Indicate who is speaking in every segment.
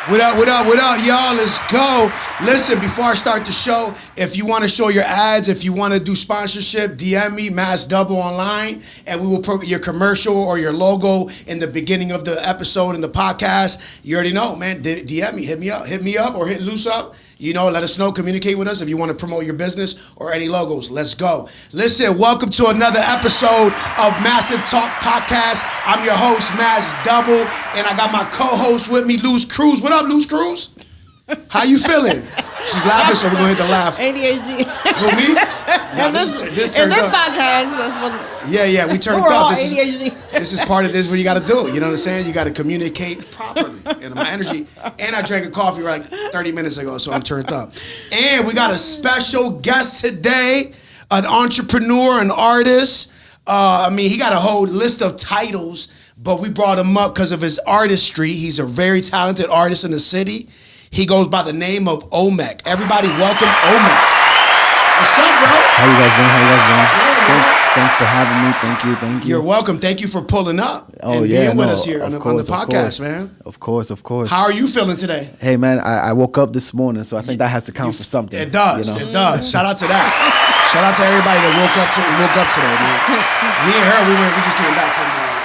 Speaker 1: What up, what up, what up, y'all? Let's go. Listen, before I start the show, if you want to show your ads, if you want to do sponsorship, DM me, Mass Double online, and we will put your commercial or your logo in the beginning of the episode in the podcast. You already know, man. DM me, hit me up or hit Loose up. You know, let us know, communicate with us if you want to promote your business or any logos. Let's go. Listen, welcome to another episode of Massive Talk Podcast. I'm your host, Mass Double, and I got my co-host with me, Luz Cruz. What up, Luz Cruz? How you feeling? She's laughing, so we're going to hit the laugh.
Speaker 2: ADHD.
Speaker 1: Who, me? Nah, this turned up.
Speaker 2: Podcast, that's what
Speaker 1: Yeah, we turned
Speaker 2: we're
Speaker 1: up.
Speaker 2: all
Speaker 1: This
Speaker 2: ADHD.
Speaker 1: is part of this what you got to do. You know what I'm saying? You got to communicate properly. And my energy. And I drank a coffee like 30 minutes ago, so I'm turned up. And we got a special guest today, an entrepreneur, an artist. He got a whole list of titles, but we brought him up because of his artistry. He's a very talented artist in the city. He goes by the name of OMEHC. Everybody welcome OMEHC. What's up, bro?
Speaker 3: How you guys doing? Thanks for having me. Thank you.
Speaker 1: You're welcome. Thank you for pulling up and being with us here on the podcast, man.
Speaker 3: Of course.
Speaker 1: How are you feeling today?
Speaker 3: Hey, man, I woke up this morning, so I think that has to count for something.
Speaker 1: It does.
Speaker 3: You know?
Speaker 1: It does. Shout out to that. Shout out to everybody that woke up today, man. Me and her, we just came back from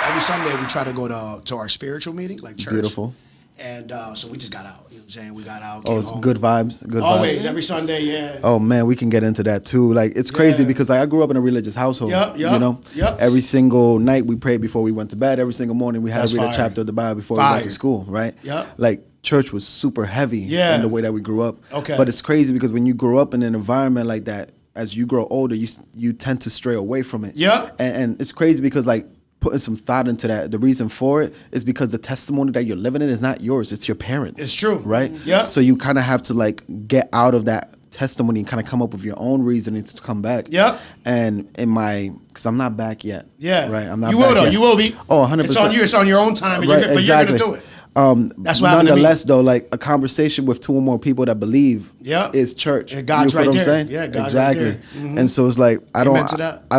Speaker 1: every Sunday. We try to go to our spiritual meeting, like church.
Speaker 3: Beautiful.
Speaker 1: And so we just got out. You know what I'm saying? We got out.
Speaker 3: Oh, it's
Speaker 1: home.
Speaker 3: good vibes. Good
Speaker 1: Always,
Speaker 3: vibes.
Speaker 1: every Sunday, yeah.
Speaker 3: Oh man, we can get into that too. Like it's crazy because I grew up in a religious household.
Speaker 1: Yep.
Speaker 3: You know, every single night we prayed before we went to bed. Every single morning we had to read a chapter of the Bible before we went to school. Right.
Speaker 1: Yep.
Speaker 3: Like church was super heavy in the way that we grew up.
Speaker 1: Okay.
Speaker 3: But it's crazy because when you grow up in an environment like that, as you grow older, you tend to stray away from it.
Speaker 1: Yeah.
Speaker 3: And it's crazy because like putting some thought into that. The reason for it is because the testimony that you're living in is not yours. It's your parents.
Speaker 1: It's true.
Speaker 3: Right?
Speaker 1: Yeah.
Speaker 3: So you kind of have to like get out of that testimony and kind of come up with your own reasoning to come back.
Speaker 1: Yeah.
Speaker 3: And because I'm not back yet.
Speaker 1: Yeah.
Speaker 3: Right? I'm not
Speaker 1: You
Speaker 3: back
Speaker 1: will though.
Speaker 3: yet.
Speaker 1: You will be.
Speaker 3: Oh, 100%.
Speaker 1: It's on you. It's on your own time.
Speaker 3: Right,
Speaker 1: But you're going to do it. That's what happened to me.
Speaker 3: Nonetheless, though, like a conversation with two or more people that believe is church.
Speaker 1: Yeah, God's
Speaker 3: you know
Speaker 1: right
Speaker 3: what I'm
Speaker 1: there.
Speaker 3: saying?
Speaker 1: Yeah, God's
Speaker 3: exactly.
Speaker 1: right there. Mm-hmm.
Speaker 3: And so it's like I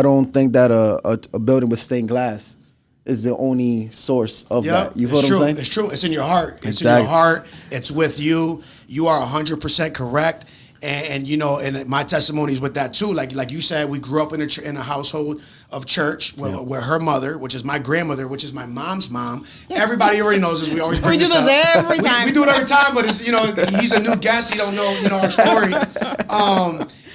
Speaker 3: don't think that a building with stained glass is the only source of that. You feel what I'm saying?
Speaker 1: It's true. It's in your heart. It's
Speaker 3: exactly.
Speaker 1: in your heart. It's with you. You are 100% correct. And you know, and my testimony is with that too. Like you said, we grew up in a household of church where her mother, which is my grandmother, which is my mom's mom. Everybody already knows this. We always bring this up.
Speaker 2: We do this every time.
Speaker 1: We do it every time, but it's he's a new guest. He don't know our story.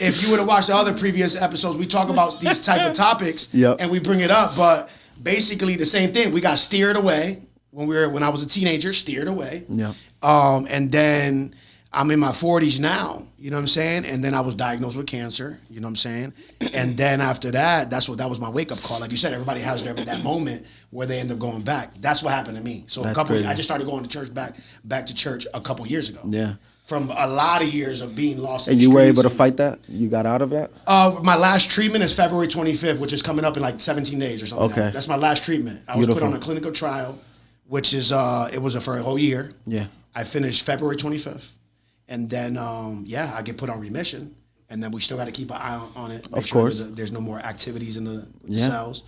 Speaker 1: If you would have watched the other previous episodes, we talk about these type of topics and we bring it up. But basically the same thing. We got steered away when I was a teenager. Steered away.
Speaker 3: Yeah.
Speaker 1: And then I'm in my 40s now, you know what I'm saying? And then I was diagnosed with cancer, you know what I'm saying? And then after that, that was my wake-up call. Like you said, everybody has that moment where they end up going back. That's what happened to me. So I just started going to church back to church a couple years ago.
Speaker 3: Yeah. From
Speaker 1: a lot of years of being lost in
Speaker 3: and
Speaker 1: the
Speaker 3: you were
Speaker 1: streets.
Speaker 3: able to fight that? You got out of that?
Speaker 1: My last treatment is February 25th, which is coming up in like 17 days or something.
Speaker 3: Okay.
Speaker 1: That's my last treatment. I was put on a clinical trial, which is, it was for a whole year.
Speaker 3: Yeah.
Speaker 1: I finished February 25th. And then, I get put on remission, and then we still got to keep an eye on it.
Speaker 3: Of course.
Speaker 1: There's no more activities in the cells.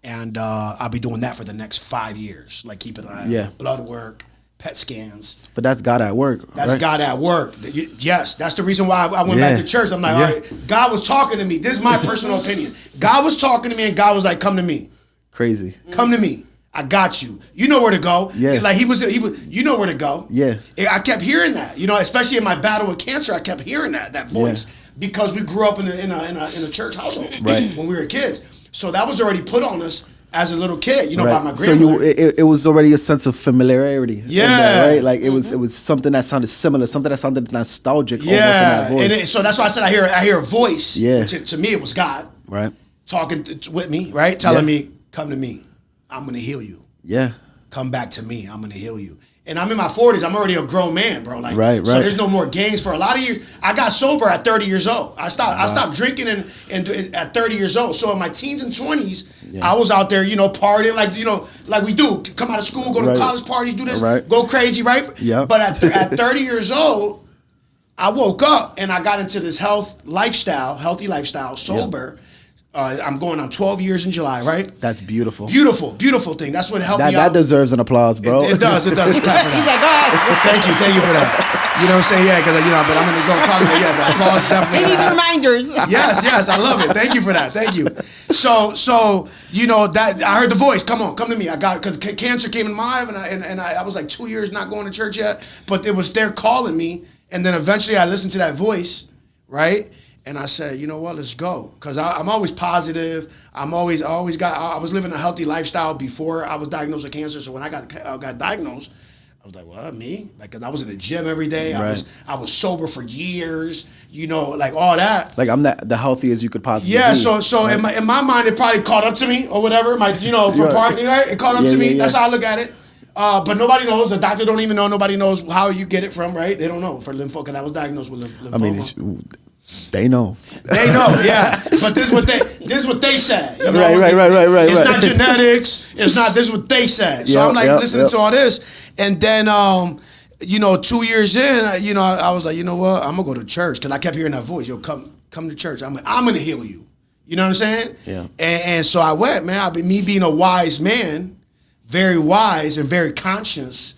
Speaker 1: And I'll be doing that for the next 5 years, like keeping an eye on blood work, PET scans.
Speaker 3: But that's God at work,
Speaker 1: That's God at work. Yes, that's the reason why I went back to church. I'm like, all right, God was talking to me. This is my personal opinion. God was talking to me, and God was like, come to me.
Speaker 3: Crazy.
Speaker 1: Come to me. I got you. You know where to go.
Speaker 3: Yeah.
Speaker 1: Like he was. You know where to go.
Speaker 3: Yeah.
Speaker 1: I kept hearing that. You know, especially in my battle with cancer, I kept hearing that voice because we grew up in a church household when we were kids. So that was already put on us as a little kid. You know, by my grandmother.
Speaker 3: So it was already a sense of familiarity.
Speaker 1: Yeah.
Speaker 3: That, right. Like it was something that sounded similar, something that sounded nostalgic.
Speaker 1: Yeah.
Speaker 3: Almost in that voice.
Speaker 1: So that's why I said I hear a voice.
Speaker 3: Yeah.
Speaker 1: Which to me it was God.
Speaker 3: Right.
Speaker 1: Talking with me. Right. Telling me, come to me. I'm gonna heal you.
Speaker 3: Yeah.
Speaker 1: Come back to me. I'm gonna heal you. And I'm in my 40s. I'm already a grown man, bro. Like,
Speaker 3: right.
Speaker 1: So there's no more games for a lot of years. I got sober at 30 years old. I stopped drinking at 30 years old. So in my teens and 20s, I was out there, partying like we do. Come out of school, go to college parties, do this, go crazy, right?
Speaker 3: Yeah.
Speaker 1: But at 30 years old, I woke up and I got into this healthy lifestyle, sober. I'm going on 12 years in July, right?
Speaker 3: That's beautiful.
Speaker 1: Beautiful thing. That's what helped me out.
Speaker 3: That deserves an applause, bro.
Speaker 1: It does. Clap for that. Thank you for that. You know what I'm saying? Yeah, because but I'm in the zone talking. But yeah, the applause definitely.
Speaker 2: He needs reminders.
Speaker 1: Yes, I love it. Thank you for that. Thank you. So that I heard the voice. Come to me. I got because cancer came in my life, and I was like 2 years not going to church yet, but it was there calling me, and then eventually I listened to that voice, right? And I said, you know what, let's go. Because I'm always positive. I was living a healthy lifestyle before I was diagnosed with cancer. So when I got diagnosed, I was like, well, me? Like, 'cause I was in the gym every day.
Speaker 3: Right.
Speaker 1: I was sober for years, like all that.
Speaker 3: Like I'm the healthiest you could possibly be.
Speaker 1: Yeah, so right? in my mind, it probably caught up to me or whatever. From partying, right? It caught up to me. Yeah. That's how I look at it. But nobody knows. The doctor don't even know. Nobody knows how you get it from, right? They don't know for lymphoma, because I was diagnosed with lymphoma.
Speaker 3: I mean, they know.
Speaker 1: They know, yeah. But this is what they said. You know?
Speaker 3: Right.
Speaker 1: It's not genetics. It's not. This is what they said. So I'm like listening to all this, and then 2 years in, I was like, you know what? I'm gonna go to church, because I kept hearing that voice. Yo, come to church. I'm gonna heal you. You know what I'm saying?
Speaker 3: Yeah.
Speaker 1: And so I went, man. Me being a wise man, very wise and very conscious.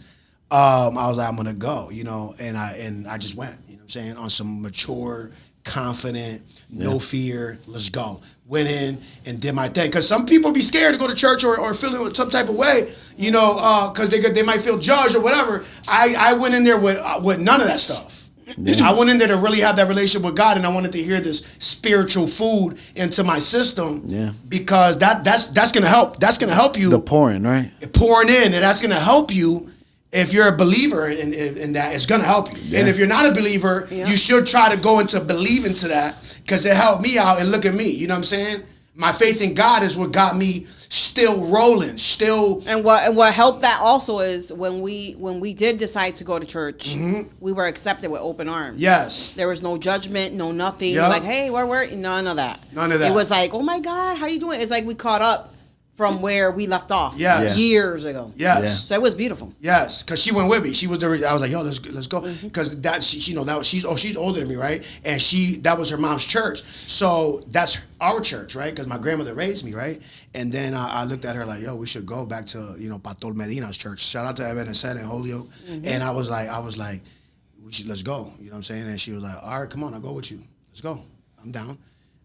Speaker 1: I was like, I'm gonna go. And I just went. You know what I'm saying? On some mature, confident, no fear, let's go. Went in and did my thing. Because some people be scared to go to church or feeling some type of way, because they might feel judged or whatever. I went in there with none of that stuff. Yeah. I went in there to really have that relationship with God, and I wanted to hear this spiritual food into my system. Yeah. Because that's gonna help. That's gonna help you.
Speaker 3: The pouring, right?
Speaker 1: Pouring in, and that's gonna help you. If you're a believer in that, it's going to help you. Yeah. And if you're not a believer, you should try to go into believe into that, because it helped me out. And look at me, you know what I'm saying? My faith in God is what got me still rolling, still.
Speaker 2: And what helped that also is when we did decide to go to church, we were accepted with open arms.
Speaker 1: Yes.
Speaker 2: There was no judgment, no nothing. Yep. Like, hey, where? None of that.
Speaker 1: None of that.
Speaker 2: It was like, oh my God, how you doing? It's like we caught up from where we left off years ago.
Speaker 1: Yes. Yeah.
Speaker 2: So it was beautiful.
Speaker 1: Yes, because she went with me. She was there. I was like, yo, let's go. Because she's older than me, right? And that was her mom's church. So that's our church, right? Because my grandmother raised me, right? And then I looked at her like, yo, we should go back to, Pastor Medina's church. Shout out to Ebenezer and Holyoke. And I was like, let's go. You know what I'm saying? And she was like, all right, come on, I'll go with you. Let's go. I'm down.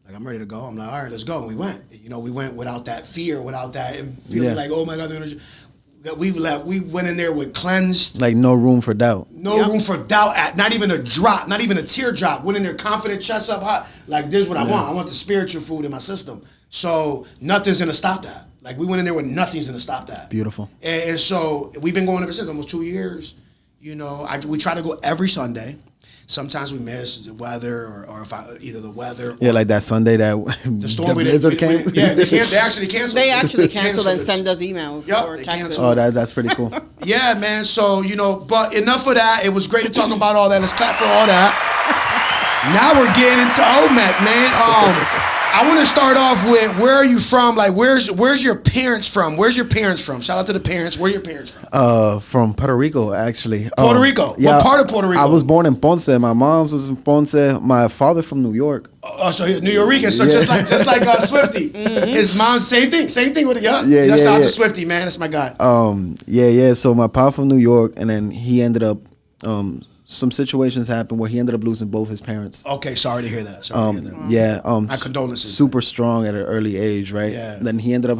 Speaker 1: Like, I'm ready to go. I'm like, all right, let's go. And we went. We went without that fear, without that, and feeling like, oh my God, we went in there with cleansed.
Speaker 3: Like, no room for doubt.
Speaker 1: No room for doubt. Not even a drop, not even a teardrop. Went in there confident, chest up high. Like, this is what I want. I want the spiritual food in my system. So nothing's going to stop that. Like, we went in there with nothing's going to stop that.
Speaker 3: Beautiful.
Speaker 1: And so we've been going ever since, almost 2 years. We try to go every Sunday. Sometimes we miss the weather, or either the weather. Or
Speaker 3: like that Sunday that
Speaker 1: the storm
Speaker 3: the blizzard came.
Speaker 1: They actually canceled.
Speaker 2: They actually canceled and send us emails or texts.
Speaker 3: Oh, that's pretty cool.
Speaker 1: Yeah, man. So but enough of that. It was great to talk about all that. Let's clap for all that. Now we're getting into OMEHC, man. I want to start off with, where are you from? Like, where's your parents from? Where's your parents from? Shout out to the parents. Where are your parents from?
Speaker 3: From Puerto Rico, actually.
Speaker 1: Puerto Rico?
Speaker 3: Yeah,
Speaker 1: what part of Puerto Rico?
Speaker 3: I was born in Ponce. My mom's was in Ponce. My father from New York.
Speaker 1: Oh, so he's New Yorker. So just like Swifty. His mom, same thing with it. Yeah. Shout out to Swifty, man. That's my guy.
Speaker 3: So my pop from New York, and then he ended up some situations happened where he ended up losing both his parents.
Speaker 1: Okay, sorry to hear that.
Speaker 3: My
Speaker 1: condolences.
Speaker 3: Super strong at an early age, right?
Speaker 1: Yeah.
Speaker 3: Then he ended up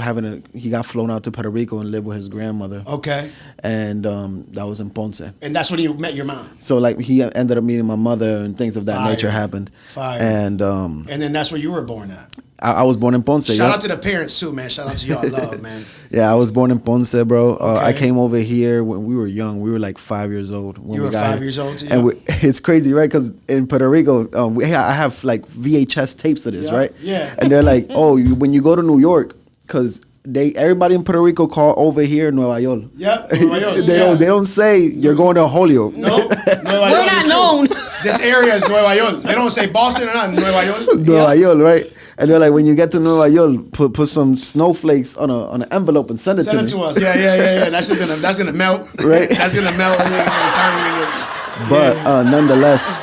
Speaker 3: he got flown out to Puerto Rico and lived with his grandmother.
Speaker 1: Okay.
Speaker 3: And that was in Ponce.
Speaker 1: And that's when you met your mom.
Speaker 3: So like he ended up meeting my mother, and things of that nature happened.
Speaker 1: Fire.
Speaker 3: And
Speaker 1: then that's where you were born at.
Speaker 3: I was born in Ponce.
Speaker 1: Shout out to the parents too, man. Shout out to y'all, love, man.
Speaker 3: Yeah, I was born in Ponce, bro. I came over here when we were young. We were like 5 years old when
Speaker 1: you
Speaker 3: we
Speaker 1: were
Speaker 3: got
Speaker 1: 5
Speaker 3: here.
Speaker 1: years old too?
Speaker 3: And it's crazy, right? Because in Puerto Rico, I have like VHS tapes of this, right?
Speaker 1: Yeah.
Speaker 3: And they're like, when you go to New York, because everybody in Puerto Rico call over here Nueva York.
Speaker 1: Yep, Nueva York.
Speaker 3: They don't say you're going to Holyoke.
Speaker 1: No, Nueva York.
Speaker 2: We're not known.
Speaker 1: This area is Nueva York. They don't say Boston or nothing. Nueva York.
Speaker 3: Nueva York, right? And they're like, when you get to Nueva York, put some snowflakes on an envelope and send it to me.
Speaker 1: Send it to us. Yeah. That's gonna melt.
Speaker 3: Right.
Speaker 1: That's gonna melt.
Speaker 3: But nonetheless,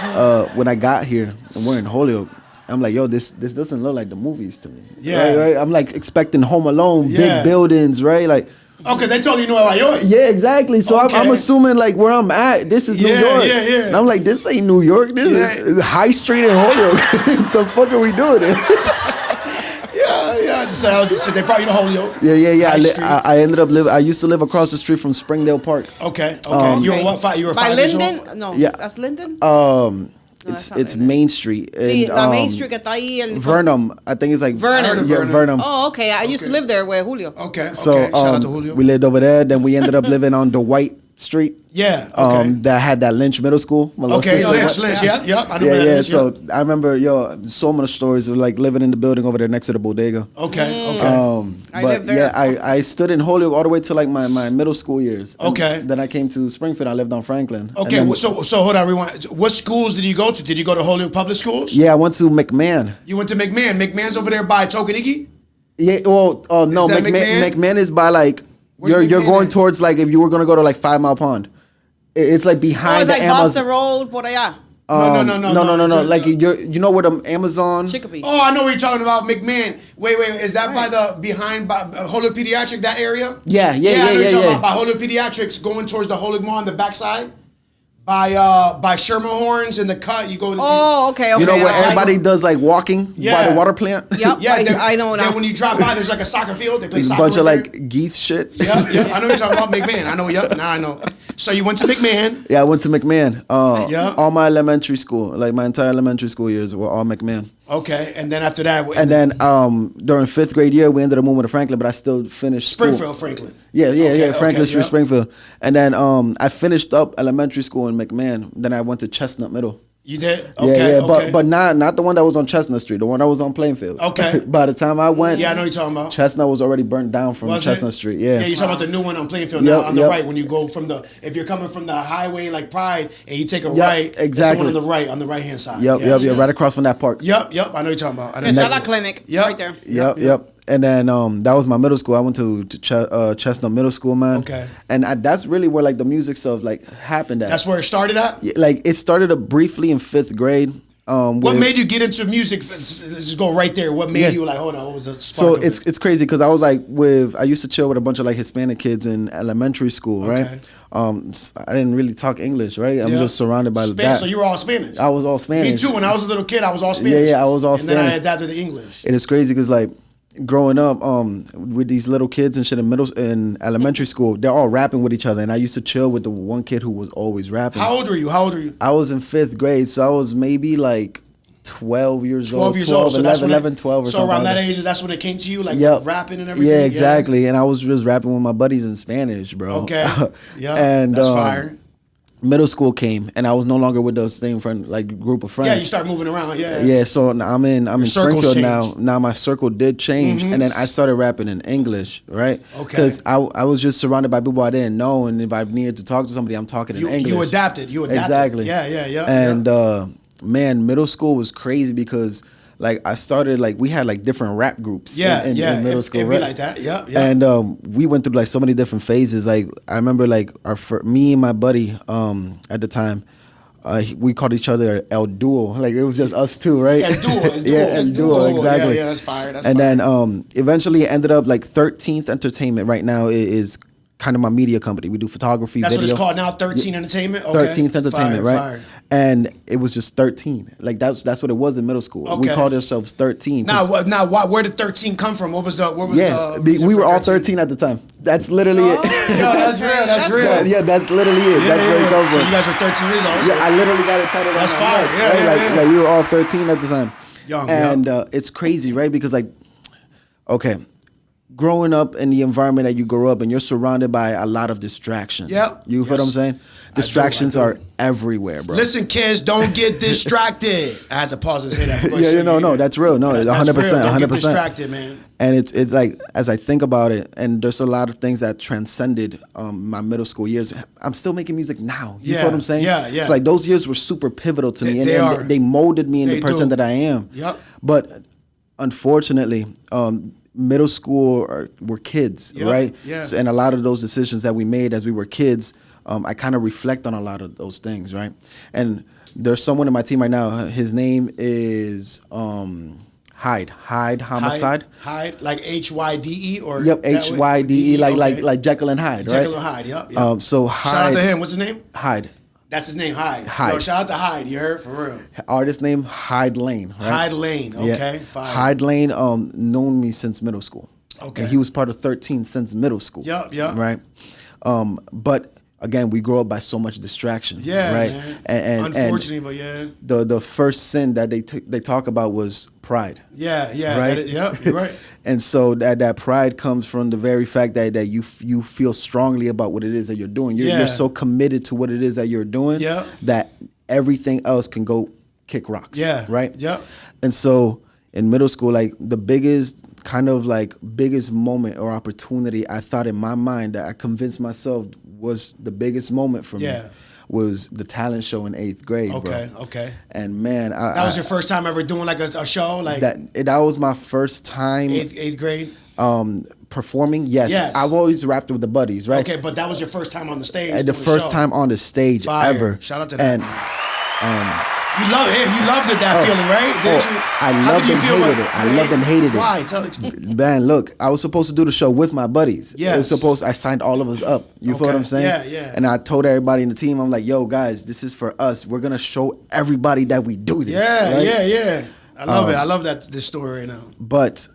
Speaker 3: when I got here and we're in Holyoke, I'm like, yo, this doesn't look like the movies to me.
Speaker 1: Yeah.
Speaker 3: Right? I'm like expecting Home Alone,
Speaker 1: Yeah.
Speaker 3: big buildings, right? Like,
Speaker 1: Okay, they told you Nueva York.
Speaker 3: yeah, exactly. So
Speaker 1: Okay.
Speaker 3: I'm assuming like where I'm at, this is New York.
Speaker 1: Yeah, yeah.
Speaker 3: And I'm like, this ain't New York. This is High Street in Holyoke. The fuck are we doing here?
Speaker 1: Yeah. So they brought you to Holyoke.
Speaker 3: Yeah.
Speaker 1: High Street.
Speaker 3: I ended up living. I used to live across the street from Springdale Park.
Speaker 1: Okay. You were what? You were
Speaker 2: By
Speaker 1: 5 years old?
Speaker 2: Linden? No,
Speaker 3: Yeah.
Speaker 2: that's Linden.
Speaker 3: It's
Speaker 2: that's not Linden.
Speaker 3: Main Street.
Speaker 2: Sí,
Speaker 3: and,
Speaker 2: la Main Street que está ahí.
Speaker 3: Vernum. I think it's like
Speaker 2: Vernon.
Speaker 1: I heard of
Speaker 3: Yeah,
Speaker 1: Vernon.
Speaker 3: Vernum.
Speaker 2: Oh, okay. I used to live there with Julio.
Speaker 1: Okay.
Speaker 3: So
Speaker 1: Shout out to Julio.
Speaker 3: we lived over there. Then we ended up living on Dwight Street.
Speaker 1: Yeah. Okay.
Speaker 3: That had that Lynch Middle School. My little
Speaker 1: Okay.
Speaker 3: sister
Speaker 1: Lynch. Yep. I know
Speaker 3: Yeah,
Speaker 1: that
Speaker 3: yeah.
Speaker 1: is,
Speaker 3: So I remember, so many stories of like living in the building over there next to the bodega.
Speaker 1: Okay.
Speaker 2: I
Speaker 3: But
Speaker 2: lived there.
Speaker 3: yeah, I stood in Holyoke all the way to like my middle school years. And
Speaker 1: Okay.
Speaker 3: Then I came to Springfield. I lived on Franklin.
Speaker 1: Okay.
Speaker 3: And then-
Speaker 1: So hold on. Rewind. What schools did you go to? Did you go to Holyoke Public Schools?
Speaker 3: yeah, I went to McMahon.
Speaker 1: You went to McMahon. McMahon's over there by Tokeniki?
Speaker 3: Yeah. Well, no,
Speaker 1: that
Speaker 3: McMahon.
Speaker 1: McMahon?
Speaker 3: Is by like
Speaker 1: Where's
Speaker 3: you're
Speaker 1: McMahon
Speaker 3: going
Speaker 1: at?
Speaker 3: towards like if you were gonna go to like 5 Mile Pond. It's like
Speaker 2: Oh,
Speaker 3: behind
Speaker 2: it's
Speaker 3: the
Speaker 2: like
Speaker 3: Amazon.
Speaker 2: Boston Road, por allá.
Speaker 3: No. Like you know where the Amazon.
Speaker 2: Chicopee.
Speaker 1: Oh, I know what you're talking about, McMahon. Wait. Is that by the behind by Holyoke Pediatric, that area?
Speaker 3: Yeah.
Speaker 1: I know what you're talking about. By Holyoke Pediatrics, going towards the Holyoke Mall on the backside. By Sherman Horns in the cut, you go to.
Speaker 2: Oh, okay.
Speaker 3: You know where
Speaker 2: I
Speaker 3: everybody does like walking by
Speaker 1: Yeah.
Speaker 3: the water plant.
Speaker 2: Yep.
Speaker 1: Yeah,
Speaker 2: I know now.
Speaker 1: Then when you drive by, there's like a soccer field. They play
Speaker 3: There's a
Speaker 1: soccer.
Speaker 3: bunch of
Speaker 1: over
Speaker 3: like geese shit.
Speaker 1: there. Yeah. I know what you're talking about, McMahon. I know. Yep. Now I know. So you went to McMahon.
Speaker 3: Yeah, I went to McMahon.
Speaker 1: Yeah.
Speaker 3: All my elementary school, like my entire elementary school years were all McMahon.
Speaker 1: Okay, and then after that,
Speaker 3: And then during 5th grade year, we ended up moving to Franklin, but I still finished school.
Speaker 1: Springfield, Franklin.
Speaker 3: Yeah, Franklin Street,
Speaker 1: yep.
Speaker 3: Springfield. And then I finished up elementary school in McMahon. Then I went to Chestnut Middle.
Speaker 1: You did? Okay.
Speaker 3: Yeah, but not the one that was on Chestnut Street, the one that was on Plainfield.
Speaker 1: Okay.
Speaker 3: By the time I went,
Speaker 1: Yeah, I know what you're talking about.
Speaker 3: Chestnut was already burnt down from
Speaker 1: Was
Speaker 3: Chestnut
Speaker 1: it?
Speaker 3: Street. Yeah.
Speaker 1: Yeah, you're talking about the new one on Plainfield
Speaker 3: Yep,
Speaker 1: now on the
Speaker 3: yep.
Speaker 1: right when you go from if you're coming from the highway like Pride and you take a
Speaker 3: Yep,
Speaker 1: right, that's
Speaker 3: exactly.
Speaker 1: the one on the right hand side.
Speaker 3: Yep,
Speaker 1: Yes, yes.
Speaker 3: right across from that park.
Speaker 1: Yep, I know what you're talking about. I know
Speaker 2: Okay,
Speaker 1: what you're
Speaker 2: Chala
Speaker 1: talking
Speaker 2: Clinic.
Speaker 1: Yep.
Speaker 2: Right there.
Speaker 3: Yep. And then that was my middle school. I went to Chestnut Middle School, man.
Speaker 1: Okay.
Speaker 3: And that's really where like the music stuff like happened at.
Speaker 1: That's where it started at?
Speaker 3: Yeah, like it started up briefly in 5th grade.
Speaker 1: What made you get into music? Let's just go right there. What made you like, hold on, what was the
Speaker 3: So
Speaker 1: spark of it?
Speaker 3: it's crazy because I was like I used to chill with a bunch of like Hispanic kids in elementary school, right? I didn't really talk English, right? I'm
Speaker 1: Yeah.
Speaker 3: just surrounded by that.
Speaker 1: So you were all Spanish?
Speaker 3: I was all
Speaker 1: Me
Speaker 3: Spanish.
Speaker 1: too. When I was a little kid, I was all Spanish.
Speaker 3: Yeah, I was all
Speaker 1: and then I
Speaker 3: Spanish.
Speaker 1: adapted to English.
Speaker 3: It is crazy because like growing up with these little kids and shit in elementary school, they're all rapping with each other, and I used to chill with the one kid who was always rapping.
Speaker 1: How old were you?
Speaker 3: I was in 5th grade, so I was maybe like 12 years old.
Speaker 1: 12 years old. So
Speaker 3: 11, 12 or
Speaker 1: so
Speaker 3: something.
Speaker 1: around
Speaker 3: like
Speaker 1: that age, that's when it came to you, like
Speaker 3: Yep.
Speaker 1: rapping and everything?
Speaker 3: Yeah, exactly. And I was just rapping with my buddies in Spanish, bro.
Speaker 1: Okay. Yeah.
Speaker 3: And
Speaker 1: that's fire.
Speaker 3: Middle school came, and I was no longer with those same friend group of friends.
Speaker 1: Yeah, you start moving around. Yeah.
Speaker 3: Yeah, so now I'm in
Speaker 1: circles
Speaker 3: Springfield
Speaker 1: changed.
Speaker 3: now. Now my circle did change, and then I started rapping in English, right?
Speaker 1: Okay.
Speaker 3: Because I was just surrounded by people I didn't know, and if I needed to talk to somebody, I'm talking in English.
Speaker 1: You adapted.
Speaker 3: Exactly.
Speaker 1: Yeah.
Speaker 3: And man, middle school was crazy because like I started like we had like different rap groups. In middle school.
Speaker 1: It'd
Speaker 3: right?
Speaker 1: be like that. Yeah.
Speaker 3: And we went through like so many different phases. Like I remember like me and my buddy at the time. We called each other El Duo. Like it was just us two, right?
Speaker 1: El Duo.
Speaker 3: El Duo, exactly.
Speaker 1: Yeah, that's fire.
Speaker 3: Then eventually it ended up like 13th Entertainment right now is kind of my media company. We do photography,
Speaker 1: That's
Speaker 3: video.
Speaker 1: what it's called now, 13 Entertainment? Okay.
Speaker 3: 13th Entertainment,
Speaker 1: Fire,
Speaker 3: right?
Speaker 1: fire.
Speaker 3: And it was just 13. Like that's what it was in middle school. We
Speaker 1: Okay.
Speaker 3: called ourselves 13.
Speaker 1: Now, where did 13 come from? What was the reason
Speaker 3: we
Speaker 1: for
Speaker 3: were all
Speaker 1: 13?
Speaker 3: 13 at the time. That's literally it.
Speaker 1: Yo, that's real. That's real.
Speaker 3: Yeah, that's literally it. That's where it comes
Speaker 1: So
Speaker 3: from.
Speaker 1: you guys were 13 years old.
Speaker 3: Yeah, I literally got it tatted on
Speaker 1: That's
Speaker 3: my
Speaker 1: fire.
Speaker 3: neck,
Speaker 1: Yeah,
Speaker 3: right?
Speaker 1: yeah, yeah.
Speaker 3: Like we were all 13 at the time.
Speaker 1: Young,
Speaker 3: and it's crazy, right? Because like, okay, growing up in the environment that you grew up in, you're surrounded by a lot of distractions.
Speaker 1: Yep.
Speaker 3: You feel what I'm saying? Distractions
Speaker 1: I do.
Speaker 3: are everywhere, bro.
Speaker 1: Listen, kids, don't get distracted. I had to pause and say that.
Speaker 3: No, that's real. No, 100%,
Speaker 1: Don't get
Speaker 3: 100%.
Speaker 1: distracted, man.
Speaker 3: And it's like, as I think about it, and there's a lot of things that transcended my middle school years. I'm still making music now. You feel what I'm saying?
Speaker 1: Yeah.
Speaker 3: It's like those years were super pivotal to me.
Speaker 1: They
Speaker 3: And
Speaker 1: are.
Speaker 3: they molded me in
Speaker 1: They
Speaker 3: the person
Speaker 1: do.
Speaker 3: that I am.
Speaker 1: Yep.
Speaker 3: But unfortunately, middle school were kids,
Speaker 1: Yep,
Speaker 3: right?
Speaker 1: yeah.
Speaker 3: And a lot of those decisions that we made as we were kids I kind of reflect on a lot of those things, right? And there's someone in my team right now. His name is Hyde Homicide.
Speaker 1: Hyde, like HYDE or
Speaker 3: Yep, HYDE,
Speaker 1: okay.
Speaker 3: like Jekyll and Hyde, right?
Speaker 1: Jekyll and Hyde, yep.
Speaker 3: So
Speaker 1: Shout
Speaker 3: Hyde,
Speaker 1: out to him. What's his name?
Speaker 3: Hyde.
Speaker 1: That's his name, Hyde.
Speaker 3: Hyde.
Speaker 1: Yo, shout out to Hyde. You heard? For real.
Speaker 3: Artist name Hyde Lane. Right?
Speaker 1: Hyde Lane. Okay.
Speaker 3: Yeah.
Speaker 1: Fine.
Speaker 3: Hyde Lane known me since middle school.
Speaker 1: Okay.
Speaker 3: And he was part of 13 since middle school.
Speaker 1: Yep.
Speaker 3: Right. But again, we grow up by so much distraction.
Speaker 1: Yeah.
Speaker 3: Right.
Speaker 1: Man.
Speaker 3: And
Speaker 1: unfortunately, but yeah.
Speaker 3: The first sin that they talk about was pride.
Speaker 1: Yeah.
Speaker 3: Right.
Speaker 1: Yep. You're right.
Speaker 3: And so that pride comes from the very fact that you feel strongly about what it is that you're doing. You're so committed to what it is that you're doing that everything else can go kick rocks.
Speaker 1: Yeah.
Speaker 3: Right?
Speaker 1: Yep.
Speaker 3: And so in middle school, like the biggest moment or opportunity I thought in my mind that I convinced myself was the biggest moment for me was the talent show in 8th grade, bro.
Speaker 1: Okay.
Speaker 3: And man,
Speaker 1: that was your first time ever doing like a show? Like
Speaker 3: that was my first time.
Speaker 1: Eighth grade?
Speaker 3: Performing, yes. I've always rapped with the buddies, right?
Speaker 1: Okay, but that was your first time on the stage.
Speaker 3: The first time on the stage ever.
Speaker 1: Shout out to that.
Speaker 3: And
Speaker 1: you loved it. You loved it, that feeling, right?
Speaker 3: I loved and hated it. I loved and hated it.
Speaker 1: Why? Tell me.
Speaker 3: Man, look, I was supposed to do the show with my buddies.
Speaker 1: Yes.
Speaker 3: I signed all of us up. You feel what I'm saying?
Speaker 1: Yeah.
Speaker 3: And I told everybody in the team, I'm like, yo, guys, this is for us. We're going to show everybody that we do this.
Speaker 1: Yeah. I love it. I love this story right now.
Speaker 3: But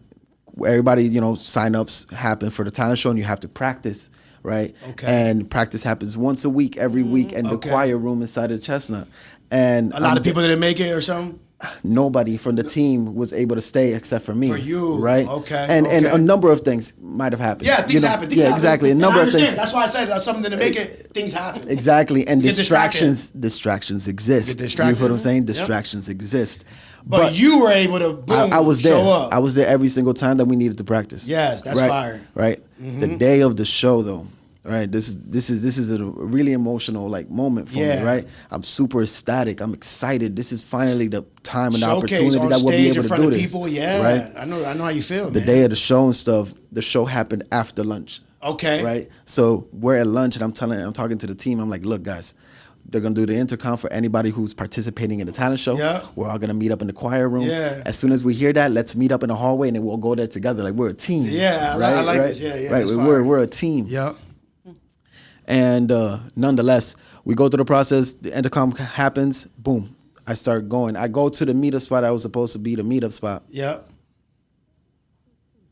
Speaker 3: everybody, sign-ups happen for the talent show, and you have to practice, right?
Speaker 1: Okay.
Speaker 3: And practice happens once a week, every week, in the choir room inside of Chestnut. And
Speaker 1: a lot of people didn't make it or something?
Speaker 3: Nobody from the team was able to stay except for me.
Speaker 1: For you,
Speaker 3: right?
Speaker 1: Okay.
Speaker 3: And a number of things might have happened.
Speaker 1: Yeah, things happen. Things happen.
Speaker 3: Exactly. A number of things.
Speaker 1: That's why I said something didn't make it. Things happen.
Speaker 3: Exactly. And
Speaker 1: You get
Speaker 3: distractions exist.
Speaker 1: You get distracted.
Speaker 3: You feel what I'm saying? Distractions exist.
Speaker 1: But you were able to boom,
Speaker 3: I was there.
Speaker 1: show up.
Speaker 3: I was there every single time that we needed to practice.
Speaker 1: Yes, that's
Speaker 3: right?
Speaker 1: fire.
Speaker 3: Right. The day of the show, though. Right, this is a really emotional moment for me. Right, I'm super ecstatic. I'm excited. This is finally the time and the opportunity that we'll be able to do this.
Speaker 1: People, right? I know how you feel.
Speaker 3: The day of the show and stuff. The show happened after lunch.
Speaker 1: Okay.
Speaker 3: Right. So we're at lunch and I'm talking to the team. I'm like, look, guys, they're gonna do the intercom for anybody who's participating in the talent show.
Speaker 1: Yeah.
Speaker 3: We're all gonna meet up in the choir room.
Speaker 1: Yeah.
Speaker 3: As soon as we hear that, let's meet up in the hallway and then we'll go there together. Like we're a team.
Speaker 1: Yeah.
Speaker 3: Right?
Speaker 1: I like
Speaker 3: right?
Speaker 1: this. Yeah.
Speaker 3: Right. We're a team.
Speaker 1: Yeah.
Speaker 3: And nonetheless, we go through the process. The intercom happens. Boom. I start going. I go to the meetup spot. I was supposed to be the meetup spot.
Speaker 1: Yeah.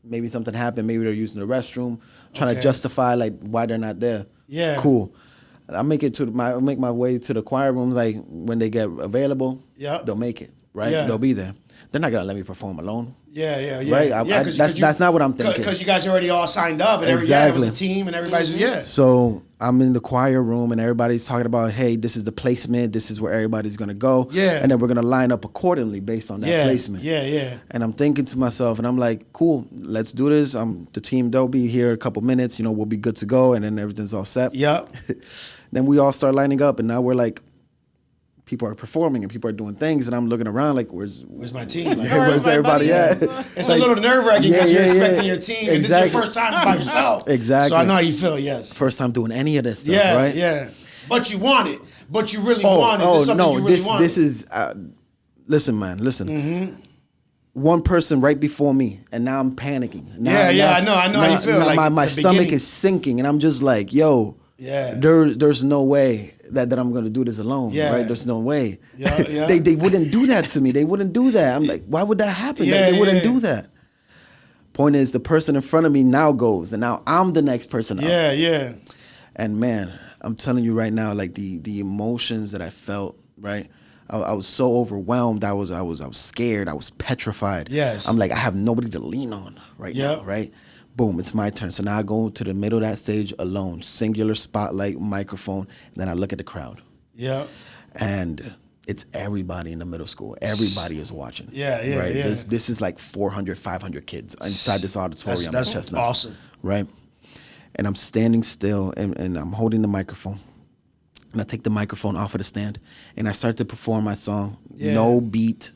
Speaker 3: Maybe something happened. Maybe they're using the restroom, trying to justify like why they're not there.
Speaker 1: Yeah.
Speaker 3: Cool. I make my way to the choir room. Like when they get available, they'll make it. Right.
Speaker 1: Yeah.
Speaker 3: They'll be there. They're not gonna let me perform alone.
Speaker 1: Yeah.
Speaker 3: Right. That's not what I'm thinking.
Speaker 1: Because you guys already all signed up and it was a team and everybody's
Speaker 3: So I'm in the choir room and everybody's talking about, hey, this is the placement. This is where everybody's gonna go.
Speaker 1: Yeah.
Speaker 3: And then we're gonna line up accordingly based on that placement.
Speaker 1: Yeah.
Speaker 3: And I'm thinking to myself, and I'm like, cool, let's do this. The team, they'll be here a couple minutes. We'll be good to go, and then everything's all set.
Speaker 1: Yep.
Speaker 3: Then we all start lining up, and now we're like, people are performing and people are doing things, and I'm looking around like, where's
Speaker 1: my team? Like,
Speaker 3: where's everybody at?
Speaker 1: It's a little nerve-wracking because you're expecting your team, and this is your first time by yourself.
Speaker 3: Exactly.
Speaker 1: So I know how you feel. Yes.
Speaker 3: First time doing any of this stuff. Right?
Speaker 1: Yeah. But you want it. But you really want it.
Speaker 3: This is. Listen, man. Listen.
Speaker 1: Mm-hmm.
Speaker 3: One person right before me, and now I'm panicking.
Speaker 1: I know how you feel.
Speaker 3: Like my stomach is sinking, and I'm just like, yo.
Speaker 1: Yeah.
Speaker 3: There's no way that I'm gonna do this alone.
Speaker 1: Yeah.
Speaker 3: Right? There's no way.
Speaker 1: Yeah.
Speaker 3: They wouldn't do that to me. They wouldn't do that. I'm like, why would that happen? They wouldn't do that. Point is, the person in front of me now goes, and now I'm the next person up.
Speaker 1: Yeah.
Speaker 3: And man, I'm telling you right now, like the emotions that I felt, right? I was so overwhelmed. I was scared. I was petrified.
Speaker 1: Yes.
Speaker 3: I'm like, I have nobody to lean on right now, right? Boom, it's my turn. So now I go to the middle of that stage alone, singular spotlight, microphone, and then I look at the crowd.
Speaker 1: Yeah.
Speaker 3: And it's everybody in the middle school. Everybody is watching.
Speaker 1: Yeah.
Speaker 3: Right? This is like 400, 500 kids inside this auditorium.
Speaker 1: That's
Speaker 3: Chestnut,
Speaker 1: awesome.
Speaker 3: Right? And I'm standing still and I'm holding the microphone. And I take the microphone off of the stand and I start to perform my song.
Speaker 1: Yeah.
Speaker 3: No beat,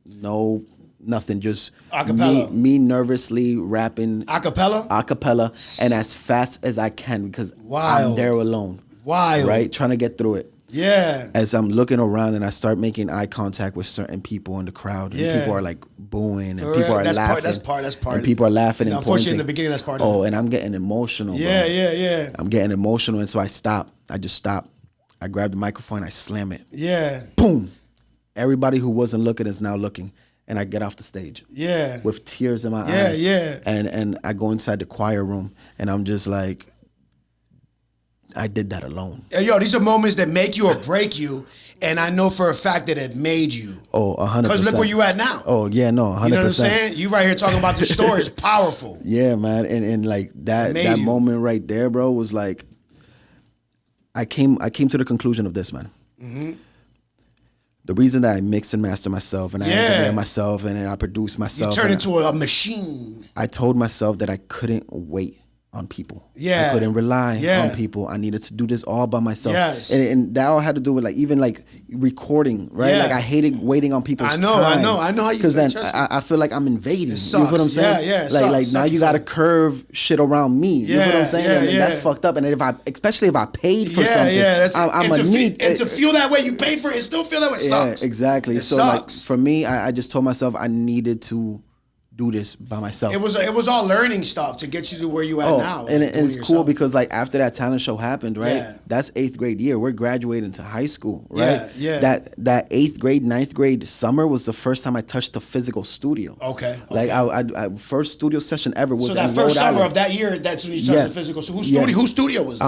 Speaker 3: no nothing, just
Speaker 1: acapella.
Speaker 3: Me nervously rapping
Speaker 1: acapella,
Speaker 3: and as fast as I can because I'm there alone.
Speaker 1: Wild.
Speaker 3: Right? Trying to get through it.
Speaker 1: Yeah.
Speaker 3: As I'm looking around and I start making eye contact with certain people in the crowd, and people are like booing, and people are laughing.
Speaker 1: That's part.
Speaker 3: And people are laughing and
Speaker 1: unfortunately,
Speaker 3: pointing.
Speaker 1: in the beginning, that's part.
Speaker 3: Oh, and I'm getting emotional.
Speaker 1: Yeah,
Speaker 3: bro.
Speaker 1: yeah.
Speaker 3: I'm getting emotional, and so I stop. I just stop. I grab the microphone, I slam it.
Speaker 1: Yeah.
Speaker 3: Boom. Everybody who wasn't looking is now looking, and I get off the stage.
Speaker 1: Yeah.
Speaker 3: With tears in my eyes.
Speaker 1: Yeah.
Speaker 3: And I go inside the choir room, and I'm just like, I did that alone.
Speaker 1: Yo, these are moments that make you or break you, and I know for a fact that it made you.
Speaker 3: Oh, 100%.
Speaker 1: Because look where you at now.
Speaker 3: Oh, yeah, no, 100%.
Speaker 1: You know what I'm saying? You right here talking about the story is powerful.
Speaker 3: Yeah, man, and like that moment right there, bro, was like, I came to the conclusion of this, man. Mm-hmm. The reason that I mix and master myself, and I engineer myself, and then I produce myself.
Speaker 1: You turn into a machine.
Speaker 3: I told myself that I couldn't wait on people.
Speaker 1: Yeah.
Speaker 3: I couldn't rely on people. I needed to do this all by myself.
Speaker 1: Yes.
Speaker 3: And that all had to do with like even like recording, right?
Speaker 1: Yeah.
Speaker 3: Like I hated waiting on people's time.
Speaker 1: I know how you feel.
Speaker 3: Because then I feel like I'm invading. You know what I'm saying?
Speaker 1: Yeah,
Speaker 3: like now you gotta curve shit around me. You know what I'm saying? And that's fucked up. And especially if I paid for something, I'm a need.
Speaker 1: And to feel that way, you paid for it and still feel that way, sucks.
Speaker 3: Yeah, exactly.
Speaker 1: It
Speaker 3: so
Speaker 1: sucks.
Speaker 3: like for me, I just told myself I needed to do this by myself.
Speaker 1: It was all learning stuff to get you to where you at now.
Speaker 3: And it's cool because like after that talent show happened, right?
Speaker 1: Yeah.
Speaker 3: That's 8th grade year. We're graduating to high school, right?
Speaker 1: Yeah.
Speaker 3: That 8th grade, 9th grade summer was the first time I touched a physical studio.
Speaker 1: Okay.
Speaker 3: Like I first studio session ever was
Speaker 1: so that
Speaker 3: in
Speaker 1: first
Speaker 3: Rhode
Speaker 1: summer
Speaker 3: Island.
Speaker 1: of that year, that's when you touched the physical. So whose studio was this?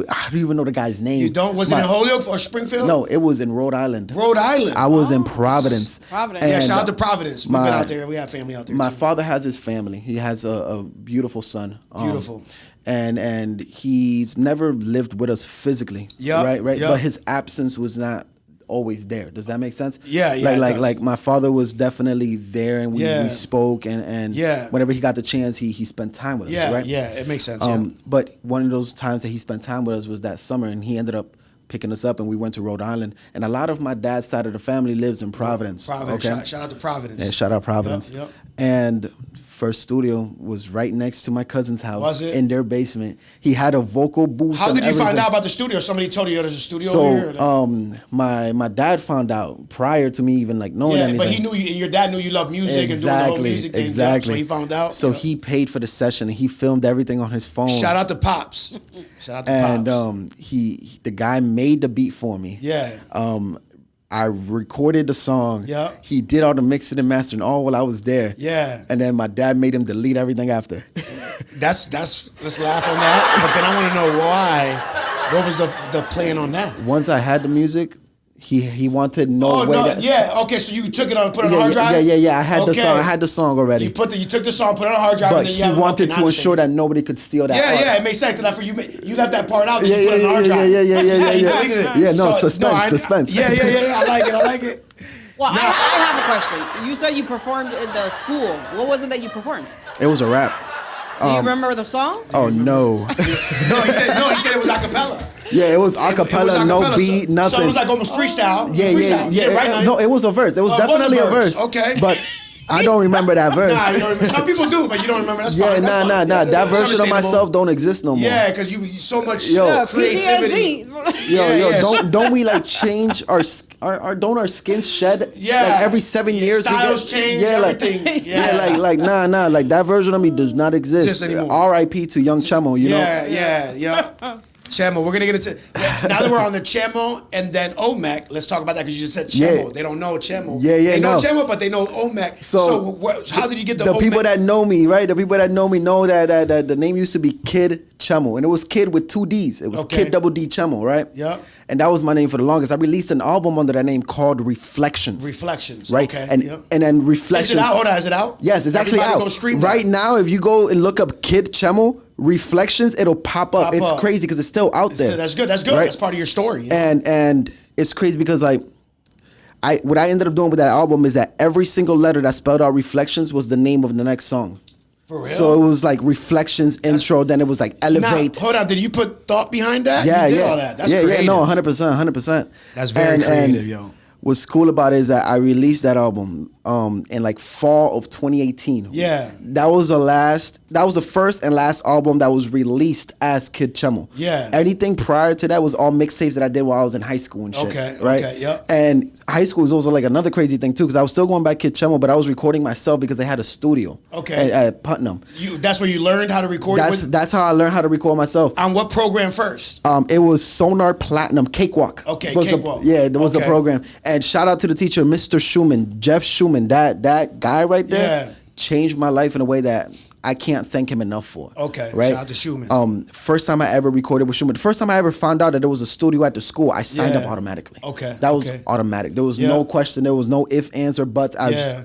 Speaker 3: I don't even know the guy's name.
Speaker 1: You don't? Was it in Holyoke or Springfield?
Speaker 3: No, it was in Rhode Island.
Speaker 1: Rhode Island.
Speaker 3: I was in Providence.
Speaker 2: Providence.
Speaker 1: Yeah,
Speaker 3: And,
Speaker 1: shout out to Providence. We've been out there. We have family out there.
Speaker 3: My
Speaker 1: too.
Speaker 3: father has his family. He has a beautiful son.
Speaker 1: Beautiful.
Speaker 3: And he's never lived with us physically.
Speaker 1: Yeah.
Speaker 3: Right.
Speaker 1: Yep.
Speaker 3: But his absence was not always there. Does that make sense?
Speaker 1: Yeah.
Speaker 3: Like my father was definitely there, and we spoke, and whenever he got the chance, he spent time with us. Right.
Speaker 1: Yeah. It makes sense.
Speaker 3: But one of those times that he spent time with us was that summer, and he ended up picking us up, and we went to Rhode Island. And a lot of my dad's side of the family lives in Providence. Okay?
Speaker 1: Shout out to Providence.
Speaker 3: Yeah, shout out Providence.
Speaker 1: Yep.
Speaker 3: And first studio was right next to my cousin's house.
Speaker 1: Was it?
Speaker 3: In their basement. He had a vocal booth.
Speaker 1: How
Speaker 3: and
Speaker 1: did you find
Speaker 3: everything.
Speaker 1: out about the studio? Somebody told you there's a studio here?
Speaker 3: So my dad found out prior to me even like knowing anything.
Speaker 1: But he knew you, and your dad knew you loved music and doing the whole music thing.
Speaker 3: Exactly.
Speaker 1: So he found out.
Speaker 3: So he paid for the session, and he filmed everything on his phone.
Speaker 1: Shout out to Pops.
Speaker 3: And the guy made the beat for me.
Speaker 1: Yeah.
Speaker 3: I recorded the song.
Speaker 1: Yeah.
Speaker 3: He did all the mixing and mastering all while I was there.
Speaker 1: Yeah.
Speaker 3: And then my dad made him delete everything after.
Speaker 1: Let's laugh on that. But then I want to know why. What was the plan on that?
Speaker 3: Once I had the music, he wanted no way.
Speaker 1: Okay, so you took it on, put it on a hard drive.
Speaker 3: Yeah. I had the song. I had the song already.
Speaker 1: You took the song, put it on a hard drive,
Speaker 3: But
Speaker 1: and then you
Speaker 3: he wanted to ensure that nobody could steal that.
Speaker 1: Yeah, it makes sense. You left that part out. Then you put it on a hard drive.
Speaker 3: Yeah. Yeah, no, suspense.
Speaker 1: Yeah. I like it.
Speaker 2: Well, I have a question. You said you performed in the school. What was it that you performed?
Speaker 3: It was a rap.
Speaker 2: Do you remember the song?
Speaker 3: Oh no.
Speaker 1: He said it was a cappella.
Speaker 3: Yeah, it was acapella, no beat, nothing.
Speaker 1: So it was like almost freestyle.
Speaker 3: Yeah. No, it was a verse. It was definitely a verse.
Speaker 1: Okay.
Speaker 3: But I don't remember that verse.
Speaker 1: Nah, you don't remember. Some people do, but you don't remember. That's fine.
Speaker 3: Nah. That version of myself don't exist no more.
Speaker 1: Yeah, because you so much
Speaker 2: creativity.
Speaker 3: Don't we like change our don't our skins shed?
Speaker 1: Yeah.
Speaker 3: Like every 7 years
Speaker 1: styles change. Everything.
Speaker 3: Like nah. Like that version of me does not exist.
Speaker 1: Just anymore.
Speaker 3: R.I.P. to Young Chemo. You know.
Speaker 1: Yeah. Chemo. We're gonna get into now that we're on the Chemo and then OMEHC. Let's talk about that because you just said Chemo.
Speaker 3: Yeah.
Speaker 1: They don't know Chemo.
Speaker 3: Yeah.
Speaker 1: They know Chemo, but they know OMEHC. So how did you get the OMEHC?
Speaker 3: People that know me, right? The people that know me know that the name used to be Kid Chemo, and it was Kid with 2 D's. It was Kid Double D Chemo, right?
Speaker 1: Yeah.
Speaker 3: And that was my name for the longest. I released an album under that name called Reflections.
Speaker 1: Right. Okay.
Speaker 3: And then Reflections.
Speaker 1: Is it out? Hold on. Is it out?
Speaker 3: Yes, it's actually out.
Speaker 1: Go stream
Speaker 3: right now, if you go and look up Kid Chemo Reflections, it'll pop up. It's crazy because it's still out there.
Speaker 1: That's good. Right? That's part of your story. You know?
Speaker 3: And it's crazy because like what I ended up doing with that album is that every single letter that spelled out Reflections was the name of the next song.
Speaker 1: For real?
Speaker 3: So it was like Reflections intro, then it was like Elevate.
Speaker 1: Hold on, did you put thought behind that?
Speaker 3: Yeah,
Speaker 1: you did all that. That's creative.
Speaker 3: No, 100%.
Speaker 1: That's very creative, yo.
Speaker 3: What's cool about it is that I released that album in like fall of 2018.
Speaker 1: Yeah.
Speaker 3: That was the first and last album that was released as Kid Chemo.
Speaker 1: Yeah.
Speaker 3: Anything prior to that was all mixtapes that I did while I was in high school and shit.
Speaker 1: Okay,
Speaker 3: right?
Speaker 1: okay, yep.
Speaker 3: And high school was also like another crazy thing too, because I was still going by Kid Chemo, but I was recording myself because they had a studio.
Speaker 1: Okay.
Speaker 3: At Putnam.
Speaker 1: That's where you learned how to record?
Speaker 3: That's how I learned how to record myself.
Speaker 1: On what program first?
Speaker 3: It was Sonar Platinum Cakewalk.
Speaker 1: Okay,
Speaker 3: was
Speaker 1: Cakewalk.
Speaker 3: There was a
Speaker 1: Okay.
Speaker 3: program. And shout out to the teacher, Mr. Schumann, Jeff Schumann. That guy right there changed my life in a way that I can't thank him enough for.
Speaker 1: Okay,
Speaker 3: right?
Speaker 1: shout out to Schumann.
Speaker 3: First time I ever recorded with Schumann. The first time I ever found out that there was a studio at the school, I signed up
Speaker 1: Yeah.
Speaker 3: automatically.
Speaker 1: Okay,
Speaker 3: That was
Speaker 1: okay.
Speaker 3: automatic. There was
Speaker 1: Yeah.
Speaker 3: no question. There was no if, ands, or buts.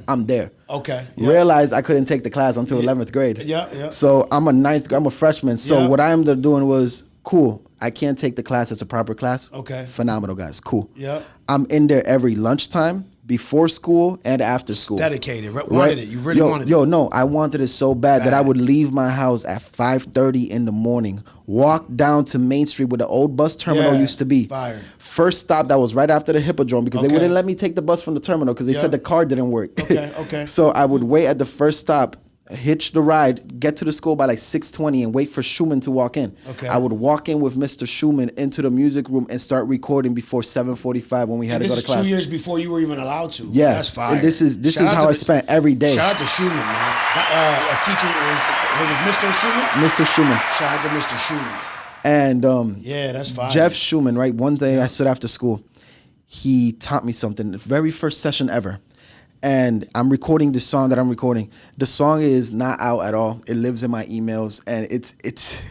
Speaker 3: I'm there.
Speaker 1: Okay. Yeah.
Speaker 3: Realized I couldn't take the class until 11th grade.
Speaker 1: Yeah, yeah.
Speaker 3: So I'm a freshman. So
Speaker 1: Yeah.
Speaker 3: what I ended up doing was, cool, I can't take the class as a proper class.
Speaker 1: Okay.
Speaker 3: Phenomenal, guys. Cool.
Speaker 1: Yeah.
Speaker 3: I'm in there every lunchtime, before school, and after school.
Speaker 1: Dedicated. Wanted it. You really wanted it.
Speaker 3: Yo, no, I wanted it so bad that I would leave my house at 5:30 in the morning, walk down to Main Street where the old bus terminal
Speaker 1: Yeah.
Speaker 3: used to be.
Speaker 1: Fire.
Speaker 3: First stop, that was right after the Hippodrome, because they
Speaker 1: Okay.
Speaker 3: wouldn't let me take the bus from the terminal because they
Speaker 1: Yeah.
Speaker 3: said the car didn't work.
Speaker 1: Okay, okay.
Speaker 3: So I would wait at the first stop, hitch the ride, get to the school by like 6:20 and wait for Schumann to walk in.
Speaker 1: Okay.
Speaker 3: I would walk in with Mr. Schumann into the music room and start recording before 7:45 when we had
Speaker 1: And
Speaker 3: to
Speaker 1: this
Speaker 3: go
Speaker 1: is
Speaker 3: to class.
Speaker 1: 2 years before you were even allowed to.
Speaker 3: Yes.
Speaker 1: That's fire.
Speaker 3: And this is
Speaker 1: Shout out
Speaker 3: how
Speaker 1: to
Speaker 3: I
Speaker 1: the-
Speaker 3: spent every day.
Speaker 1: Shout out to Schumann, man. A teacher was Mr. Schumann?
Speaker 3: Mr. Schumann.
Speaker 1: Shout out to Mr. Schumann.
Speaker 3: And
Speaker 1: Yeah, that's fire.
Speaker 3: Jeff Schumann, right? One day I stood after school. He taught me something, the very first session ever. And I'm recording the song that I'm recording. The song is not out at all. It lives in my emails. And it's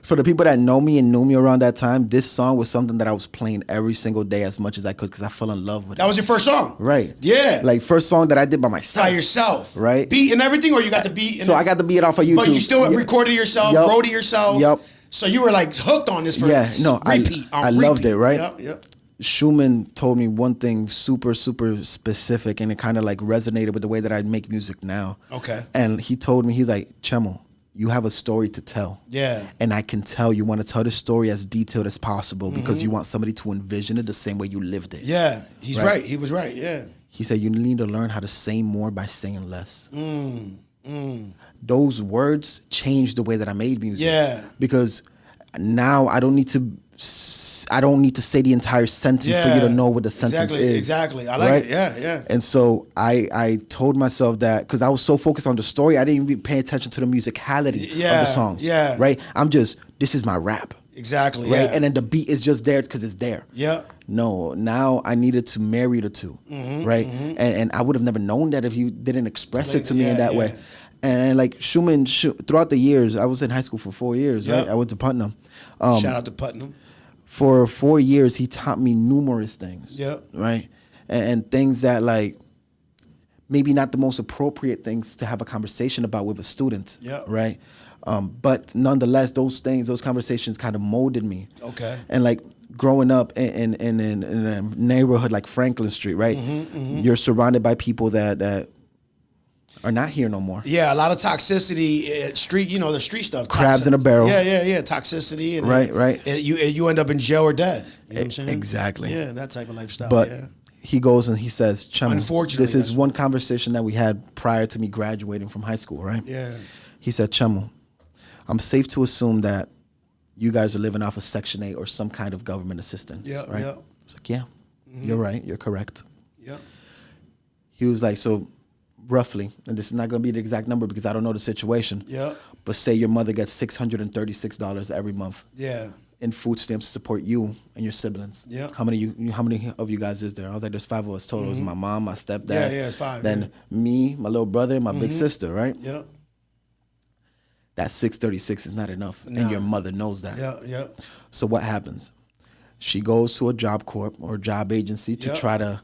Speaker 3: for the people that know me and knew me around that time, this song was something that I was playing every single day as much as I could because I fell in love with it.
Speaker 1: That was your first song?
Speaker 3: Right.
Speaker 1: Yeah.
Speaker 3: Like first song that I did by myself.
Speaker 1: By yourself.
Speaker 3: Right.
Speaker 1: Beat and everything, or you got the beat?
Speaker 3: So I got the beat off of YouTube.
Speaker 1: But you still
Speaker 3: Yeah.
Speaker 1: recorded yourself,
Speaker 3: Yup.
Speaker 1: wrote it yourself?
Speaker 3: Yup.
Speaker 1: So you were like hooked on this for repeat.
Speaker 3: I loved it, right?
Speaker 1: Yep, yep.
Speaker 3: Schumann told me one thing super, super specific, and it kind of like resonated with the way that I make music now.
Speaker 1: Okay.
Speaker 3: And he told me, he's like, Chemo, you have a story to tell.
Speaker 1: Yeah.
Speaker 3: And I can tell you want to tell the story as detailed as possible because you want somebody to envision it the same way you lived it.
Speaker 1: Yeah, he's
Speaker 3: Right.
Speaker 1: right. He was right, yeah.
Speaker 3: He said, you need to learn how to say more by saying less. Those words changed the way that I made music.
Speaker 1: Yeah.
Speaker 3: Because now I don't need to say the entire sentence for you to know what the sentence is.
Speaker 1: Exactly. I like it. Yeah, yeah.
Speaker 3: And so I told myself that because I was so focused on the story, I didn't even pay attention to the musicality of
Speaker 1: Yeah,
Speaker 3: the songs.
Speaker 1: yeah.
Speaker 3: Right? this is my rap.
Speaker 1: Exactly.
Speaker 3: Right?
Speaker 1: Yeah.
Speaker 3: And then the beat is just there because it's there.
Speaker 1: Yeah.
Speaker 3: No, now I needed to marry the two, right? And I would have never known that if you didn't express it to me in that way. And like Schumann, throughout the years, I was in high school for 4 years, right? I went to Putnam.
Speaker 1: Shout out to Putnam.
Speaker 3: For 4 years, he taught me numerous things,
Speaker 1: Yeah.
Speaker 3: right? And things that like maybe not the most appropriate things to have a conversation about with a student,
Speaker 1: Yeah.
Speaker 3: right? But nonetheless, those conversations kind of molded me.
Speaker 1: Okay.
Speaker 3: And like growing up in a neighborhood like Franklin Street, right? You're surrounded by people that are not here no more.
Speaker 1: Yeah, a lot of toxicity, street. You know the street stuff.
Speaker 3: Crabs in a barrel.
Speaker 1: Yeah. Toxicity, and
Speaker 3: Right.
Speaker 1: You end up in jail or dead. You know what I'm saying?
Speaker 3: Exactly.
Speaker 1: Yeah, that type of lifestyle.
Speaker 3: But
Speaker 1: yeah.
Speaker 3: he goes and he says, Chum,
Speaker 1: Unfortunately,
Speaker 3: this is
Speaker 1: that's
Speaker 3: one conversation that we had prior to me graduating from high school, right?
Speaker 1: Yeah.
Speaker 3: He said, Chum, I'm safe to assume that you guys are living off of Section 8 or some kind of government assistance,
Speaker 1: Yeah,
Speaker 3: right?
Speaker 1: yeah.
Speaker 3: I was like, yeah, you're right. You're correct.
Speaker 1: Yeah.
Speaker 3: He was like, so roughly, and this is not going to be the exact number because I don't know the situation,
Speaker 1: Yeah.
Speaker 3: but say your mother gets $636 every month
Speaker 1: Yeah.
Speaker 3: in food stamps to support you and your siblings.
Speaker 1: Yeah.
Speaker 3: How many of you guys is there? I was like, there's 5 of us total. It was my mom, my stepdad.
Speaker 1: Yeah, it's 5,
Speaker 3: Then me, my little brother, and my big sister, right?
Speaker 1: Yeah.
Speaker 3: That 636 is not enough.
Speaker 1: Nah.
Speaker 3: And your mother knows that.
Speaker 1: Yeah. Yeah.
Speaker 3: So what happens? She goes to a job corp or a job agency to
Speaker 1: Yeah.
Speaker 3: try to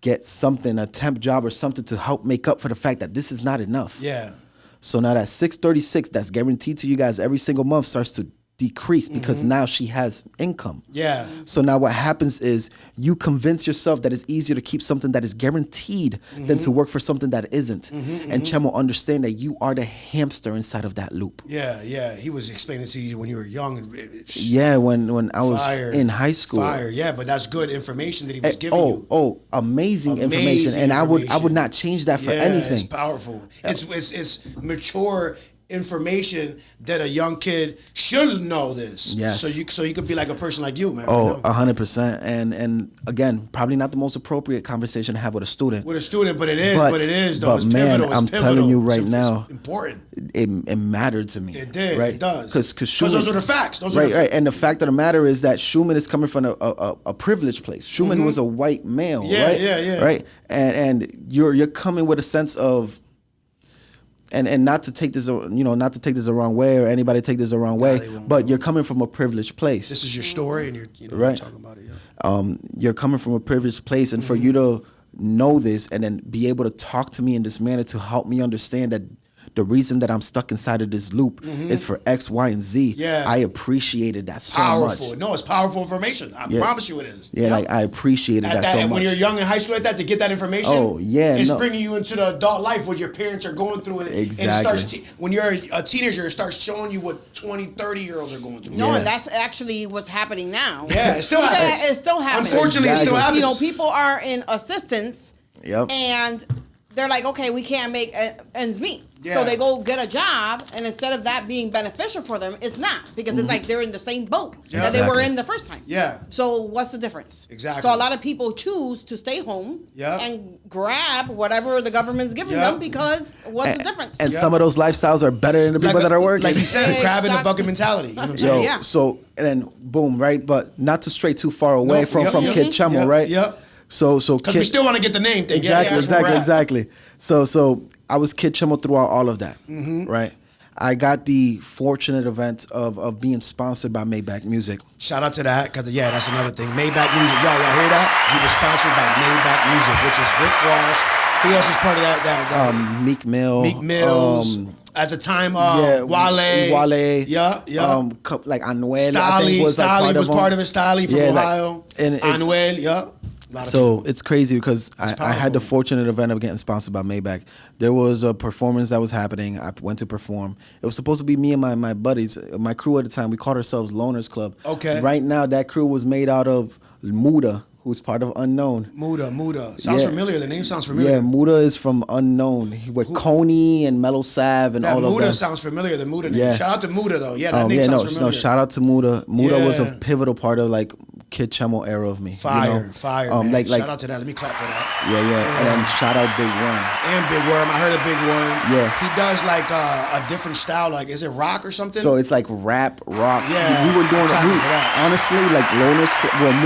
Speaker 3: get something, a temp job or something to help make up for the fact that this is not enough.
Speaker 1: Yeah.
Speaker 3: So now that 636 that's guaranteed to you guys every single month starts to decrease because now she has income.
Speaker 1: Yeah.
Speaker 3: So now what happens is you convince yourself that it's easier to keep something that is guaranteed than to work for something that isn't. And Chemo, understand that you are the hamster inside of that loop.
Speaker 1: Yeah, yeah. He was explaining to you when you were young.
Speaker 3: Yeah, when I was in high school.
Speaker 1: Fire, yeah, but that's good information that he was giving you.
Speaker 3: Oh, amazing information. And I would not change that for anything.
Speaker 1: It's powerful. It's mature information that a young kid should know this.
Speaker 3: Yes.
Speaker 1: So you could be like a person like you, man.
Speaker 3: Oh, 100%. And again, probably not the most appropriate conversation to have with a student.
Speaker 1: With a student, but it is though.
Speaker 3: But
Speaker 1: it's
Speaker 3: man,
Speaker 1: pivotal.
Speaker 3: I'm telling you right
Speaker 1: it's
Speaker 3: now,
Speaker 1: important.
Speaker 3: It mattered to me.
Speaker 1: It did.
Speaker 3: Right?
Speaker 1: It does.
Speaker 3: Because
Speaker 1: those are the facts.
Speaker 3: Right. And the fact of the matter is that Schumann is coming from a privileged place. Schumann was a white male.
Speaker 1: Yeah,
Speaker 3: right?
Speaker 1: yeah.
Speaker 3: Right. And you're coming with a sense of. And not to take this, not to take this the wrong way or anybody take this the wrong way, but you're coming from a privileged place.
Speaker 1: This is your story, and you're
Speaker 3: right.
Speaker 1: talking about it. Yeah.
Speaker 3: You're coming from a privileged place, and for you to know this and then be able to talk to me in this manner to help me understand that the reason that I'm stuck inside of this loop is for X, Y, and Z.
Speaker 1: Yeah.
Speaker 3: I appreciated that so
Speaker 1: Powerful.
Speaker 3: much.
Speaker 1: No, it's powerful information. I promise you it is.
Speaker 3: Yeah, like I appreciated that so much.
Speaker 1: When you're young in high school like that, to get that information, it's bringing you into the adult life, what your parents are going through. And
Speaker 3: Exactly.
Speaker 1: And it starts when you're a teenager, it starts showing you what 20, 30-year-olds are going through.
Speaker 2: No, and that's actually what's happening now.
Speaker 1: Yeah, it still happens.
Speaker 2: It still happens.
Speaker 1: Unfortunately, it still happens.
Speaker 2: You know, people are in assistance,
Speaker 3: Yep.
Speaker 2: and they're like, okay, we can't make ends meet.
Speaker 1: Yeah.
Speaker 2: So they go get a job, and instead of that being beneficial for them, it's not, because it's like they're in the same boat that they were in the first time.
Speaker 1: Yeah.
Speaker 2: So what's the difference?
Speaker 1: Exactly.
Speaker 2: So a lot of people choose to stay home and grab whatever the government's giving them, because what's the difference?
Speaker 3: And some of those lifestyles are better than the people that are working.
Speaker 1: Like he said,
Speaker 2: Yeah,
Speaker 1: grabbing the
Speaker 2: exactly.
Speaker 1: bucket mentality. You know what I'm saying?
Speaker 2: Yeah.
Speaker 3: So and then boom, right? But not to stray too far away from Kid Chemo,
Speaker 1: Yep,
Speaker 3: right?
Speaker 1: yep.
Speaker 3: So
Speaker 1: Because we still want to get the name thing.
Speaker 3: Exactly. So I was Kid Chemo throughout all of that, right? I got the fortunate event of being sponsored by Maybach Music.
Speaker 1: Shout out to that, because that's another thing. Maybach Music, y'all hear that? He was sponsored by Maybach Music, which is Rick Ross. Who else is part of that?
Speaker 3: Meek Mill.
Speaker 1: Meek Mills. At the time, Wale. Yeah.
Speaker 3: Like Anuel, I think was
Speaker 1: part of it. Stali from Ohio.
Speaker 3: And
Speaker 1: Anuel,
Speaker 3: So it's crazy because I had the fortunate event of getting sponsored by Maybach. There was a performance that was happening. I went to perform. It was supposed to be me and my buddies, my crew at the time. We called ourselves Loners Club.
Speaker 1: Okay.
Speaker 3: Right now, that crew was made out of Muda, who's part of Unknown.
Speaker 1: Muda. Sounds familiar. The name sounds familiar.
Speaker 3: Yeah, Muda is from Unknown. With Coney and Mellow Sav and all of that.
Speaker 1: Muda sounds familiar, the Muda name.
Speaker 3: Yeah.
Speaker 1: Shout out to Muda, though. Yeah, that name sounds familiar.
Speaker 3: No, shout out to Muda. Muda was a pivotal part of like Kid Chemo era of me.
Speaker 1: Fire, man.
Speaker 3: Like,
Speaker 1: shout out to that. Let me clap for that.
Speaker 3: Yeah. And then shout out Big Worm.
Speaker 1: And Big Worm. I heard of Big Worm.
Speaker 3: Yeah.
Speaker 1: He does like a different style. Like, is it rock or something?
Speaker 3: So it's like rap, rock.
Speaker 1: Yeah.
Speaker 3: We were doing honestly, like Loners,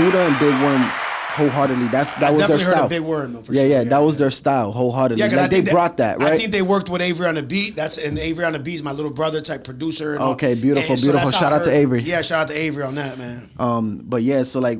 Speaker 3: Muda and Big Worm wholeheartedly. That was their style.
Speaker 1: Heard of Big Worm, though, for
Speaker 3: sure.
Speaker 1: Yeah,
Speaker 3: that was their style wholeheartedly.
Speaker 1: Yeah,
Speaker 3: like they brought that, right?
Speaker 1: I think they worked with Avery on the beat. And Avery on the beat is my little brother type producer. And
Speaker 3: okay, beautiful. Shout out to Avery.
Speaker 1: Yeah, shout out to Avery on that, man.
Speaker 3: But yeah, so like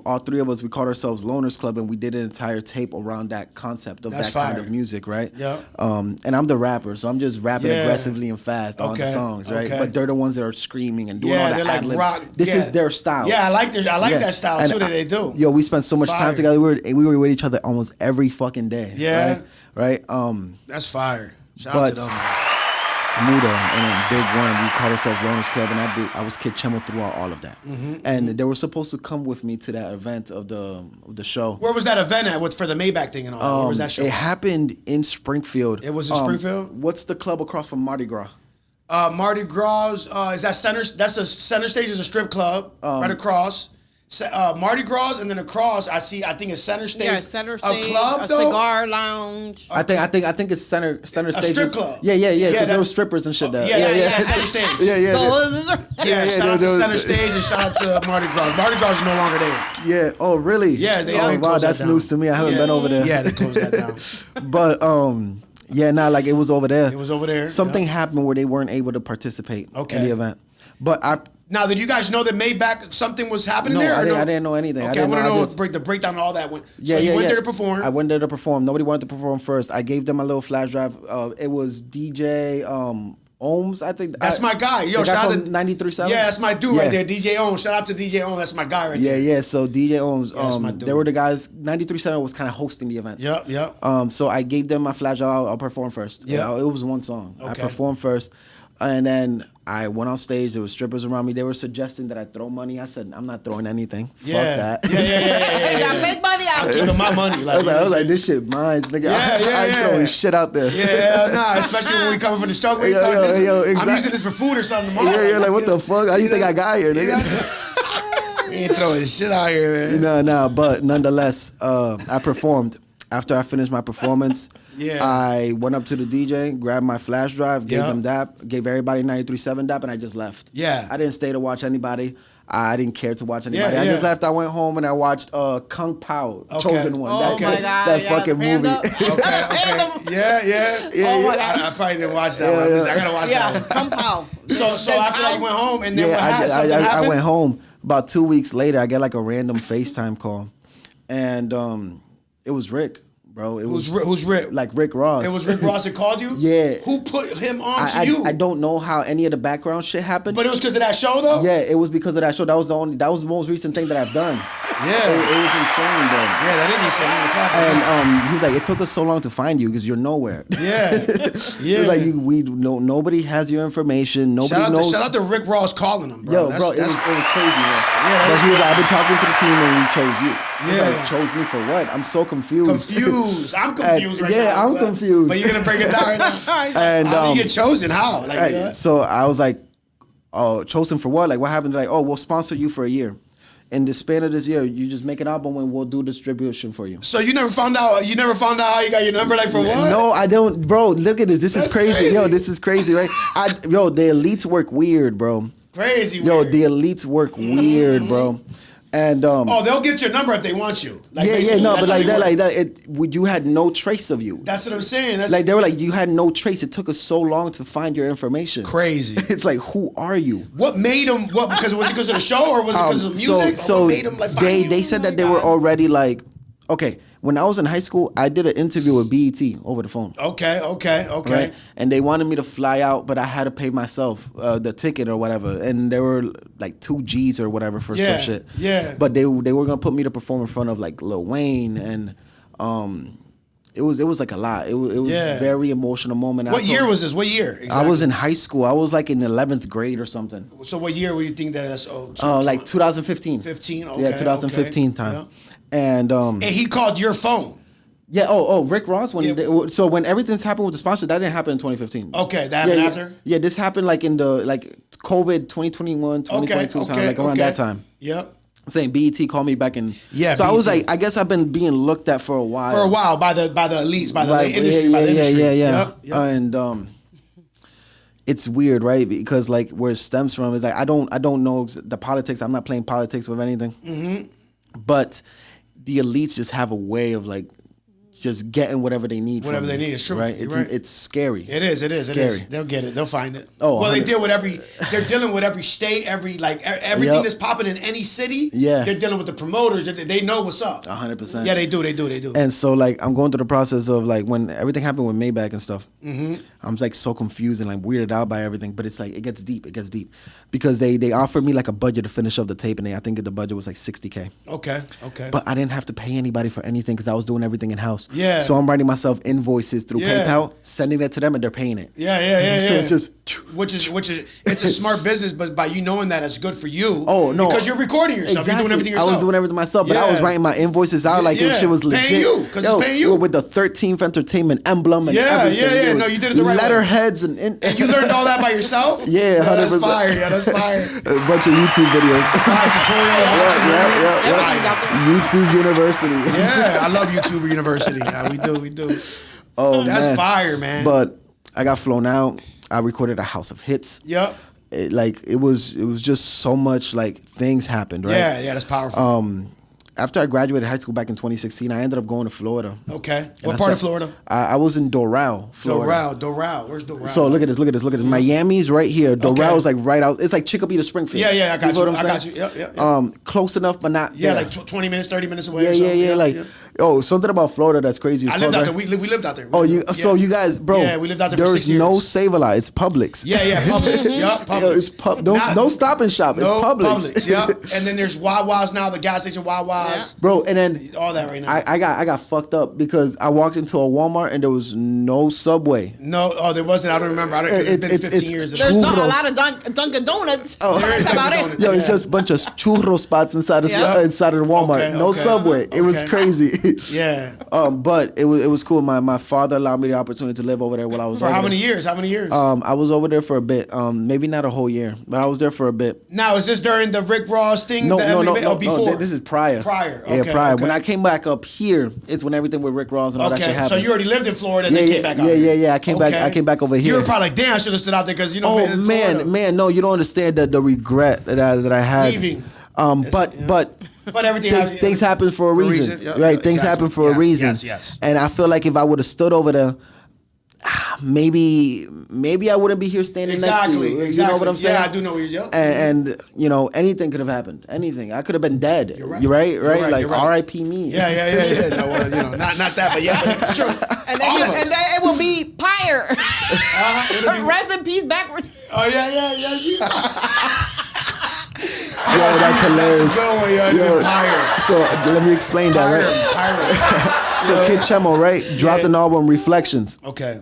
Speaker 3: all three of us, we called ourselves Loners Club, and we did an entire tape around that concept of kind of music, right?
Speaker 1: Yeah.
Speaker 3: And I'm the rapper, so I'm just rapping aggressively and fast on the songs, right? But they're the ones that are screaming and doing all the ad libs.
Speaker 1: Rock.
Speaker 3: This is their style.
Speaker 1: Yeah, I like that style too that they do.
Speaker 3: Yo, we spent so much time together. We were with each other almost every fucking day.
Speaker 1: Yeah.
Speaker 3: Right.
Speaker 1: That's fire. Shout out to them.
Speaker 3: Muda and then Big Worm, we called ourselves Loners Club, and I was Kid Chemo throughout all of that. And they were supposed to come with me to that event of the show.
Speaker 1: Where was that event at? For the Maybach thing and all? Where was that show?
Speaker 3: It happened in Springfield.
Speaker 1: It was in Springfield?
Speaker 3: What's the club across from Mardi Gras?
Speaker 1: Mardi Gras is that center? That's the center stage is a strip club right across. Mardi Gras and then across I think it's center stage.
Speaker 2: Yeah, center stage.
Speaker 1: A club,
Speaker 2: a
Speaker 1: though?
Speaker 2: Cigar lounge.
Speaker 3: I think it's center stage.
Speaker 1: A strip club.
Speaker 3: Yeah. Because there were strippers and shit there.
Speaker 1: Yeah, center stage.
Speaker 3: Yeah.
Speaker 1: Shout out to center stage and shout out to Mardi Gras. Mardi Gras is no longer there.
Speaker 3: Yeah. Oh, really?
Speaker 1: Yeah.
Speaker 3: Wow, that's news to me. I haven't been over there.
Speaker 1: Yeah, they closed that down.
Speaker 3: But like it was over there.
Speaker 1: It was over there.
Speaker 3: Something happened where they weren't able to participate in the event. But
Speaker 1: now, did you guys know that Maybach something was happening there?
Speaker 3: I didn't know anything.
Speaker 1: Okay, I want to know the breakdown of all that. So you went there to perform.
Speaker 3: I went there to perform. Nobody wanted to perform first. I gave them a little flash drive. It was DJ Ohms, I think.
Speaker 1: That's my guy. Yo, shout out to
Speaker 3: 93.7.
Speaker 1: Yeah, that's my dude
Speaker 3: Yeah.
Speaker 1: right there, DJ Ohms. Shout out to DJ Ohms. That's my guy right
Speaker 3: Yeah,
Speaker 1: there.
Speaker 3: yeah. So DJ Ohms,
Speaker 1: Yeah, that's my dude.
Speaker 3: they were the guys. 93.7 was kind of hosting the event.
Speaker 1: Yep.
Speaker 3: So I gave them my flash. I'll perform first.
Speaker 1: Yeah.
Speaker 3: It was one song. I
Speaker 1: Okay.
Speaker 3: performed first, and then I went on stage. There was strippers around me. They were suggesting that I throw money. I said, I'm not throwing anything.
Speaker 1: Yeah.
Speaker 3: Fuck that.
Speaker 2: You got fake money out.
Speaker 1: I'm keeping my money.
Speaker 3: I was like, this shit mine, nigga. I ain't throwing shit out there.
Speaker 1: Yeah, nah, especially when we coming from the struggle. We
Speaker 3: Yo,
Speaker 1: thought
Speaker 3: yo,
Speaker 1: this-
Speaker 3: yo,
Speaker 1: I'm
Speaker 3: exact-
Speaker 1: using this for food or something tomorrow.
Speaker 3: Yeah, like what the fuck? How do you think I got here, nigga?
Speaker 1: We ain't throwing shit out here, man.
Speaker 3: No, but nonetheless, I performed. After I finished my performance,
Speaker 1: Yeah.
Speaker 3: I went up to the DJ, grabbed my flash drive, gave
Speaker 1: Yeah.
Speaker 3: them DAP, gave everybody 93.7 DAP, and I just left.
Speaker 1: Yeah.
Speaker 3: I didn't stay to watch anybody. I didn't care to watch anybody.
Speaker 1: Yeah,
Speaker 3: I just
Speaker 1: yeah.
Speaker 3: left. I went home and I watched Kung Pao,
Speaker 1: Okay.
Speaker 3: Chosen One.
Speaker 2: Oh
Speaker 3: that,
Speaker 2: my God,
Speaker 3: that
Speaker 2: yeah,
Speaker 3: fucking movie.
Speaker 2: Panda.
Speaker 1: Okay. Yeah.
Speaker 2: Oh my God.
Speaker 1: I probably didn't watch that one. I gotta watch
Speaker 2: Yeah,
Speaker 1: that one.
Speaker 2: come out.
Speaker 1: So after that, you went home, and then what happened? Something
Speaker 3: I
Speaker 1: happened?
Speaker 3: went home. About 2 weeks later, I get like a random FaceTime call, and it was Rick, bro.
Speaker 1: Who's Rick?
Speaker 3: like Rick Ross.
Speaker 1: It was Rick Ross that called you?
Speaker 3: Yeah.
Speaker 1: Who put him on to
Speaker 3: I,
Speaker 1: you?
Speaker 3: I don't know how any of the background shit happened.
Speaker 1: But it was because of that show, though?
Speaker 3: Yeah, it was because of that show. That was the most recent thing that I've done.
Speaker 1: Yeah.
Speaker 3: It was insane, bro.
Speaker 1: Yeah, that is insane.
Speaker 3: And he was like, it took us so long to find you because you're nowhere.
Speaker 1: Yeah.
Speaker 3: He was like, nobody has your information. Nobody knows.
Speaker 1: Shout out to Rick Ross calling him, bro.
Speaker 3: Yo, bro, it was crazy, man.
Speaker 1: Yeah,
Speaker 3: But he was like, I've been talking to the team and we chose you. He's
Speaker 1: Yeah.
Speaker 3: like, chose me for what? I'm so confused.
Speaker 1: confused. I'm confused right now.
Speaker 3: Yeah, I'm confused.
Speaker 1: But you're gonna break it down right now.
Speaker 3: And
Speaker 1: How do you get chosen? How? Like,
Speaker 3: Hey, so I was like, oh, chosen for what? Like, what happened? Like, oh, we'll sponsor you for a year. In the span of this year, you just make an album and we'll do distribution for you.
Speaker 1: so you never found out? You never found out how you got your number? Like for what?
Speaker 3: No, I don't, bro. Look at this. This is
Speaker 1: That's
Speaker 3: crazy.
Speaker 1: crazy.
Speaker 3: Yo, this is crazy, right? The elites work weird, bro.
Speaker 1: Crazy.
Speaker 3: Yo,
Speaker 1: weird.
Speaker 3: the elites work weird, bro. And
Speaker 1: Oh, they'll get your number if they want you. Like,
Speaker 3: yeah,
Speaker 1: basically,
Speaker 3: no,
Speaker 1: that's
Speaker 3: but
Speaker 1: how
Speaker 3: like
Speaker 1: they
Speaker 3: that,
Speaker 1: work.
Speaker 3: you had no trace of you.
Speaker 1: That's what I'm saying. That's
Speaker 3: Like they were like, you had no trace. It took us so long to find your information.
Speaker 1: crazy.
Speaker 3: It's like, who are you?
Speaker 1: What made them? What? Because was it because of the show or was it because of music?
Speaker 3: So
Speaker 1: or what made them like find
Speaker 3: they
Speaker 1: you?
Speaker 3: said that they were already like, okay. When I was in high school, I did an interview with BET over the phone.
Speaker 1: Okay.
Speaker 3: Right? And they wanted me to fly out, but I had to pay myself the ticket or whatever. And there were like 2 G's or whatever for
Speaker 1: Yeah,
Speaker 3: some shit.
Speaker 1: yeah.
Speaker 3: But they were gonna put me to perform in front of like Lil Wayne, and it was like a lot. It was
Speaker 1: Yeah.
Speaker 3: a very emotional moment.
Speaker 1: What year was this? What year?
Speaker 3: I
Speaker 1: Exactly.
Speaker 3: was in high school. I was like in 11th grade or something.
Speaker 1: So what year would you think that's? Oh,
Speaker 3: Like 2015.
Speaker 1: 15.
Speaker 3: Yeah,
Speaker 1: Okay,
Speaker 3: 2015
Speaker 1: okay.
Speaker 3: time.
Speaker 1: Yeah.
Speaker 3: And
Speaker 1: And he called your phone.
Speaker 3: yeah, Rick Ross. So when everything's happened with the sponsor, that didn't happen in 2015.
Speaker 1: Okay, that happened after?
Speaker 3: Yeah, this happened like in the COVID 2021, 2022 time, like around that time.
Speaker 1: Yep.
Speaker 3: I'm saying BET called me back in.
Speaker 1: Yeah,
Speaker 3: So I was
Speaker 1: BET.
Speaker 3: like, I guess I've been being looked at for a while.
Speaker 1: For a while by the elites, by the
Speaker 3: Like,
Speaker 1: industry, by the industry.
Speaker 3: Yeah.
Speaker 1: Yep.
Speaker 3: And it's weird, right? Because like where it stems from is like I don't know the politics. I'm not playing politics with anything. Mm-hmm. But the elites just have a way of like just getting whatever they need.
Speaker 1: Whatever
Speaker 3: from
Speaker 1: they
Speaker 3: you,
Speaker 1: need, it's true.
Speaker 3: right?
Speaker 1: You're right.
Speaker 3: It's scary.
Speaker 1: It is.
Speaker 3: Scary.
Speaker 1: They'll get it. They'll find it.
Speaker 3: Oh,
Speaker 1: well, they
Speaker 3: 100.
Speaker 1: deal with they're dealing with every state, everything
Speaker 3: Yep.
Speaker 1: that's popping in any city.
Speaker 3: Yeah.
Speaker 1: They're dealing with the promoters. They know what's up.
Speaker 3: 100%.
Speaker 1: Yeah, they do.
Speaker 3: And so like I'm going through the process of like when everything happened with Maybach and stuff, I'm like so confused and like weirded out by everything. But it's like it gets deep because they offered me like a budget to finish up the tape, and I think the budget was like $60K.
Speaker 1: Okay.
Speaker 3: But I didn't have to pay anybody for anything because I was doing everything in house.
Speaker 1: Yeah.
Speaker 3: So I'm writing myself invoices through
Speaker 1: Yeah.
Speaker 3: PayPal, sending it to them, and they're paying it.
Speaker 1: Yeah.
Speaker 3: So it's just
Speaker 1: which is it's a smart business, but by you knowing that it's good for you.
Speaker 3: Oh no!
Speaker 1: because you're recording yourself.
Speaker 3: Exactly.
Speaker 1: You're doing everything yourself.
Speaker 3: I was doing everything myself, but I was
Speaker 1: Yeah.
Speaker 3: writing my invoices out like
Speaker 1: Yeah.
Speaker 3: if shit was
Speaker 1: Paying
Speaker 3: legit.
Speaker 1: you, 'cause it's paying you.
Speaker 3: with the 13th Entertainment emblem and everything.
Speaker 1: Yeah.
Speaker 3: It was
Speaker 1: No, you did it the right way.
Speaker 3: letterheads and
Speaker 1: And you learned all that by yourself?
Speaker 3: Yeah,
Speaker 1: That's
Speaker 3: 100%.
Speaker 1: fire. Yeah, that's fire.
Speaker 3: a bunch of YouTube videos.
Speaker 1: Fire tutorial. watching
Speaker 3: Yeah.
Speaker 1: Fire.
Speaker 3: YouTube University.
Speaker 1: Yeah, I love YouTuber University. Yeah, we do.
Speaker 3: Oh
Speaker 1: That's
Speaker 3: man.
Speaker 1: fire, man.
Speaker 3: But I got flown out. I recorded a House of Hits.
Speaker 1: Yep.
Speaker 3: It was just so much like things happened, right?
Speaker 1: Yeah, that's powerful.
Speaker 3: After I graduated high school back in 2016, I ended up going to Florida.
Speaker 1: Okay.
Speaker 3: And
Speaker 1: What
Speaker 3: I
Speaker 1: part of
Speaker 3: spent-
Speaker 1: Florida?
Speaker 3: I was in Doral, Florida.
Speaker 1: Doral. Where's Doral?
Speaker 3: So look at this. Miami's right here. Doral's like right out. It's like Chicopee to Springfield.
Speaker 1: Yeah, I got
Speaker 3: know
Speaker 1: you.
Speaker 3: what I'm
Speaker 1: I got
Speaker 3: saying?
Speaker 1: you. Yeah.
Speaker 3: Close enough, but not.
Speaker 1: Yeah,
Speaker 3: there.
Speaker 1: like 20 minutes, 30 minutes away.
Speaker 3: Yeah,
Speaker 1: or something.
Speaker 3: yeah. Like Oh, something about Florida that's crazy.
Speaker 1: I lived out there. We lived out there.
Speaker 3: So you guys, bro.
Speaker 1: Yeah, we lived out there for 6
Speaker 3: There's no
Speaker 1: years.
Speaker 3: Save-A-Lot. It's Publix.
Speaker 1: Yeah, Publix. Yeah, Publix.
Speaker 3: No Stop and Shop. It's Publix.
Speaker 1: Yeah. And then there's Wawa's now, the gas station Wawa's.
Speaker 3: Yeah. Bro, and then
Speaker 1: all that right now.
Speaker 3: I got fucked up because I walked into a Walmart and there was no Subway.
Speaker 1: No, there wasn't. I don't remember. It's been 15 years.
Speaker 2: There's not a lot of Dunkin' Donuts.
Speaker 1: That's
Speaker 2: about it.
Speaker 3: Yo, it's just a bunch of churro spots inside of the Walmart. No Subway. It was crazy.
Speaker 1: Yeah.
Speaker 3: But it was cool. My father allowed me the opportunity to live over there while I was
Speaker 1: for
Speaker 3: over
Speaker 1: how
Speaker 3: there.
Speaker 1: many years? How many years?
Speaker 3: I was over there for a bit. Maybe not a whole year, but I was there for a bit.
Speaker 1: Now, is this during the Rick Ross thing?
Speaker 3: No,
Speaker 1: before?
Speaker 3: This is prior.
Speaker 1: Prior.
Speaker 3: Yeah,
Speaker 1: Okay,
Speaker 3: prior.
Speaker 1: okay.
Speaker 3: When I came back up here, it's when everything with Rick Ross and all that shit happened.
Speaker 1: So you already lived in Florida and then came back out here.
Speaker 3: Yeah. I came back over here.
Speaker 1: You were probably like, damn, I should have stood out there because
Speaker 3: Oh man, no, you don't understand the regret that I had.
Speaker 1: Leaving.
Speaker 3: But
Speaker 1: everything
Speaker 3: things happen for a reason, right? Things happen for a reason.
Speaker 1: Yes.
Speaker 3: And I feel like if I would have stood over there, maybe I wouldn't be here standing next to you.
Speaker 1: Exactly.
Speaker 3: You know what I'm saying?
Speaker 1: Yeah, I do know what you're saying.
Speaker 3: And anything could have happened. Anything. I could have been dead.
Speaker 1: You're right.
Speaker 3: You're right. Like
Speaker 1: you're right.
Speaker 3: R.I.P. me.
Speaker 1: Yeah. No, well, not that, but yeah, but true.
Speaker 2: And then it will be Pyre. Rest in peace backwards.
Speaker 1: Oh yeah.
Speaker 3: Yo, that's hilarious.
Speaker 1: That's a good one, Pyre.
Speaker 3: So let me explain that, right?
Speaker 1: Pyre.
Speaker 3: So Kid Chemo, right, dropped an album, Reflections.
Speaker 1: Okay.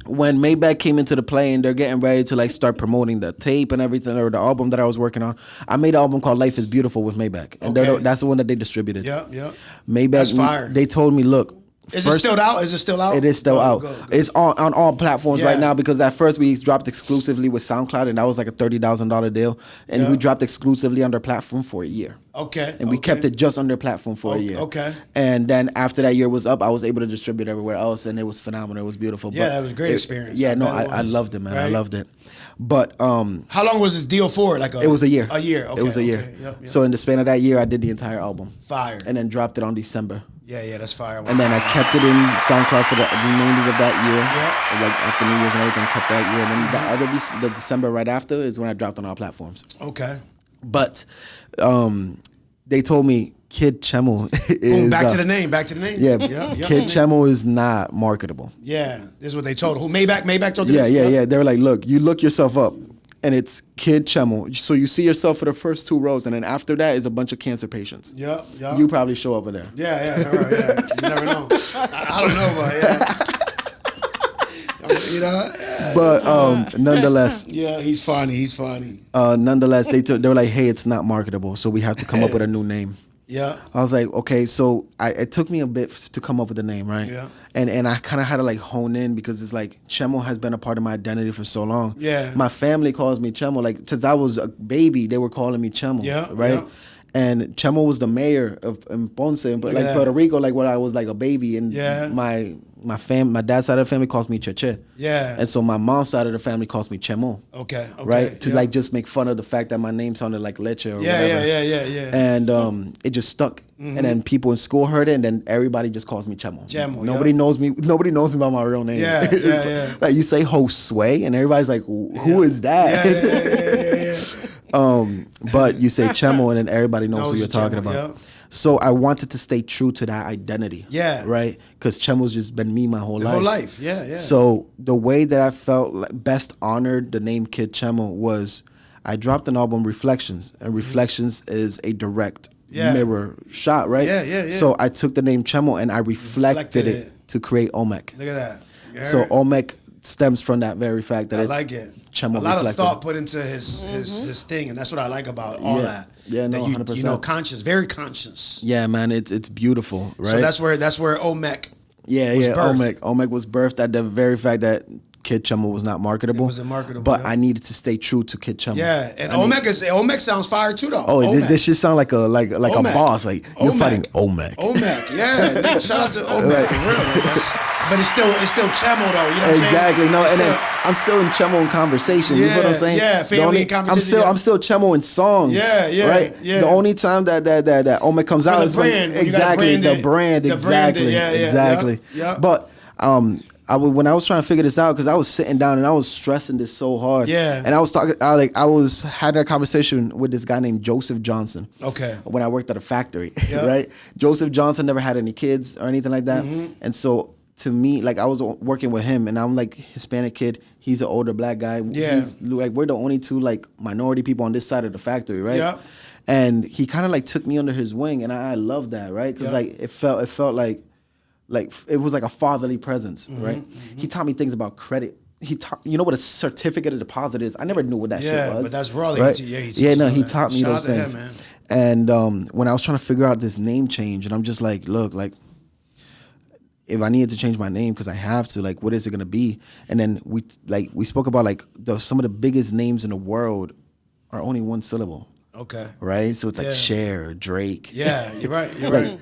Speaker 3: When Maybach came into the play and they're getting ready to like start promoting the tape and everything, or the album that I was working on, I made an album called Life is Beautiful with Maybach. And that's the one that they distributed.
Speaker 1: Yeah.
Speaker 3: Maybach,
Speaker 1: That's fire.
Speaker 3: They told me, look,
Speaker 1: Is it still out?
Speaker 3: It is still out.
Speaker 1: Go.
Speaker 3: It's on all platforms right now because at first we dropped exclusively with SoundCloud and that was like a $30,000 deal. And we dropped exclusively on their platform for a year.
Speaker 1: Okay.
Speaker 3: And we kept it just on their platform for a year.
Speaker 1: Okay.
Speaker 3: And then after that year was up, I was able to distribute everywhere else and it was phenomenal. It was beautiful.
Speaker 1: Yeah, that was a great experience.
Speaker 3: Yeah, I loved it, man.
Speaker 1: Right?
Speaker 3: I loved it. But
Speaker 1: how long was this deal for?
Speaker 3: It was a year.
Speaker 1: A year. Okay,
Speaker 3: it was a year.
Speaker 1: Okay. Yep.
Speaker 3: So in the span of that year, I did the entire album.
Speaker 1: Fire.
Speaker 3: And then dropped it on December.
Speaker 1: Yeah, that's fire.
Speaker 3: And then I kept it in SoundCloud for the remainder of that year.
Speaker 1: Yeah.
Speaker 3: Like after New Year's and everything, kept that year. And then the December right after is when I dropped on all platforms.
Speaker 1: Okay.
Speaker 3: But they told me Kid Chemo is...
Speaker 1: Back to the name.
Speaker 3: Yeah. Kid Chemo is not marketable.
Speaker 1: Yeah. This is what they told. Who? Maybach told you this?
Speaker 3: Yeah. They were like, look, you look yourself up. And it's Kid Chemo. So you see yourself for the first 2 rows, and then after that is a bunch of cancer patients.
Speaker 1: Yeah.
Speaker 3: You probably show up in there.
Speaker 1: Yeah. You never know. I don't know, but
Speaker 3: But nonetheless.
Speaker 1: Yeah, he's funny.
Speaker 3: Nonetheless, they were like, hey, it's not marketable, so we have to come up with a new name.
Speaker 1: Yeah.
Speaker 3: I was like, okay, so it took me a bit to come up with the name, right?
Speaker 1: Yeah.
Speaker 3: And I kind of had to like hone in because it's like Chemo has been a part of my identity for so long.
Speaker 1: Yeah.
Speaker 3: My family calls me Chemo. Like since I was a baby, they were calling me Chemo.
Speaker 1: Yeah.
Speaker 3: Right.
Speaker 1: Yeah.
Speaker 3: And Chemo was the mayor of Ponce, but like Puerto Rico, like when I was like a baby, and my dad's side of the family calls me Cheche.
Speaker 1: Yeah.
Speaker 3: And so my mom's side of the family calls me Chemo.
Speaker 1: Okay.
Speaker 3: Right? To like just make fun of the fact that my name sounded like Leche or whatever.
Speaker 1: Yeah.
Speaker 3: And it just stuck. And then people in school heard it, and then everybody just calls me Chemo. Nobody knows me. Nobody knows me by my real name.
Speaker 1: Yeah.
Speaker 3: Like you say Josue, and everybody's like, who is that?
Speaker 1: Yeah.
Speaker 3: But you say Chemo, and then everybody knows who you're talking about.
Speaker 1: Yeah.
Speaker 3: So I wanted to stay true to that identity.
Speaker 1: Yeah.
Speaker 3: Right? Because Chemo's just been me my whole life.
Speaker 1: Yeah.
Speaker 3: So the way that I felt like best honored the name Kid Chemo was I dropped an album, Reflections. And Reflections is a direct mirror shot, right?
Speaker 1: Yeah.
Speaker 3: So I took the name Chemo and I reflected it to create OMEHC.
Speaker 1: Look at that.
Speaker 3: So OMEHC stems from that very fact that
Speaker 1: I
Speaker 3: it's
Speaker 1: like it.
Speaker 3: Chemo
Speaker 1: a lot
Speaker 3: reflected.
Speaker 1: of thought put into his thing, and that's what I like about all that.
Speaker 3: Yeah, no, 100%.
Speaker 1: You know, conscious, very conscious.
Speaker 3: Yeah, man, it's beautiful, right?
Speaker 1: So that's where OMEHC.
Speaker 3: was birthed. OMEHC was birthed at the very fact that Kid Chemo was not marketable.
Speaker 1: It wasn't marketable,
Speaker 3: but I needed to stay true to Kid Chemo.
Speaker 1: Yeah, and OMEHC sounds fire too, though.
Speaker 3: Oh, this shit sound like a boss. Like you're fighting OMEHC.
Speaker 1: OMEHC, yeah. Shout out to OMEHC for real. But it's still Chemo though. You know what
Speaker 3: exactly.
Speaker 1: I'm saying?
Speaker 3: No, and then I'm still in Chemo in conversation. You know what I'm saying?
Speaker 1: Yeah, family conversation.
Speaker 3: I'm still Chemo in songs.
Speaker 1: Yeah.
Speaker 3: Right.
Speaker 1: Yeah.
Speaker 3: The only time that OMEHC comes out is when exactly the brand. Exactly.
Speaker 1: Yeah.
Speaker 3: But when I was trying to figure this out, because I was sitting down and I was stressing this so hard.
Speaker 1: Yeah.
Speaker 3: And I was talking, had a conversation with this guy named Joseph Johnson.
Speaker 1: Okay.
Speaker 3: When I worked at a factory,
Speaker 1: Yep.
Speaker 3: right? Joseph Johnson never had any kids or anything like that.
Speaker 1: Mm-hmm.
Speaker 3: And so to me, like I was working with him, and I'm like Hispanic kid. He's an older black guy.
Speaker 1: Yeah.
Speaker 3: Like we're the only two like minority people on this side of the factory, right?
Speaker 1: Yeah.
Speaker 3: And he kind of like took me under his wing, and I love that, right? Because
Speaker 1: Yeah.
Speaker 3: like it felt like it was like a fatherly presence, right?
Speaker 1: Mm-hmm.
Speaker 3: He taught me things about credit. He taught, you know what a certificate of deposit is? I never knew what that shit was.
Speaker 1: Yeah, but that's raw.
Speaker 3: Right?
Speaker 1: He
Speaker 3: taught me those things.
Speaker 1: Him, man.
Speaker 3: And when I was trying to figure out this name change, and I'm just like, look, like if I needed to change my name because I have to, like, what is it gonna be? And then we spoke about like some of the biggest names in the world are only one syllable.
Speaker 1: Okay.
Speaker 3: Right? So it's like
Speaker 1: Yeah.
Speaker 3: Cher, Drake.
Speaker 1: Yeah, you're right. You're
Speaker 3: Like,
Speaker 1: right.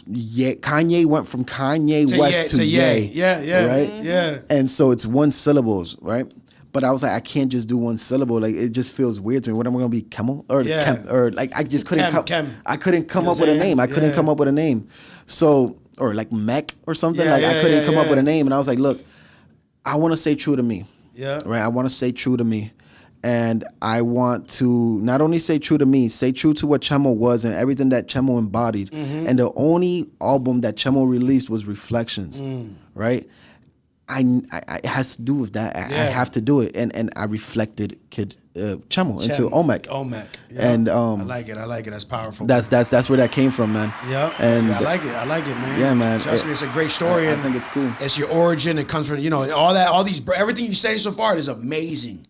Speaker 3: Yeah, Kanye went from Kanye West to Ye.
Speaker 1: Yeah, yeah.
Speaker 3: Right?
Speaker 1: Yeah.
Speaker 3: And so it's one syllables, right? But I was like, I can't just do one syllable. Like it just feels weird to me. What am I gonna be? Camel or
Speaker 1: Yeah.
Speaker 3: Chem, or like I just couldn't.
Speaker 1: Chem.
Speaker 3: I couldn't come
Speaker 1: You know
Speaker 3: up with a
Speaker 1: what I'm
Speaker 3: name. I
Speaker 1: saying?
Speaker 3: couldn't
Speaker 1: Yeah.
Speaker 3: come up with a name. So or like Mech or something.
Speaker 1: Yeah,
Speaker 3: like I
Speaker 1: yeah,
Speaker 3: couldn't
Speaker 1: yeah,
Speaker 3: come up
Speaker 1: yeah.
Speaker 3: with a name. And I was like, look, I want to stay true to me.
Speaker 1: Yeah.
Speaker 3: Right. I want to stay true to me. And I want to not only stay true to me, stay true to what Chemo was and everything that Chemo embodied.
Speaker 1: Mm-hmm.
Speaker 3: And the only album that Chemo released was Reflections, right? It has to do with that. I
Speaker 1: Yeah.
Speaker 3: have to do it, and I reflected Chemo into
Speaker 1: Chem.
Speaker 3: OMEHC.
Speaker 1: OMEHC. Yeah.
Speaker 3: And
Speaker 1: I like it. I like it. That's powerful.
Speaker 3: that's where that came from, man.
Speaker 1: Yeah.
Speaker 3: And
Speaker 1: I like it. I like it, man.
Speaker 3: Yeah, man.
Speaker 1: Trust me, it's a great story.
Speaker 3: I
Speaker 1: and
Speaker 3: think it's cool.
Speaker 1: It's your origin. It comes from, all these, everything you say so far is amazing.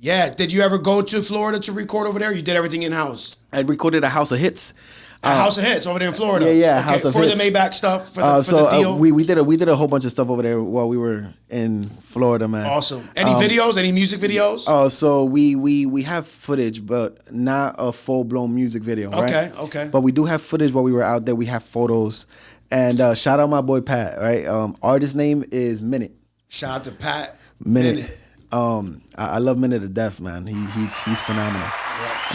Speaker 1: Yeah. Did you ever go to Florida to record over there? You did everything in house.
Speaker 3: I recorded a House of Hits.
Speaker 1: House of Hits over there in Florida.
Speaker 3: Yeah, House of
Speaker 1: for
Speaker 3: Hits.
Speaker 1: the Maybach stuff, for the deal.
Speaker 3: We did a whole bunch of stuff over there while we were in Florida, man.
Speaker 1: Awesome. Any videos? Any music videos?
Speaker 3: So we have footage, but not a full blown music video, right?
Speaker 1: Okay.
Speaker 3: But we do have footage while we were out there. We have photos, and shout out my boy Pat, right? Artist name is Minute.
Speaker 1: Shout out to Pat.
Speaker 3: Minute. I love Minute to death, man. He's phenomenal.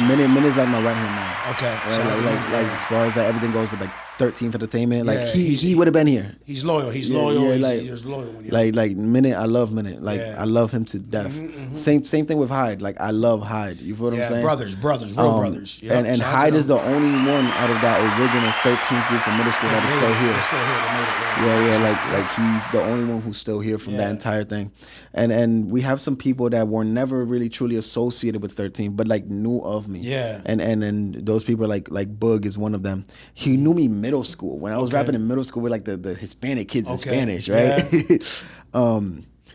Speaker 3: Minute's like my right hand man.
Speaker 1: Okay.
Speaker 3: Right?
Speaker 1: Shout out to Minute,
Speaker 3: Like
Speaker 1: yeah.
Speaker 3: as far as everything goes with like 13th Entertainment, like
Speaker 1: Yeah,
Speaker 3: he would have been here.
Speaker 1: He's loyal. He's
Speaker 3: Yeah,
Speaker 1: loyal.
Speaker 3: yeah,
Speaker 1: He's loyal when you
Speaker 3: Like Minute, I love Minute. Like
Speaker 1: Yeah.
Speaker 3: I love him to death. Same thing with Hyde. Like I love Hyde. You feel what I'm saying?
Speaker 1: brothers, real brothers. Yeah,
Speaker 3: And
Speaker 1: shout out to
Speaker 3: Hyde
Speaker 1: them.
Speaker 3: is the only one out of that original 13th group from middle school that is
Speaker 1: They
Speaker 3: still
Speaker 1: made it.
Speaker 3: here.
Speaker 1: They're still here. They made it.
Speaker 3: Like he's the only one who's still here from that
Speaker 1: Yeah.
Speaker 3: entire thing. And we have some people that were never really truly associated with 13, but like knew of me.
Speaker 1: Yeah.
Speaker 3: And those people like Boog is one of them. He knew me middle school. When I was
Speaker 1: Okay.
Speaker 3: rapping in middle school with like the Hispanic kids in
Speaker 1: Okay.
Speaker 3: Spanish, right?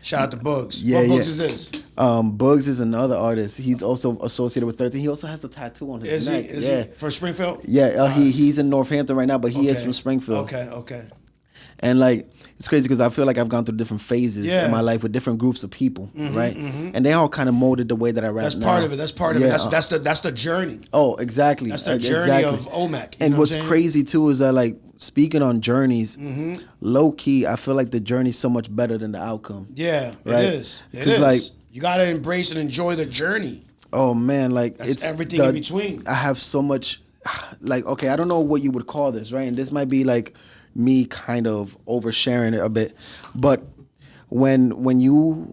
Speaker 1: Shout out to Bugs.
Speaker 3: Yeah,
Speaker 1: What
Speaker 3: yeah.
Speaker 1: Bugs is this?
Speaker 3: Bugs is another artist. He's also associated with 13. He also has a tattoo on his
Speaker 1: Is he?
Speaker 3: neck.
Speaker 1: Is
Speaker 3: yeah.
Speaker 1: he from Springfield?
Speaker 3: Yeah, he's in Northampton right now, but he is
Speaker 1: Okay.
Speaker 3: from Springfield.
Speaker 1: Okay.
Speaker 3: And like it's crazy because I feel like I've gone through different phases
Speaker 1: Yeah.
Speaker 3: in my life with different groups of people, right? And they all kind of molded the way that I rap.
Speaker 1: That's
Speaker 3: now.
Speaker 1: part of it. That's part of it.
Speaker 3: Yeah,
Speaker 1: That's the journey.
Speaker 3: oh, exactly.
Speaker 1: That's the journey of OMEHC.
Speaker 3: And what's
Speaker 1: what I'm saying?
Speaker 3: crazy too is that like speaking on journeys, low key, I feel like the journey's so much better than the outcome.
Speaker 1: Yeah,
Speaker 3: Right?
Speaker 1: it is. It
Speaker 3: 'Cause,
Speaker 1: is.
Speaker 3: like-
Speaker 1: You gotta embrace and enjoy the journey.
Speaker 3: Oh man, like
Speaker 1: That's
Speaker 3: it's
Speaker 1: everything in between.
Speaker 3: I have so much, like okay, I don't know what you would call this, right? And this might be like me kind of oversharing it a bit, but when you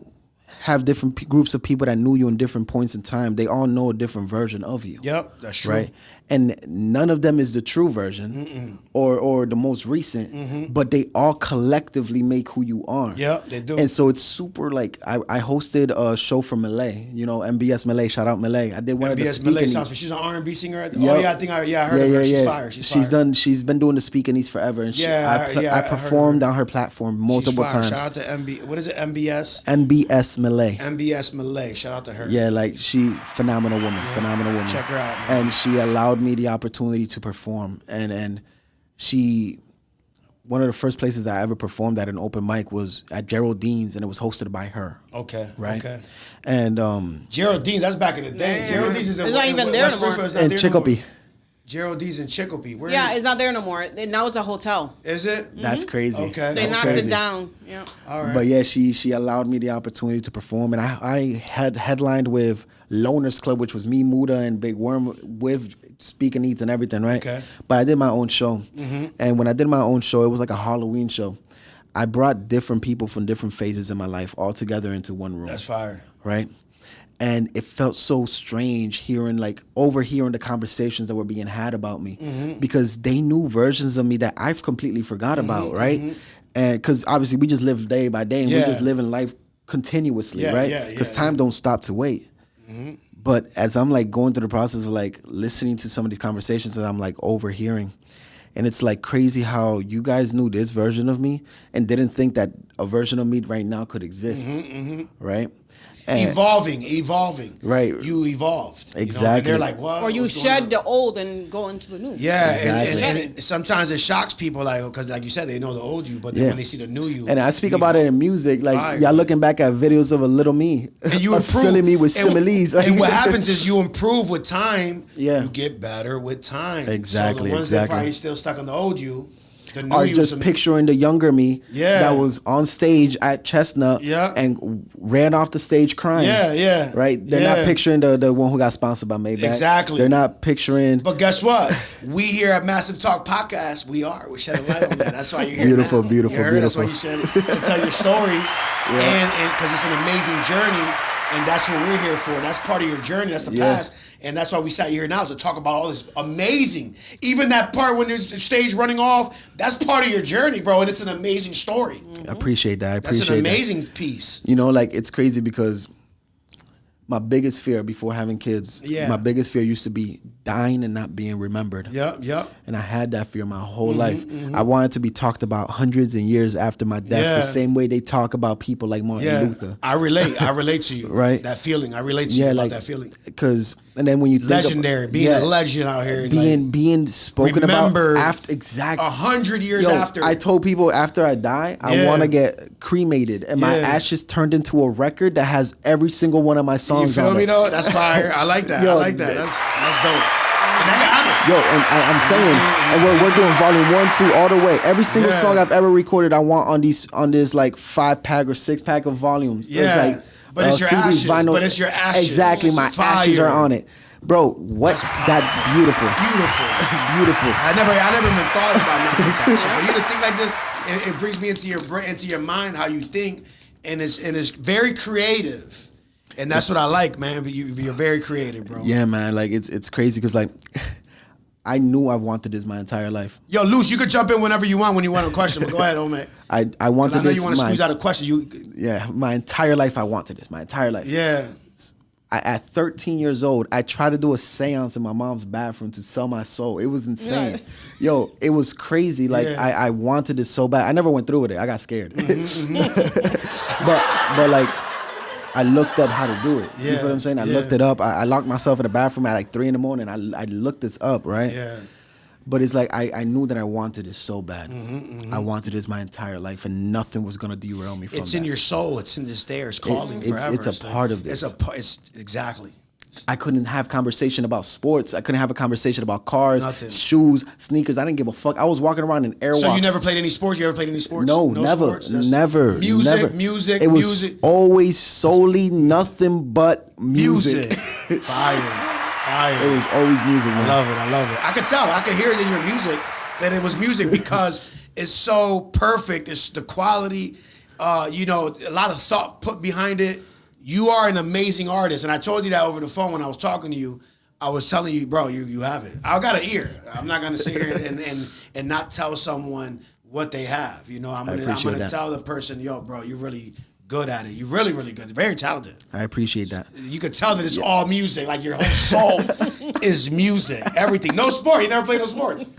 Speaker 3: have different groups of people that knew you in different points in time, they all know a different version of you.
Speaker 1: Yep, that's true.
Speaker 3: Right, and none of them is the true version or the most recent, but they all collectively make who you are.
Speaker 1: Yep, they do.
Speaker 3: And so it's super like I hosted a show for Malay, MBS Malay, shout out Malay. I did one of the
Speaker 1: MBS Malay
Speaker 3: speaking.
Speaker 1: sounds. She's an R&B singer.
Speaker 3: Yep.
Speaker 1: Oh yeah, I heard of her. She's fire. She's fire.
Speaker 3: She's been doing the speakiness forever, and
Speaker 1: Yeah, I
Speaker 3: I
Speaker 1: heard of
Speaker 3: performed
Speaker 1: her.
Speaker 3: on her platform
Speaker 1: She's
Speaker 3: multiple
Speaker 1: fire.
Speaker 3: times.
Speaker 1: Shout out to What is it? MBS.
Speaker 3: MBS Malay.
Speaker 1: MBS Malay. Shout out to her.
Speaker 3: Yeah, like she phenomenal woman.
Speaker 1: Check her out, man.
Speaker 3: And she allowed me the opportunity to perform, and she. One of the first places that I ever performed at an open mic was at Geraldine's, and it was hosted by her.
Speaker 1: Okay.
Speaker 3: Right.
Speaker 1: Okay.
Speaker 3: And
Speaker 1: Geraldine's. That's back in the day.
Speaker 2: Yeah.
Speaker 1: Geraldine's is in
Speaker 2: It's not even there
Speaker 1: West
Speaker 2: no more.
Speaker 1: Springfield. It's not
Speaker 3: and
Speaker 1: there no more.
Speaker 3: Chicopee.
Speaker 1: Geraldine's in Chicopee. Where
Speaker 2: Yeah,
Speaker 1: is
Speaker 2: it's not there no more. Now it's a hotel.
Speaker 1: Is it?
Speaker 3: That's crazy.
Speaker 1: Okay.
Speaker 2: They
Speaker 3: That's
Speaker 2: knocked
Speaker 3: crazy.
Speaker 2: it down. Yeah.
Speaker 1: All right.
Speaker 3: But yeah, she allowed me the opportunity to perform, and I had headlined with Loners Club, which was me, Muda, and Big Worm with speaking needs and everything, right?
Speaker 1: Okay.
Speaker 3: But I did my own show. And when I did my own show, it was like a Halloween show. I brought different people from different phases in my life all together into one room.
Speaker 1: That's fire.
Speaker 3: Right? And it felt so strange overhearing the conversations that were being had about me because they knew versions of me that I've completely forgot about, right? And because obviously we just live day by day and we just live in life continuously, right? Because time don't stop to wait. But as I'm like going through the process of like listening to some of these conversations that I'm like overhearing, and it's like crazy how you guys knew this version of me and didn't think that a version of me right now could exist, right? And
Speaker 1: Evolving.
Speaker 3: Right.
Speaker 1: You evolved.
Speaker 3: Exactly.
Speaker 1: You know? And they're like, what?
Speaker 2: Or you shed the old and go into the new.
Speaker 1: Yeah,
Speaker 3: Exactly.
Speaker 1: and sometimes it shocks people, like, because like you said, they know the old you, but then when they see the new you.
Speaker 3: And I speak about it in music, like y'all looking back at videos of a little me,
Speaker 1: and you
Speaker 3: a
Speaker 1: improve.
Speaker 3: silly me with similes.
Speaker 1: And what happens is you improve with time.
Speaker 3: Yeah.
Speaker 1: You get better with time.
Speaker 3: Exactly,
Speaker 1: So the ones that probably still stuck on the old you, the new
Speaker 3: Are
Speaker 1: you
Speaker 3: just picturing the younger me that was on stage at Chestnut and ran off the stage crying.
Speaker 1: Yeah.
Speaker 3: Right? They're not picturing the one who got sponsored by Maybach.
Speaker 1: Exactly.
Speaker 3: They're not picturing.
Speaker 1: But guess what? We here at Massive Talk Podcast, we're shedding light on that. That's why you're here.
Speaker 3: Beautiful,
Speaker 1: now.
Speaker 3: beautiful,
Speaker 1: you
Speaker 3: beautiful.
Speaker 1: That's why you shed it, to tell your story. And because it's an amazing journey. And that's what we're here for. That's part of your journey. That's the past. And that's why we sat here now to talk about all this amazing. Even that part when there's the stage running off, that's part of your journey, bro. And it's an amazing story.
Speaker 3: I appreciate that.
Speaker 1: That's an amazing piece.
Speaker 3: You know, like it's crazy because my biggest fear before having kids, my biggest fear used to be dying and not being remembered.
Speaker 1: Yep.
Speaker 3: And I had that fear my whole life. I wanted to be talked about hundreds and years after my death, the same way they talk about people like Martin Luther.
Speaker 1: I relate to you.
Speaker 3: Right.
Speaker 1: That feeling. I relate to you about that feeling.
Speaker 3: And then when you think
Speaker 1: legendary, being a legend out here,
Speaker 3: being spoken about after
Speaker 1: 100 years after.
Speaker 3: I told people after I die, I want to get cremated and my ashes turned into a record that has every single one of my songs.
Speaker 1: You feel me though? That's fire. I like that. I like that. That's dope. And that can happen.
Speaker 3: Yo, and I'm saying, and we're doing volume 1, 2, all the way. Every single song I've ever recorded, I want on this like 5-pack or 6-pack of volumes.
Speaker 1: Yeah.
Speaker 3: It's like,
Speaker 1: but it's your
Speaker 3: CDs,
Speaker 1: ashes.
Speaker 3: vinyl.
Speaker 1: But it's your ashes.
Speaker 3: Exactly. My ashes are on it. Bro, that's beautiful. Beautiful.
Speaker 1: I never even thought about nothing. So for you to think like this, it brings me into your brain, into your mind, how you think, and it's very creative. And that's what I like, man. You're very creative, bro.
Speaker 3: Yeah, man. Like it's crazy because like I knew I wanted this my entire life.
Speaker 1: Yo, Luce, you could jump in whenever you want when you want a question. But go ahead, Ome.
Speaker 3: I wanted this. I know
Speaker 1: you want to squeeze out a question.
Speaker 3: My entire life I wanted this. My entire life.
Speaker 1: Yeah.
Speaker 3: At 13 years old, I tried to do a seance in my mom's bathroom to sell my soul. It was insane. Yo, it was crazy. Like I wanted it so bad. I never went through with it. I got scared. but like. I looked up how to do it. You know what I'm saying? I looked it up. I locked myself in the bathroom at like 3 a.m. I looked this up, right?
Speaker 1: Yeah.
Speaker 3: But it's like I knew that I wanted it so bad. I wanted this my entire life, and nothing was gonna derail me from it.
Speaker 1: It's in your soul. It's in this there. It's calling forever.
Speaker 3: It's a part of this.
Speaker 1: It's exactly.
Speaker 3: I couldn't have conversation about sports. I couldn't have a conversation about cars, shoes, sneakers. I didn't give a fuck. I was walking around in Airwalks.
Speaker 1: So you never played any sports? You ever played any sports?
Speaker 3: No, never. Never.
Speaker 1: Music.
Speaker 3: It was always solely nothing but music.
Speaker 1: Fire.
Speaker 3: It was always music, man.
Speaker 1: I love it. I could tell. I could hear it in your music that it was music because it's so perfect. It's the quality, a lot of thought put behind it. You are an amazing artist, and I told you that over the phone when I was talking to you. I was telling you, bro, you have it. I got an ear. I'm not gonna sit here and not tell someone what they have. I'm gonna tell the person, yo, bro, you're really good at it. You're really, really good. Very talented.
Speaker 3: I appreciate that.
Speaker 1: You could tell that it's all music. Like your whole soul is music. Everything. No sport. You never played no sports.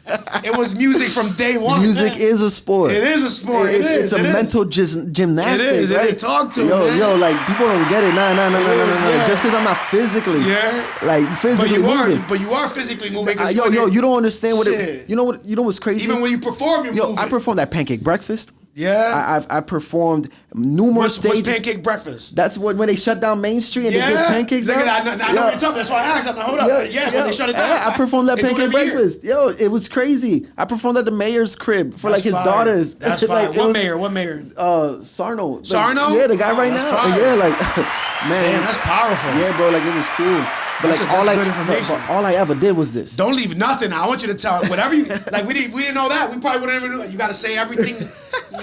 Speaker 1: It was music from day one.
Speaker 3: Music is a sport.
Speaker 1: It is a sport.
Speaker 3: It's a mental gymnastic.
Speaker 1: It is.
Speaker 3: Right?
Speaker 1: It is. Talk to
Speaker 3: yo, like people don't get it. No. Just because I'm not physically, physically moving.
Speaker 1: But you are physically moving.
Speaker 3: You don't understand what it. You know what's crazy?
Speaker 1: Even when you perform, you're moving.
Speaker 3: I performed at Pancake Breakfast.
Speaker 1: Yeah,
Speaker 3: I performed numerous stages.
Speaker 1: What's Pancake Breakfast?
Speaker 3: That's when they shut down Main Street and they give pancakes.
Speaker 1: I know what you're talking about. That's why I asked. I'm like, hold up. When they shut it down.
Speaker 3: I performed at Pancake Breakfast. Yo, it was crazy. I performed at the mayor's crib for his daughters.
Speaker 1: That's fire. What mayor?
Speaker 3: Sarno.
Speaker 1: Sarno?
Speaker 3: Yeah, the guy right now.
Speaker 1: Fire.
Speaker 3: Yeah, man.
Speaker 1: Damn, that's powerful.
Speaker 3: Yeah, bro, it was cool. But like
Speaker 1: That's good information.
Speaker 3: but all I ever did was this.
Speaker 1: Don't leave nothing. I want you to tell whatever you like. We didn't know that. We probably wouldn't even know. You got to say everything.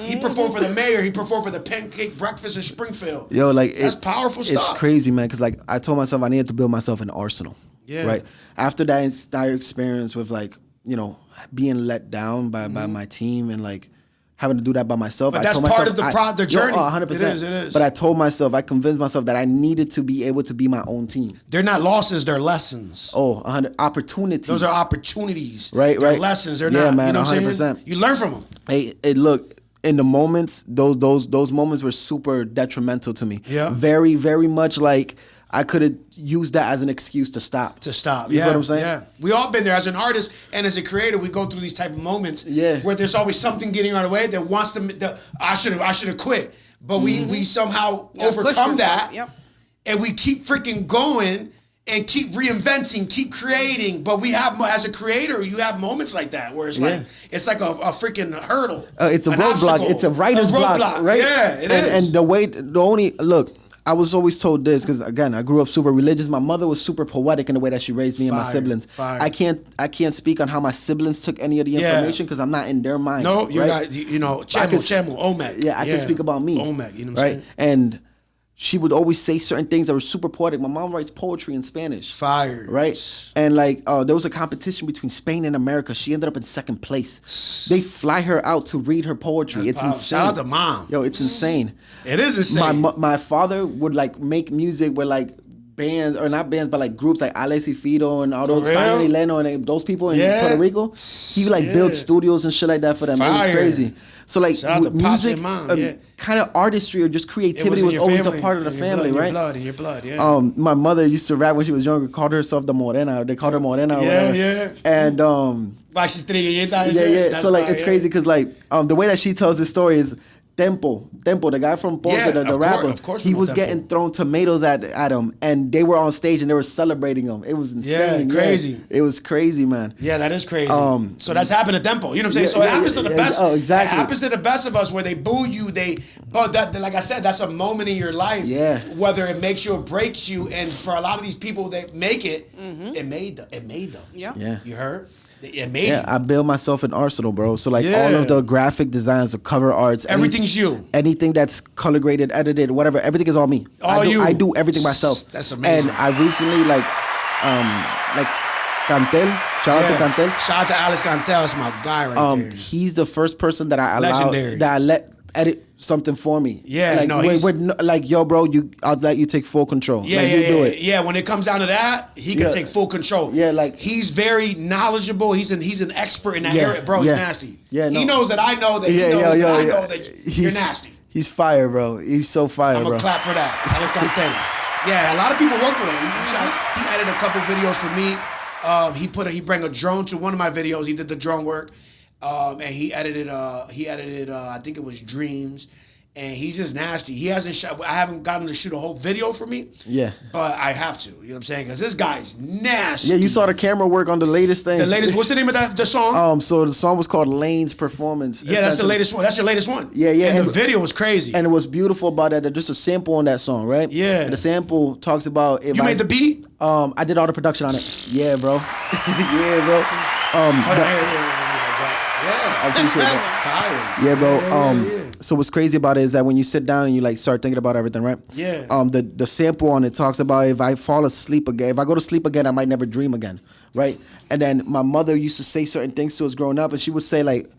Speaker 1: He performed for the mayor. He performed for the Pancake Breakfast in Springfield.
Speaker 3: Yo, like
Speaker 1: that's powerful stuff.
Speaker 3: It's crazy, man. Because like I told myself I needed to build myself an arsenal.
Speaker 1: Yeah.
Speaker 3: Right. After that entire experience with like being let down by my team and like having to do that by myself.
Speaker 1: But that's part of the journey.
Speaker 3: 100%.
Speaker 1: It is.
Speaker 3: But I told myself, I convinced myself that I needed to be able to be my own team.
Speaker 1: They're not losses, they're lessons.
Speaker 3: Oh, 100 opportunities.
Speaker 1: Those are opportunities.
Speaker 3: Right.
Speaker 1: Lessons. They're not,
Speaker 3: man,
Speaker 1: you know what
Speaker 3: 100%.
Speaker 1: I'm saying? You learn from them.
Speaker 3: Hey, look, in the moments, those moments were super detrimental to me.
Speaker 1: Yeah.
Speaker 3: Very, very much like I could have used that as an excuse to stop.
Speaker 1: You know
Speaker 3: what I'm saying?
Speaker 1: Yeah. We all been there as an artist and as a creator. We go through these type of moments where there's always something getting in our way that wants to. I should have quit, but we somehow overcome that, and we keep freaking going and keep reinventing, keep creating. But we have, as a creator, you have moments like that where it's like a freaking hurdle.
Speaker 3: It's a roadblock. It's a writer's block, right?
Speaker 1: Yeah, it is.
Speaker 3: And I was always told this because again I grew up super religious. My mother was super poetic in the way that she raised me and my siblings. I can't speak on how my siblings took any of the information because I'm not in their mind.
Speaker 1: No, you got Chemu, OMEHC.
Speaker 3: Yeah, I can speak about me.
Speaker 1: OMEHC, you know what I'm saying?
Speaker 3: And she would always say certain things that were super poetic. My mom writes poetry in Spanish.
Speaker 1: Fire.
Speaker 3: Right? And like there was a competition between Spain and America. She ended up in second place. They fly her out to read her poetry. It's insane.
Speaker 1: Shout out to mom.
Speaker 3: Yo, it's insane.
Speaker 1: It is insane.
Speaker 3: My father would like make music with like bands, or not bands, but like groups like Alex y Fido and all those Simon y Leno and those people in Puerto Rico. He would like build studios and shit like that for them. It was crazy. So like music, kind of artistry or just creativity was always a part of the family, right?
Speaker 1: In your blood, yeah.
Speaker 3: My mother used to rap when she was younger, called herself the Morena. They called her Morena.
Speaker 1: Yeah.
Speaker 3: And
Speaker 1: she's 3 years old.
Speaker 3: Yeah. So like it's crazy because like the way that she tells the story is Tempo, the guy from Ponce, the rapper,
Speaker 1: of course
Speaker 3: he was getting thrown tomatoes at him, and they were on stage and they were celebrating him. It was insane.
Speaker 1: Yeah, crazy.
Speaker 3: Yeah. It was crazy, man.
Speaker 1: Yeah, that is crazy. So that's happened to Tempo. You know what I'm saying? So it happens to the best.
Speaker 3: Oh, exactly.
Speaker 1: It happens to the best of us where they boo you. But that, like I said, that's a moment in your life.
Speaker 3: Yeah.
Speaker 1: Whether it makes you or breaks you, and for a lot of these people that make it, it made them.
Speaker 3: Yeah.
Speaker 1: You heard? It made you.
Speaker 3: I build myself an arsenal, bro. So like all of the graphic designs, the cover arts,
Speaker 1: everything's you.
Speaker 3: Anything that's color graded, edited, whatever, everything is all me. I do everything myself.
Speaker 1: That's amazing.
Speaker 3: And I recently like Cantel. Shout out to Cantel.
Speaker 1: Shout out to Alex Cantel. That's my guy right there.
Speaker 3: He's the first person that I let edit something for me.
Speaker 1: Yeah,
Speaker 3: like,
Speaker 1: no,
Speaker 3: we're like, yo, bro, I'll let you take full control.
Speaker 1: Yeah,
Speaker 3: like, you do it.
Speaker 1: Yeah, when it comes down to that, he can take full control.
Speaker 3: Yeah, like
Speaker 1: he's very knowledgeable. He's an expert in that area, bro. He's nasty.
Speaker 3: Yeah, no.
Speaker 1: He knows that I know that. He knows that I know that you're nasty.
Speaker 3: He's fire, bro. He's so fire, bro.
Speaker 1: I'm gonna clap for that. Alex Cantel. Yeah, a lot of people work with him. He edited a couple videos for me. He bring a drone to one of my videos. He did the drone work. And he edited I think it was Dreams, and he's just nasty. He hasn't shot. I haven't gotten to shoot a whole video for me.
Speaker 3: Yeah,
Speaker 1: but I have to. You know what I'm saying? Because this guy's nasty.
Speaker 3: Yeah, you saw the camera work on the latest thing.
Speaker 1: What's the name of the song?
Speaker 3: So the song was called Lane's Performance.
Speaker 1: Yeah, that's the latest one. That's your latest one.
Speaker 3: Yeah.
Speaker 1: And the video was crazy.
Speaker 3: And what's beautiful about that, there's just a sample on that song, right?
Speaker 1: Yeah.
Speaker 3: And the sample talks about
Speaker 1: you made the beat.
Speaker 3: I did all the production on it. Yeah, bro. Yeah, bro. I appreciate that.
Speaker 1: Fire.
Speaker 3: Yeah, bro. So what's crazy about it is that when you sit down and you like start thinking about everything, right?
Speaker 1: Yeah.
Speaker 3: The sample on it talks about if I fall asleep again, if I go to sleep again, I might never dream again, right? And then my mother used to say certain things to us growing up, and she would say like,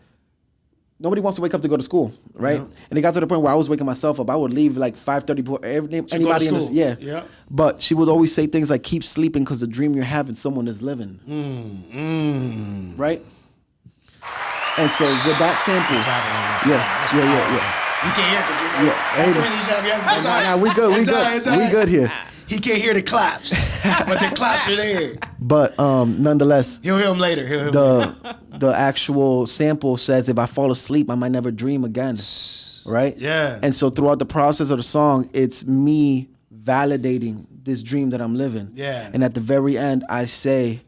Speaker 3: nobody wants to wake up to go to school, right? Yeah. And it got to the point where I was waking myself up. I would leave like 5:30 before anybody in this.
Speaker 1: Yeah.
Speaker 3: But she would always say things like, keep sleeping because the dream you're having, someone is living. Right? And so with that sample,
Speaker 1: You can't hear it. That's the reason you should have.
Speaker 3: We good here.
Speaker 1: He can't hear the claps, but the claps are there.
Speaker 3: But nonetheless,
Speaker 1: he'll hear them later.
Speaker 3: The actual sample says, if I fall asleep, I might never dream again. Right?
Speaker 1: Yeah.
Speaker 3: And so throughout the process of the song, it's me validating this dream that I'm living.
Speaker 1: Yeah.
Speaker 3: And at the very end, I say,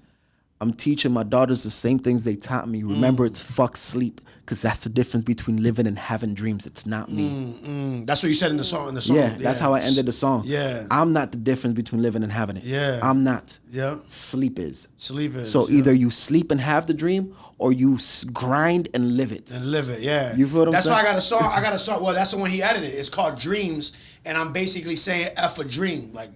Speaker 3: I'm teaching my daughters the same things they taught me. Remember, it's fuck sleep, because that's the difference between living and having dreams. It's not me.
Speaker 1: That's what you said in the song.
Speaker 3: Yeah, that's how I ended the song.
Speaker 1: Yeah.
Speaker 3: I'm not the difference between living and having it.
Speaker 1: Yeah.
Speaker 3: I'm not.
Speaker 1: Yeah.
Speaker 3: Sleep is.
Speaker 1: Sleep is.
Speaker 3: So either you sleep and have the dream, or you grind and live it.
Speaker 1: And live it, yeah.
Speaker 3: You feel what I'm
Speaker 1: That's
Speaker 3: saying?
Speaker 1: why I got a song. Well, that's the one he edited. It's called Dreams, and I'm basically saying F a dream, like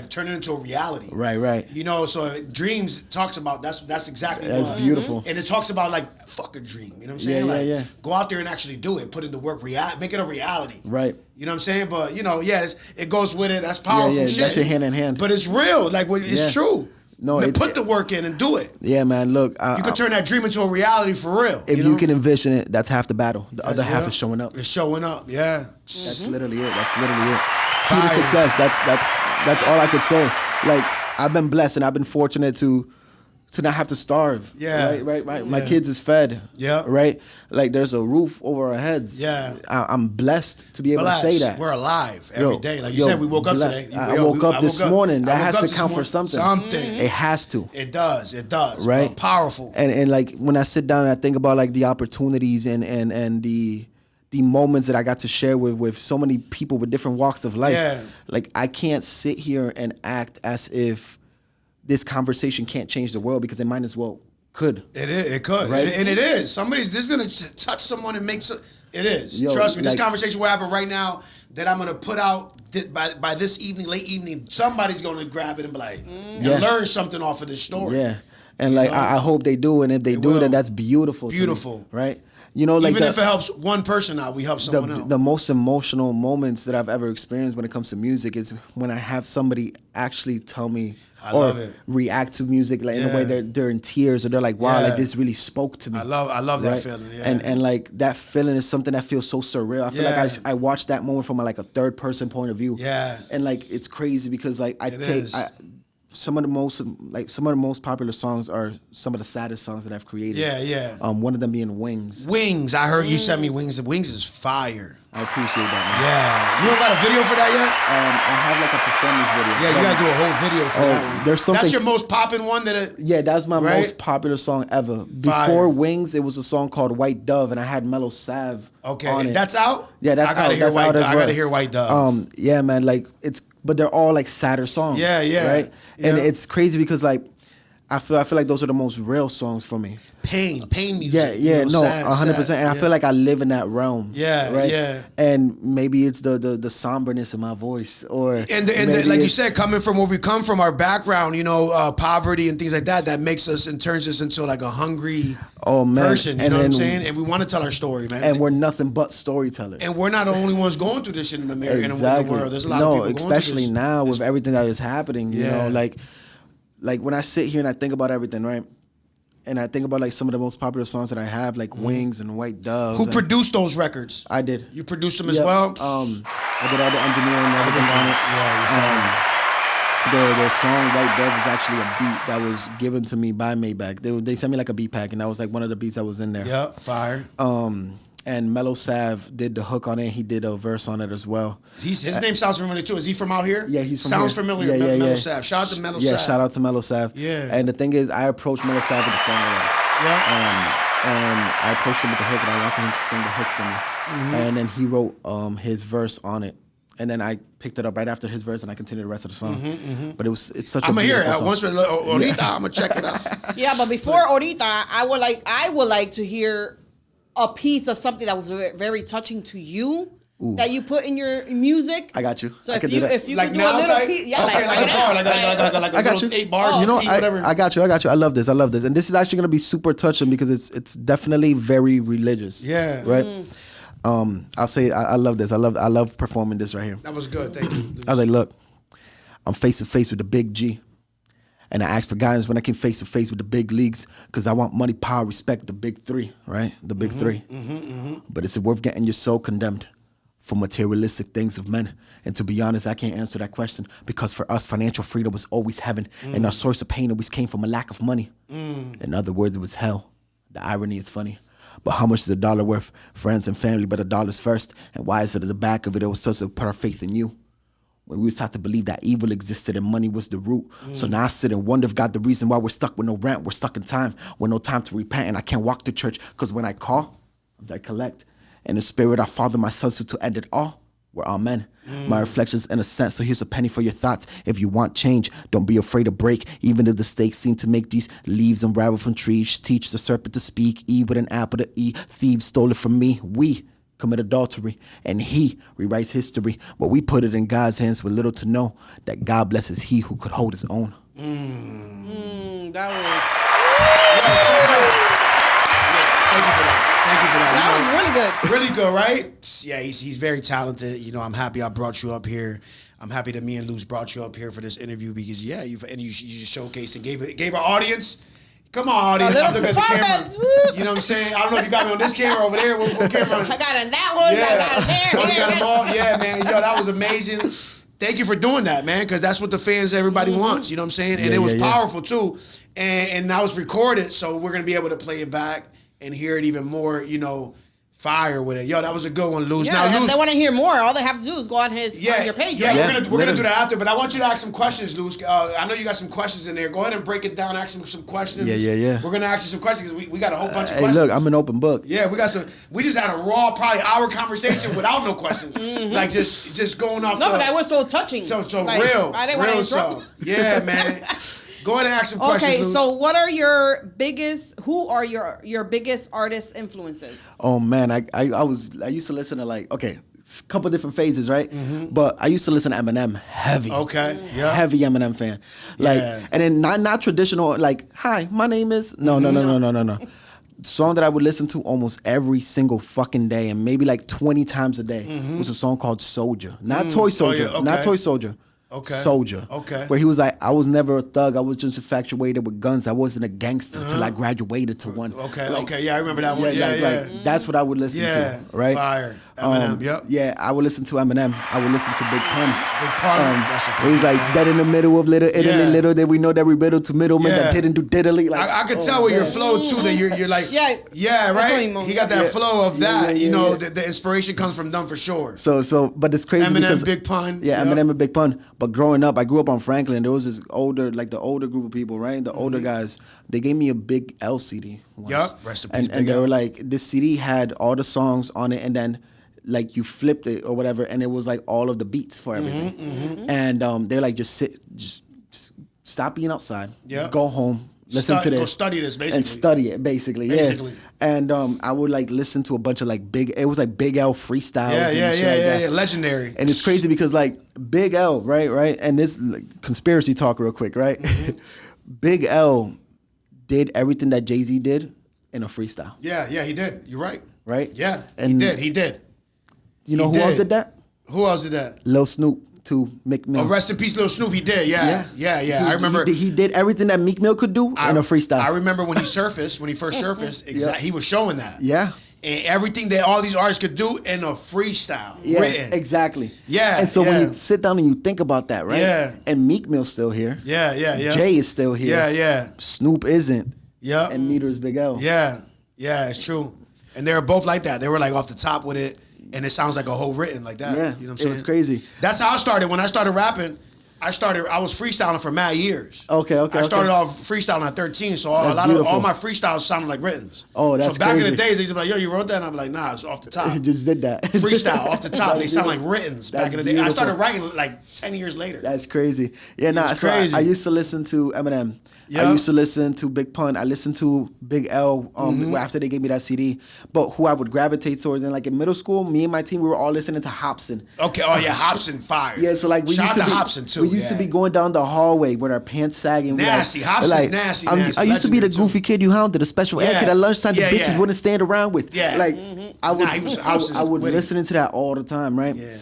Speaker 1: turn it into a reality.
Speaker 3: Right.
Speaker 1: You know, so Dreams talks about that's exactly
Speaker 3: That's
Speaker 1: what.
Speaker 3: beautiful.
Speaker 1: And it talks about like fuck a dream. You know what I'm saying?
Speaker 3: Yeah.
Speaker 1: Go out there and actually do it. Put in the work. Make it a reality.
Speaker 3: Right.
Speaker 1: You know what I'm saying? But you know, it goes with it. That's powerful.
Speaker 3: Yeah,
Speaker 1: shit.
Speaker 3: that's your hand in hand.
Speaker 1: But it's real. Like it's true.
Speaker 3: No,
Speaker 1: put the work in and do it.
Speaker 3: Yeah, man. Look,
Speaker 1: You can turn that dream into a reality for real.
Speaker 3: if
Speaker 1: know?
Speaker 3: you can envision it, that's half the battle. The other half is showing up.
Speaker 1: It's showing up. Yeah.
Speaker 3: That's literally it. That's literally it. Key
Speaker 1: Fire.
Speaker 3: to success. That's all I could say. Like, I've been blessed and I've been fortunate to not have to starve.
Speaker 1: Yeah.
Speaker 3: Right. My
Speaker 1: Yeah.
Speaker 3: kids is fed.
Speaker 1: Yeah.
Speaker 3: Right. Like, there's a roof over our heads.
Speaker 1: Yeah.
Speaker 3: I'm blessed to be able to say that.
Speaker 1: We're alive every day. Like you
Speaker 3: yo,
Speaker 1: said, we woke up
Speaker 3: blessed.
Speaker 1: today.
Speaker 3: I woke up this morning. That has to count for something.
Speaker 1: Something.
Speaker 3: It has to.
Speaker 1: It does.
Speaker 3: Right.
Speaker 1: Powerful.
Speaker 3: And like when I sit down and I think about like the opportunities and the moments that I got to share with so many people with different walks of life.
Speaker 1: Yeah.
Speaker 3: Like, I can't sit here and act as if this conversation can't change the world, because it might as well could.
Speaker 1: It is. It could.
Speaker 3: Right?
Speaker 1: And it is. This is gonna touch someone and make it is.
Speaker 3: Yo,
Speaker 1: Trust me. This
Speaker 3: like-
Speaker 1: conversation we're having right now that I'm gonna put out by this evening, late evening, somebody's gonna grab it and be like, and learn something off of this story.
Speaker 3: Yeah. And like, I hope they do. And if they do,
Speaker 1: will.
Speaker 3: then that's beautiful. to me,
Speaker 1: Beautiful.
Speaker 3: right? You know, like
Speaker 1: Even if it helps one person out, we help someone else.
Speaker 3: the most emotional moments that I've ever experienced when it comes to music is when I have somebody actually tell me
Speaker 1: I
Speaker 3: or
Speaker 1: love it.
Speaker 3: react to music like in a way they're in tears, or they're like, wow,
Speaker 1: Yeah.
Speaker 3: like this really spoke to me.
Speaker 1: I love that
Speaker 3: right?
Speaker 1: feeling. Yeah.
Speaker 3: And like that feeling is something that feels so surreal. I feel
Speaker 1: Yeah.
Speaker 3: like I watched that moment from like a third person point of view.
Speaker 1: Yeah.
Speaker 3: And like it's crazy because like
Speaker 1: is.
Speaker 3: some of the most popular songs are some of the saddest songs that I've created.
Speaker 1: Yeah.
Speaker 3: One of them being Wings.
Speaker 1: Wings. I heard you sent me Wings. Wings is fire.
Speaker 3: I appreciate that, man.
Speaker 1: Yeah. You don't got a video for that yet?
Speaker 3: I have like a performance video.
Speaker 1: Yeah, you gotta do a whole video for that one.
Speaker 3: there's something-
Speaker 1: That's your most popping one
Speaker 3: Yeah, that's my
Speaker 1: Right?
Speaker 3: most popular song ever. Before Wings, it was a song called White Dove, and I had Mellow Sav
Speaker 1: Okay,
Speaker 3: on it.
Speaker 1: that's out?
Speaker 3: Yeah, that's
Speaker 1: I gotta
Speaker 3: out.
Speaker 1: hear
Speaker 3: That's
Speaker 1: White
Speaker 3: out
Speaker 1: Dove.
Speaker 3: as
Speaker 1: I
Speaker 3: well.
Speaker 1: gotta hear White Dove.
Speaker 3: Yeah, man, like but they're all like sadder songs.
Speaker 1: Yeah,
Speaker 3: Right? And
Speaker 1: yeah.
Speaker 3: it's crazy because like I feel like those are the most real songs for me.
Speaker 1: Pain music.
Speaker 3: Yeah,
Speaker 1: you know, sad,
Speaker 3: 100%.
Speaker 1: sad.
Speaker 3: And I feel like I live in that realm.
Speaker 1: Yeah,
Speaker 3: right?
Speaker 1: yeah.
Speaker 3: And maybe it's the somberness in my voice, or
Speaker 1: And
Speaker 3: maybe
Speaker 1: like you
Speaker 3: it's-
Speaker 1: said, coming from where we come from, our background, you know, poverty and things like that, that makes us and turns us into like a hungry person. You
Speaker 3: and
Speaker 1: know what I'm
Speaker 3: then-
Speaker 1: saying? And we want to tell our story, man.
Speaker 3: and we're nothing but storytellers.
Speaker 1: And we're not the only ones going through this shit in America and in the world. There's a lot of people going through
Speaker 3: especially
Speaker 1: this.
Speaker 3: now with everything that is happening. You
Speaker 1: Yeah.
Speaker 3: know, like when I sit here and I think about everything, right? And I think about like some of the most popular songs that I have, like Wings and White Dove.
Speaker 1: Who
Speaker 3: and-
Speaker 1: produced those records?
Speaker 3: I did.
Speaker 1: You produced them as
Speaker 3: Yep.
Speaker 1: well?
Speaker 3: I did all the engineering and everything on it.
Speaker 1: Yeah,
Speaker 3: The song White Dove was actually a beat that was given to me by Maybach. They sent me like a beat pack, and that was like one of the beats that was in there.
Speaker 1: yeah, fire.
Speaker 3: And Mellow Sav did the hook on it. He did a verse on it as well.
Speaker 1: His name sounds familiar too. Is he from out here?
Speaker 3: Yeah, he's from
Speaker 1: Sounds
Speaker 3: here.
Speaker 1: familiar.
Speaker 3: Yeah,
Speaker 1: Mellow
Speaker 3: yeah.
Speaker 1: Sav. Shout out to Mellow
Speaker 3: Yeah,
Speaker 1: Sav.
Speaker 3: shout out to Mellow Sav.
Speaker 1: Yeah.
Speaker 3: And the thing is, I approached Mellow Sav with the song already.
Speaker 1: Yeah.
Speaker 3: And I approached him with the hook, and I wanted him to sing the hook for me.
Speaker 1: Mm-hmm.
Speaker 3: And then he wrote his verse on it. And then I picked it up right after his verse, and I continued the rest of the song. But it's such
Speaker 1: I'm
Speaker 3: a
Speaker 1: gonna hear
Speaker 3: beautiful
Speaker 1: it.
Speaker 3: song.
Speaker 1: Once we're Olita, I'm gonna check it out.
Speaker 2: Yeah, but before Orita, I would like to hear a piece of something that was very touching to you that you put in your music.
Speaker 3: I got you.
Speaker 2: So
Speaker 3: I
Speaker 2: if
Speaker 3: can
Speaker 2: you
Speaker 3: do that.
Speaker 2: if you
Speaker 1: Like
Speaker 2: could do
Speaker 1: now
Speaker 2: a little
Speaker 1: type?
Speaker 2: piece, yeah,
Speaker 1: Okay, like a bar, like a
Speaker 3: I got
Speaker 1: little
Speaker 3: you.
Speaker 1: 8 bars,
Speaker 3: You know,
Speaker 1: 16, whatever.
Speaker 3: I got you. I love this. And this is actually gonna be super touching because it's definitely very religious.
Speaker 1: Yeah.
Speaker 3: Right. I'll say I love this. I love performing this right here.
Speaker 1: That was good. Thank you.
Speaker 3: I was like, look, I'm face to face with the big G. And I ask for guidance when I can face to face with the big leagues, because I want money, power, respect, the big three, right? The big three. But is it worth getting your soul condemned for materialistic things of men? And to be honest, I can't answer that question, because for us, financial freedom was always heaven, and our source of pain always came from a lack of money. In other words, it was hell. The irony is funny. But how much is a dollar worth? Friends and family, but a dollar's first. And why is it at the back of it was supposed to put our faith in you? when we was taught to believe that evil existed and money was the root. So now I sit and wonder if God the reason why we're stuck with no rent, we're stuck in time, with no time to repent, and I can't walk to church, because when I call, I collect. And the spirit, our Father, my son, so to end it all, we're amen. My reflections in a sense, so here's a penny for your thoughts. If you want change, don't be afraid to break, even if the stakes seem to make these leaves unravel from trees. Teach the serpent to speak, E with an apple to E. Thieves stole it from me, we commit adultery, and he rewrites history, but we put it in God's hands with little to know that God blesses he who could hold his own.
Speaker 2: That was...
Speaker 1: Thank you for that. Thank you for that.
Speaker 2: That was really good.
Speaker 1: Really good, right? Yeah, he's very talented. You know, I'm happy I brought you up here. I'm happy that me and Luz brought you up here for this interview because, yeah, you just showcased and gave our audience. Come on, audience. I'm looking at the camera. You know what I'm saying? I don't know if you got me on this camera over there. What camera?
Speaker 2: I got in that one.
Speaker 1: Yeah.
Speaker 2: I got there.
Speaker 1: Oh, you got them all? Yeah, man. Yo, that was amazing. Thank you for doing that, man, because that's what the fans, everybody wants. You know what I'm saying? And it was powerful, too. And now it's recorded, so we're going to be able to play it back and hear it even more, you know, fire with it. Yo, that was a good one, Luz.
Speaker 2: Yeah,
Speaker 1: now,
Speaker 2: if
Speaker 1: Luz,
Speaker 2: they want to hear more, all they have to do is go on his on your page.
Speaker 1: Yeah,
Speaker 2: right?
Speaker 1: we're gonna do that after. But I want you to ask some questions, Luz. I know you got some questions in there. Go ahead and break it down. Ask him some questions.
Speaker 3: Yeah.
Speaker 1: We're gonna ask you some questions because we got a whole bunch of
Speaker 3: Hey,
Speaker 1: questions.
Speaker 3: look, I'm an open book.
Speaker 1: Yeah, we got some. We just had a raw, probably hour conversation without no questions. Like just going off.
Speaker 2: No, but that was so touching.
Speaker 1: So
Speaker 2: like,
Speaker 1: real,
Speaker 2: I didn't want to
Speaker 1: real
Speaker 2: interrupt.
Speaker 1: stuff. Yeah, man. Go ahead and ask some questions.
Speaker 2: Okay,
Speaker 1: Luz.
Speaker 2: so who are your biggest artist influences?
Speaker 3: Oh man, I used to listen to like, okay, a couple different phases, right? But I used to listen to Eminem heavy.
Speaker 1: Okay, yeah.
Speaker 3: Heavy Eminem fan. Like,
Speaker 1: Yeah.
Speaker 3: and then not traditional, like, hi, my name is, no. Song that I would listen to almost every single fucking day and maybe like 20 times a day was a song called Soldier. Not Toy Soldier,
Speaker 1: okay.
Speaker 3: not Toy Soldier.
Speaker 1: Okay.
Speaker 3: Soldier.
Speaker 1: Okay.
Speaker 3: Where he was like, I was never a thug. I was just infatuated with guns. I wasn't a gangster till I graduated to one.
Speaker 1: Okay,
Speaker 3: Like,
Speaker 1: okay, yeah, I remember that one. Yeah,
Speaker 3: like, that's what I would listen to, right?
Speaker 1: Fire. Eminem, yep.
Speaker 3: Yeah, I would listen to Eminem. I would listen to Big Pun.
Speaker 1: Big Pun. That's a
Speaker 3: Where he's like, dead in the middle of Little Italy,
Speaker 1: Yeah.
Speaker 3: little did we know that we riddle to middlemen that didn't do diddly. Like,
Speaker 1: I could tell with your flow too that you're like
Speaker 2: Yeah.
Speaker 1: right.
Speaker 2: That's
Speaker 1: He got that flow of that.
Speaker 3: Yeah,
Speaker 1: you know,
Speaker 3: yeah.
Speaker 1: the inspiration comes from them for sure.
Speaker 3: So, but it's crazy
Speaker 1: Eminem,
Speaker 3: because
Speaker 1: Big Pun.
Speaker 3: Yeah,
Speaker 1: Yep.
Speaker 3: Eminem and Big Pun. But growing up, I grew up on Franklin. There was this older group of people, right? The older guys. They gave me a Big L CD once.
Speaker 1: Yup. Rest in peace,
Speaker 3: And
Speaker 1: Big
Speaker 3: they
Speaker 1: L.
Speaker 3: were like, this CD had all the songs on it, and then like you flipped it or whatever, and it was like all of the beats for everything. And they're like, just stop being outside.
Speaker 1: Yep.
Speaker 3: Go home. Listen to this.
Speaker 1: Go study this, basically.
Speaker 3: And study it, basically.
Speaker 1: Basically.
Speaker 3: Yeah. And I would like listen to a bunch of like it was like Big L freestyles. and shit like that.
Speaker 1: Yeah. Legendary.
Speaker 3: And it's crazy because like Big L, right? And this like, conspiracy talk real quick, right? Big L did everything that Jay-Z did in a freestyle.
Speaker 1: Yeah, he did. You're right.
Speaker 3: Right?
Speaker 1: Yeah,
Speaker 3: And
Speaker 1: he did.
Speaker 3: You know who else did that?
Speaker 1: Who else did that?
Speaker 3: Lil Snoop to Meek Mill.
Speaker 1: Oh, rest in peace, Lil Snoop. He did. Yeah. I remember.
Speaker 3: He did everything that Meek Mill could do in a freestyle.
Speaker 1: I remember when he first surfaced, he was showing that.
Speaker 3: Yeah.
Speaker 1: And everything that all these artists could do in a freestyle,
Speaker 3: Yeah,
Speaker 1: written.
Speaker 3: exactly.
Speaker 1: Yeah,
Speaker 3: And so
Speaker 1: yeah.
Speaker 3: when you sit down and you think about that, right?
Speaker 1: Yeah.
Speaker 3: And Meek Mill's still here.
Speaker 1: Yeah.
Speaker 3: Jay is still here.
Speaker 1: Yeah.
Speaker 3: Snoop isn't.
Speaker 1: Yeah.
Speaker 3: And neither is Big L.
Speaker 1: Yeah, it's true. And they were both like that. They were like off the top with it, and it sounds like a whole written like that.
Speaker 3: Yeah,
Speaker 1: You know what I'm saying?
Speaker 3: it was crazy.
Speaker 1: That's how I started. When I started rapping, I was freestyling for mad years.
Speaker 3: Okay.
Speaker 1: I started off freestyling at 13, so
Speaker 3: That's
Speaker 1: a lot
Speaker 3: beautiful.
Speaker 1: of all my freestyles sounded like writtens.
Speaker 3: Oh, that's
Speaker 1: So back in
Speaker 3: crazy.
Speaker 1: the days, they used to be like, yo, you wrote that? And I'd be like, nah, it's off the top.
Speaker 3: He just did that.
Speaker 1: Freestyle off the top. They
Speaker 3: That's
Speaker 1: sound like
Speaker 3: beautiful.
Speaker 1: writtens back
Speaker 3: That's
Speaker 1: in the day. I
Speaker 3: beautiful.
Speaker 1: started writing like 10 years later.
Speaker 3: That's crazy. Yeah, nah.
Speaker 1: It's
Speaker 3: So
Speaker 1: crazy.
Speaker 3: I used to listen to Eminem.
Speaker 1: Yeah.
Speaker 3: I used to listen to Big Pun. I listened to Big L after they gave me that CD. But who I would gravitate towards, and like in middle school, me and my team, we were all listening to Hobson.
Speaker 1: Okay. Oh yeah, Hobson fire.
Speaker 3: Yeah, so like we
Speaker 1: Shout
Speaker 3: used
Speaker 1: out
Speaker 3: to be,
Speaker 1: Hobson too.
Speaker 3: We used to be going down the hallway with our pants sagging. We
Speaker 1: Nasty. Hobson's nasty,
Speaker 3: I used to be the
Speaker 1: legendary, too.
Speaker 3: goofy kid you hounded, a special ed
Speaker 1: Yeah.
Speaker 3: kid at lunchtime
Speaker 1: Yeah,
Speaker 3: the bitches
Speaker 1: yeah.
Speaker 3: wouldn't stand around with.
Speaker 1: Yeah.
Speaker 3: Like I would,
Speaker 1: he was-
Speaker 3: I would
Speaker 1: witty.
Speaker 3: listening to that all the time, right?
Speaker 1: Yeah.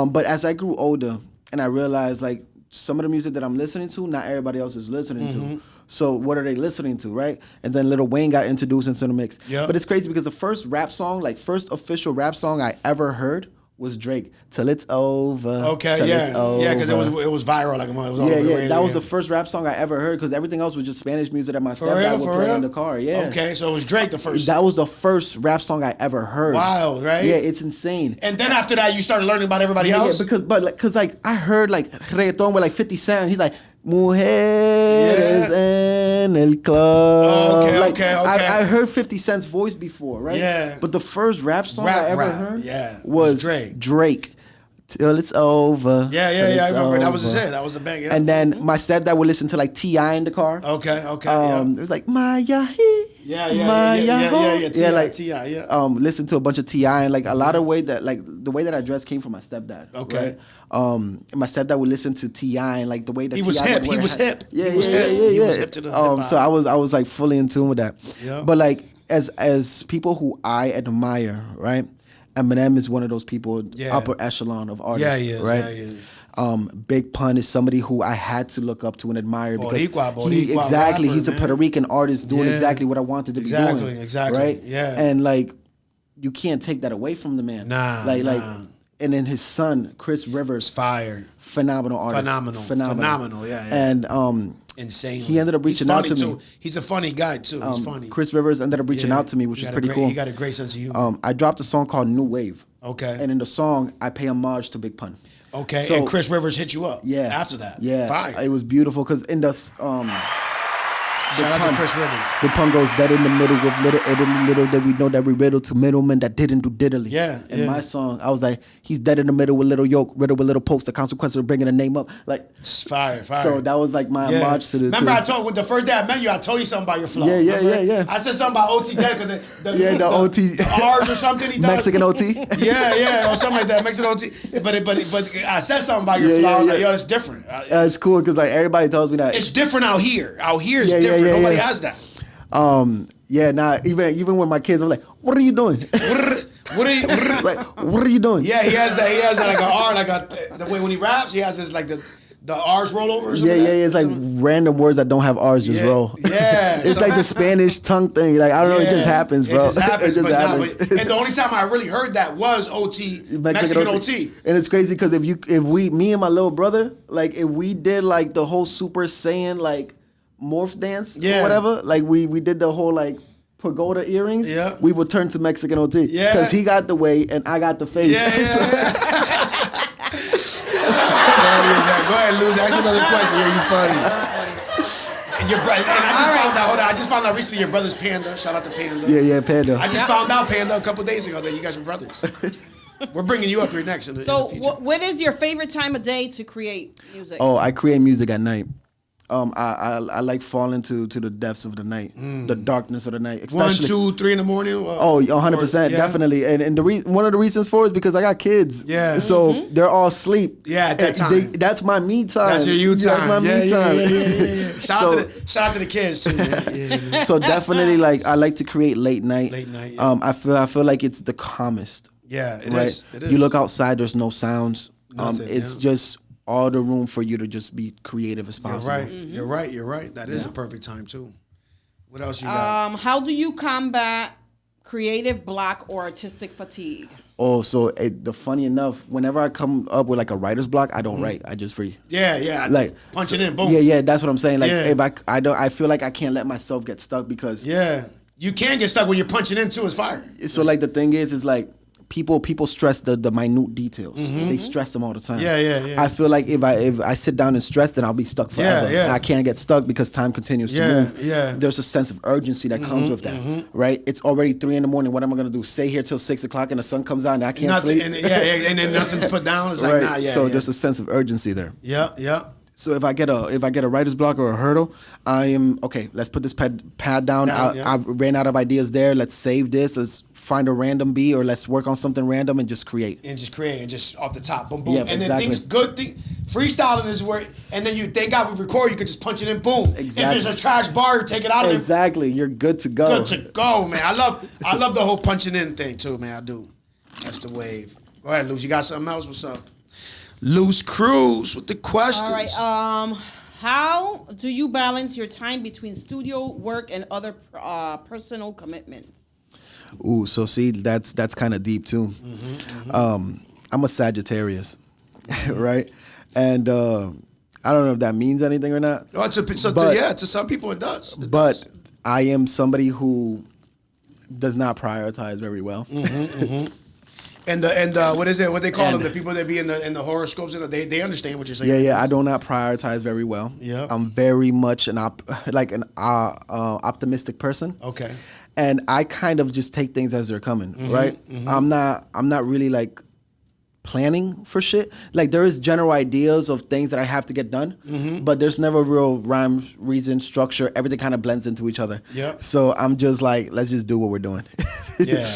Speaker 3: But as I grew older and I realized like some of the music that I'm listening to, not everybody else is listening to. So what are they listening to, right? And then Lil Wayne got introduced into the mix.
Speaker 1: Yep.
Speaker 3: But it's crazy because the first official rap song I ever heard was Drake. Till It's Over.
Speaker 1: Okay,
Speaker 3: till
Speaker 1: yeah,
Speaker 3: it's over.
Speaker 1: yeah, because it was viral like a month. It was all over the radio,
Speaker 3: That was the first rap song I ever heard because everything else was just Spanish music that my stepdad would play in the car. Yeah.
Speaker 1: Okay, so it was Drake the first.
Speaker 3: That was the first rap song I ever heard.
Speaker 1: Wild, right?
Speaker 3: Yeah, it's insane.
Speaker 1: And then after that, you started learning about everybody else.
Speaker 3: Yeah, because I heard like reggaeton with like 50 Cent. He's like mujeres en el club.
Speaker 1: Okay.
Speaker 3: I heard 50 Cent's voice before, right?
Speaker 1: Yeah.
Speaker 3: But the first rap song I ever heard was Drake. Till It's Over.
Speaker 1: Yeah, I remember. That was his hit. That was the bang. Yeah.
Speaker 3: And then my stepdad would listen to like T.I. in the car.
Speaker 1: Okay.
Speaker 3: It was like Maya.
Speaker 1: Yeah. T.I. Yeah.
Speaker 3: Listen to a bunch of T.I. and like a lot of the way that I dressed came from my stepdad.
Speaker 1: Okay.
Speaker 3: Right? My stepdad would listen to T.I. and like the way that
Speaker 1: he was hip. He was hip.
Speaker 3: Yeah.
Speaker 1: He was hip to the hip hop.
Speaker 3: So I was like fully in tune with that.
Speaker 1: Yeah.
Speaker 3: But like as people who I admire, right? Eminem is one of those people, upper echelon of artists,
Speaker 1: yeah, he is,
Speaker 3: right?
Speaker 1: Yeah, he is.
Speaker 3: Big Pun is somebody who I had to look up to and admire because
Speaker 1: Boricua
Speaker 3: he's a
Speaker 1: rapper,
Speaker 3: Puerto Rican artist doing exactly what I wanted to be doing.
Speaker 1: Exactly,
Speaker 3: right?
Speaker 1: Yeah.
Speaker 3: And like, you can't take that away from the man.
Speaker 1: Nah.
Speaker 3: And then his son, Chris Rivers,
Speaker 1: fire,
Speaker 3: phenomenal artist,
Speaker 1: phenomenal, yeah.
Speaker 3: And
Speaker 1: insane.
Speaker 3: He ended up reaching out to me.
Speaker 1: He's a funny guy too. He's funny.
Speaker 3: Chris Rivers ended up reaching out to me, which is pretty cool.
Speaker 1: He got a great sense of humor.
Speaker 3: I dropped a song called New Wave.
Speaker 1: Okay.
Speaker 3: And in the song, I pay homage to Big Pun.
Speaker 1: Okay.
Speaker 3: So,
Speaker 1: and Chris Rivers hit you up.
Speaker 3: Yeah.
Speaker 1: After that.
Speaker 3: Yeah.
Speaker 1: Fire.
Speaker 3: It was beautiful because in the
Speaker 1: Shout out to Chris Rivers.
Speaker 3: Big Pun goes dead in the middle with little Italy, little that we know that we riddle to middlemen that didn't do diddly.
Speaker 1: Yeah.
Speaker 3: In my song, I was like, he's dead in the middle with little yoke, riddle with little pokes, the consequences of bringing a name up. Like,
Speaker 1: fire.
Speaker 3: So that was like my homage to the.
Speaker 1: Remember, I told when the first day I met you, I told you something about your flow.
Speaker 3: Yeah.
Speaker 1: I said something about OTJ because
Speaker 3: the OT
Speaker 1: the R's or something he does.
Speaker 3: Mexican OT.
Speaker 1: yeah, or something like that. Mexican OT. But I said something about your flow. I was like, yo, that's different.
Speaker 3: It's cool because like everybody tells me that
Speaker 1: it's different out here. Out here is different. Nobody has that.
Speaker 3: Even with my kids, I'm like, what are you doing?
Speaker 1: What are you
Speaker 3: like? What are you doing?
Speaker 1: Yeah, he has that like an R, like the way when he raps, he has this like the R's roll over or something.
Speaker 3: It's like random words that don't have R's just roll.
Speaker 1: Yeah.
Speaker 3: It's like the Spanish tongue thing. Like I don't know, it just happens, bro.
Speaker 1: It just happens.
Speaker 3: And
Speaker 1: the only time I really heard that was OT, Mexican OT.
Speaker 3: And it's crazy because me and my little brother, like if we did like the whole Super Saiyan like morph dance or whatever, like we did the whole like pagoda earrings, we would turn to Mexican OT. Yeah. Because he got the way and I got the face. Go
Speaker 1: ahead, Luz. Ask another question. Yeah, you funny. Your brother, and I just found out recently your brother's Panda. Shout out to Panda.
Speaker 3: Yeah, Panda.
Speaker 1: I just found out Panda a couple days ago that you guys are brothers. We're bringing you up here next in the future.
Speaker 2: What is your favorite time of day to create music?
Speaker 3: Oh, I create music at night. I like falling to the depths of the night, the darkness of the night. Especially
Speaker 1: 1, 2, 3 in the morning.
Speaker 3: 100%, definitely. And one of the reasons for it is because I got kids. Yeah. So they're all asleep.
Speaker 1: Yeah, at that time.
Speaker 3: That's my me time.
Speaker 1: That's your you time.
Speaker 3: That's my me time.
Speaker 1: Yeah. Shout out to the kids too. Yeah.
Speaker 3: So definitely, like I like to create late night.
Speaker 1: Late night. Yeah.
Speaker 3: I feel like it's the calmest.
Speaker 1: Yeah, it
Speaker 3: right?
Speaker 1: is. It is.
Speaker 3: You look outside. There's no sounds.
Speaker 1: Nothing,
Speaker 3: it's just all the room for you to just be creative as possible.
Speaker 1: You're right. Mm-hmm. You're right. That is a perfect time too. What else you got?
Speaker 2: How do you combat creative block or artistic fatigue?
Speaker 3: Oh, so the funny enough, whenever I come up with like a writer's block, I don't write. I just free.
Speaker 1: Yeah.
Speaker 3: Like
Speaker 1: punch it in, boom.
Speaker 3: Yeah. That's what I'm saying. Like if I feel like I can't let myself get stuck because
Speaker 1: you can get stuck when you're punching in too. It's fire.
Speaker 3: So like the thing is like. People stress the minute details. Mm-hmm. They stress them all the time.
Speaker 1: Yeah.
Speaker 3: I feel like if I sit down and stress, then I'll be stuck forever.
Speaker 1: Yeah.
Speaker 3: And I can't get stuck because time continues to move.
Speaker 1: Yeah.
Speaker 3: There's a sense of urgency that comes with that, right? It's already 3 a.m. What am I gonna do? Stay here till 6 o'clock and the sun comes out and I can't sleep.
Speaker 1: And then nothing's put down. It's like nah.
Speaker 3: So there's a sense of urgency there.
Speaker 1: Yeah.
Speaker 3: So if I get a writer's block or a hurdle, I am okay. Let's put this pad down. I ran out of ideas there. Let's save this. Let's find a random beat or let's work on something random and just create.
Speaker 1: And just off the top, boom, boom.
Speaker 3: Yeah,
Speaker 1: and
Speaker 3: exactly.
Speaker 1: then freestyling is where, and then you thank God we record. You could just punch it in, boom.
Speaker 3: Exactly.
Speaker 1: If there's a trash bar, take it out of it.
Speaker 3: Exactly. You're good to go.
Speaker 1: Good to go, man. I love the whole punching in thing too, man. I do. That's the wave. Go ahead, Luz. You got something else? What's up? Loose Cruz with the questions.
Speaker 2: All right. How do you balance your time between studio work and other personal commitments?
Speaker 3: Ooh, so see, that's kind of deep too. I'm a Sagittarius, right? And I don't know if that means anything or not.
Speaker 1: Oh, to some people it does.
Speaker 3: But I am somebody who does not prioritize very well.
Speaker 1: And what is it? What they call them? The people that be in the horoscopes. They understand what you're saying.
Speaker 3: Yeah. I do not prioritize very well.
Speaker 1: Yeah.
Speaker 3: I'm very much an optimistic person.
Speaker 1: Okay.
Speaker 3: And I kind of just take things as they're coming, right? I'm not really like planning for shit. Like there is general ideas of things that I have to get done, but there's never real rhyme, reason, structure. Everything kind of blends into each other.
Speaker 1: Yeah.
Speaker 3: So I'm just like, let's just do what we're doing.
Speaker 1: Yeah.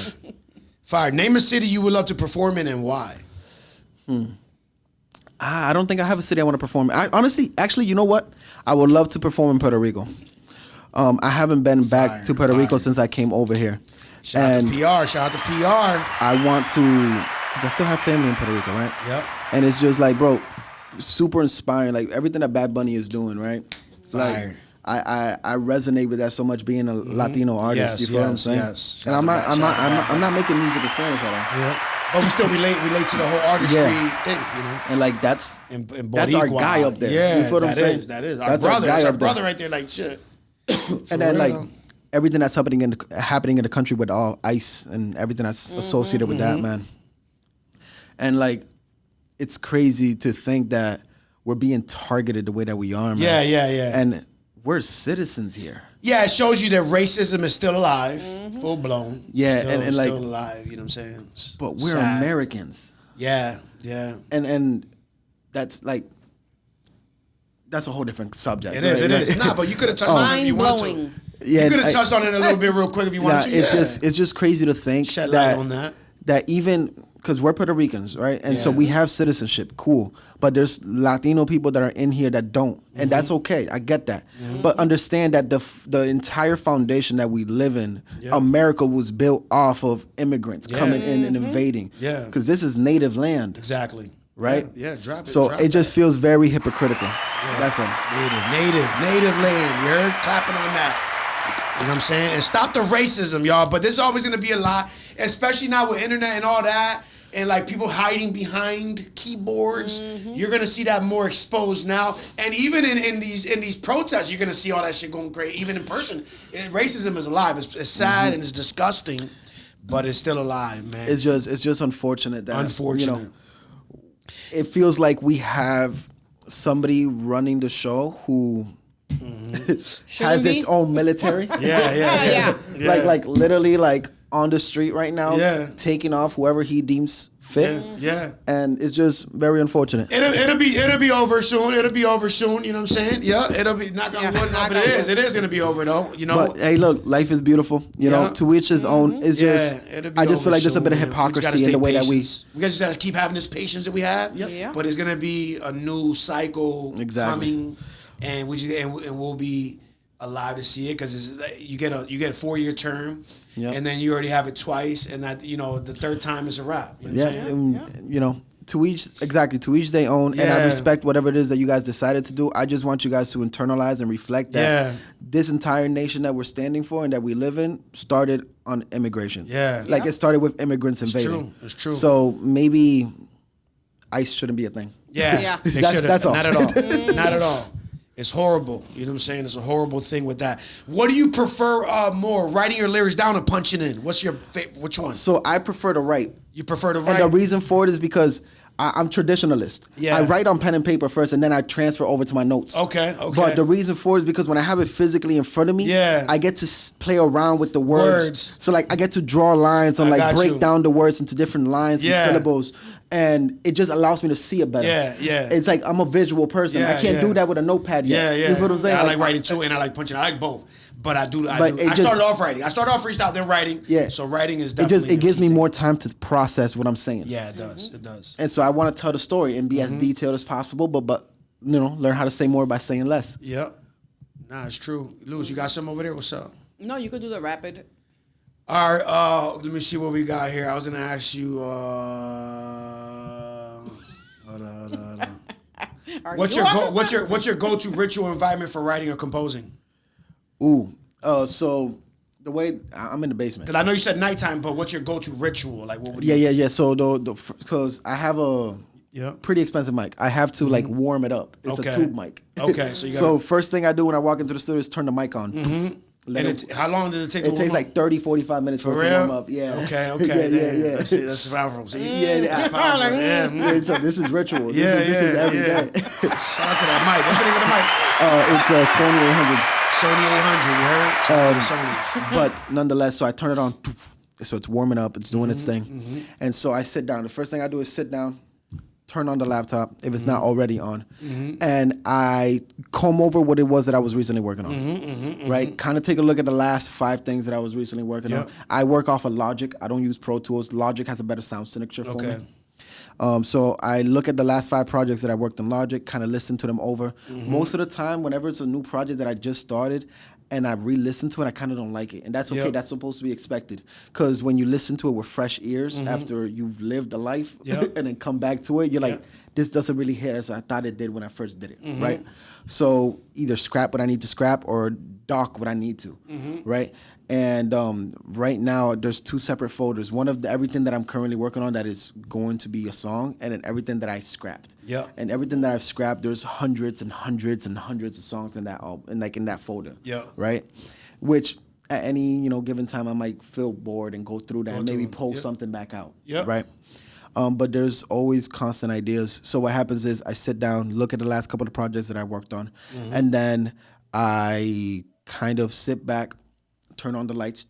Speaker 1: Fire. Name a city you would love to perform in and why.
Speaker 3: I don't think I have a city I want to perform in. I honestly, actually, you know what? I would love to perform in Puerto Rico. I haven't been back to Puerto Rico since I came over here.
Speaker 1: Shout out to PR.
Speaker 3: I want to, because I still have family in Puerto Rico, right?
Speaker 1: Yep.
Speaker 3: And it's just like, bro, super inspiring. Like everything that Bad Bunny is doing, right?
Speaker 1: Fire.
Speaker 3: Like, I resonate with that so much being a Latino artist. You feel what I'm saying?
Speaker 1: Yes.
Speaker 3: And I'm not making music in Spanish at all.
Speaker 1: Yeah. But we still relate to the whole artistry thing, you know.
Speaker 3: And like that's
Speaker 1: Boricua.
Speaker 3: our guy up there.
Speaker 1: Yeah,
Speaker 3: you feel what I'm saying?
Speaker 1: That is
Speaker 3: that's our brother.
Speaker 1: That's our
Speaker 3: up
Speaker 1: brother
Speaker 3: there.
Speaker 1: right there. Like shit.
Speaker 3: And then like everything that's happening in the country with all ICE and everything that's associated with that, man. And like, it's crazy to think that we're being targeted the way that we are, man.
Speaker 1: Yeah.
Speaker 3: And we're citizens here.
Speaker 1: Yeah, it shows you that racism is still alive, full blown.
Speaker 3: Yeah,
Speaker 1: still,
Speaker 3: and like,
Speaker 1: still alive. You know what I'm saying?
Speaker 3: But we're
Speaker 1: sad.
Speaker 3: Americans.
Speaker 1: Yeah.
Speaker 3: And that's like, that's a whole different subject.
Speaker 1: It is. Nah, but you could have touched on it if you wanted to.
Speaker 3: Yeah,
Speaker 1: you could have touched on it a little bit real quick if you wanted to.
Speaker 3: It's just crazy to think
Speaker 1: Shed light on that.
Speaker 3: That even because we're Puerto Ricans, right? And so we have citizenship, cool. But there's Latino people that are in here that don't, and that's okay. I get that. But understand that the entire foundation that we live in, America was built off of immigrants coming in and invading. Yeah, because this is native land.
Speaker 1: Exactly.
Speaker 3: Right?
Speaker 1: Yeah, drop it.
Speaker 3: So it just feels very hypocritical. Yeah. That's all.
Speaker 1: Native land. You heard? Clapping on that. You know what I'm saying? And stop the racism, y'all. But there's always going to be a lot, especially now with internet and all that, and like people hiding behind keyboards. You're going to see that more exposed now. And even in these protests, you're going to see all that shit going crazy. Even in person, racism is alive. It's sad and it's disgusting, but it's still alive, man.
Speaker 3: It's just unfortunate that you know, it feels like we have somebody running the show who has its own military.
Speaker 1: Yeah.
Speaker 3: Like literally like on the street right now, taking off whoever he deems fit.
Speaker 1: Yeah.
Speaker 3: And it's just very unfortunate.
Speaker 1: It'll be over soon. You know what I'm saying? Yeah. It'll be knock on wood. But it is. It is gonna be over though. You know.
Speaker 3: But hey, look, life is beautiful. You know, to each his own. It's just. I just feel like there's a bit of hypocrisy in the way that we
Speaker 1: just gotta keep having this patience that we have.
Speaker 2: Yeah.
Speaker 1: But it's gonna be a new cycle coming, and we'll be alive to see it because you get a 4-year term, and then you already have it twice, and that the third time is a wrap. You know what I'm saying?
Speaker 3: You know, to each their own, and I respect whatever it is that you guys decided to do. I just want you guys to internalize and reflect that this entire nation that we're standing for and that we live in started on immigration. Like it started with immigrants invading.
Speaker 1: It's true.
Speaker 3: So maybe ICE shouldn't be a thing.
Speaker 1: That's
Speaker 3: all.
Speaker 1: Not at all. Not at all. It's horrible. You know what I'm saying? It's a horrible thing with that. What do you prefer more, writing your lyrics down or punching in? What's your which one?
Speaker 3: So I prefer to write.
Speaker 1: You prefer to write?
Speaker 3: And the reason for it is because I'm traditionalist. I write on pen and paper first, and then I transfer over to my notes.
Speaker 1: Okay.
Speaker 3: But the reason for it is because when I have it physically in front of me, I get to play around with the words. So like I get to draw lines and like break down the words into different lines and syllables. And it just allows me to see it better. It's like I'm a visual person. I can't do that with a notepad yet. You know what I'm saying?
Speaker 1: I like writing too, and I like punching. I like both. But I started off writing. I started off freestyle, then writing. So writing is definitely...
Speaker 3: It gives me more time to process what I'm saying.
Speaker 1: Yeah, it does. It does.
Speaker 3: And so I want to tell the story and be as detailed as possible, but learn how to say more by saying less.
Speaker 1: Yep. Nah, it's true. Luz, you got something over there? What's up?
Speaker 2: No, you could do the rapid.
Speaker 1: All right, let me see what we got here. I was gonna ask you. Hold on. What's your go-to ritual environment for writing or composing?
Speaker 3: So The way I'm in the basement.
Speaker 1: Because I know you said nighttime, but what's your go-to ritual? Like, what would you?
Speaker 3: Yeah. So because I have a pretty expensive mic, I have to like warm it up. It's a tube mic.
Speaker 1: Okay, so you got.
Speaker 3: So first thing I do when I walk into the studio is turn the mic on.
Speaker 1: How long does it take?
Speaker 3: It takes like 30, 45 minutes for it to warm up. Yeah.
Speaker 1: Okay.
Speaker 3: yeah.
Speaker 1: That's powerful. See?
Speaker 3: Yeah. So this is ritual. This is every day.
Speaker 1: Shout out to that mic. What's the name of the mic?
Speaker 3: It's a Sony 800.
Speaker 1: Sony 800. You heard? Shout out to Sony.
Speaker 3: But nonetheless, so I turn it on. So it's warming up. It's doing its thing. And so I sit down. The first thing I do is sit down, turn on the laptop if it's not already on, and I comb over what it was that I was recently working on, right? Kind of take a look at the last 5 things that I was recently working on. I work off of Logic. I don't use Pro Tools. Logic has a better sound signature for me. So I look at the last 5 projects that I worked on Logic, kind of listen to them over. Most of the time, whenever it's a new project that I just started, and I re-listen to it, I kind of don't like it. And that's okay. That's supposed to be expected. Because when you listen to it with fresh ears after you've lived a life and then come back to it, you're like, this doesn't really hit as I thought it did when I first did it, right? So either scrap what I need to scrap or dock what I need to, right? And right now, there's 2 separate folders. One of everything that I'm currently working on that is going to be a song, and then everything that I scrapped. Yeah. And everything that I've scrapped, there's hundreds and hundreds and hundreds of songs in that album, and like in that folder. Yeah. Right. Which at any given time, I might feel bored and go through that and maybe pull something back out. Yeah. Right. But there's always constant ideas. So what happens is I sit down, look at the last couple of projects that I worked on, and then I kind of sit back, turn on the lights,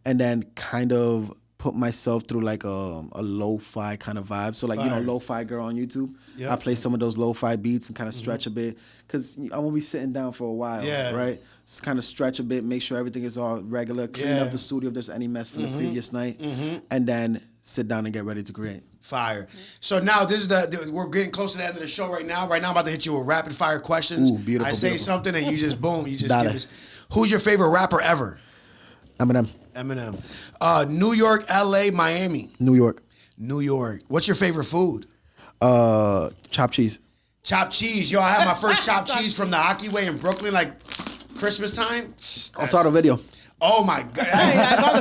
Speaker 3: and then kind of put myself through like a lo-fi kind of vibe. So like, lo-fi girl on YouTube. Yep. I play some of those lo-fi beats and kind of stretch a bit because I'm going to be sitting down for a while, right? Just kind of stretch a bit, make sure everything is all regular, clean up the studio if there's any mess from the previous night, and then sit down and get ready to create.
Speaker 1: Fire. So now this is we're getting close to the end of the show right now. Right now I'm about to hit you with rapid fire questions.
Speaker 3: Ooh, beautiful.
Speaker 1: I say something and you just boom, you just give us. Who's your favorite rapper ever?
Speaker 3: Eminem.
Speaker 1: New York, LA, Miami.
Speaker 3: New York.
Speaker 1: What's your favorite food?
Speaker 3: Chopped cheese.
Speaker 1: Chopped cheese. Yo, I had my first chopped cheese from the Hockey Way in Brooklyn, like Christmas time.
Speaker 3: I saw the video.
Speaker 1: Oh my God.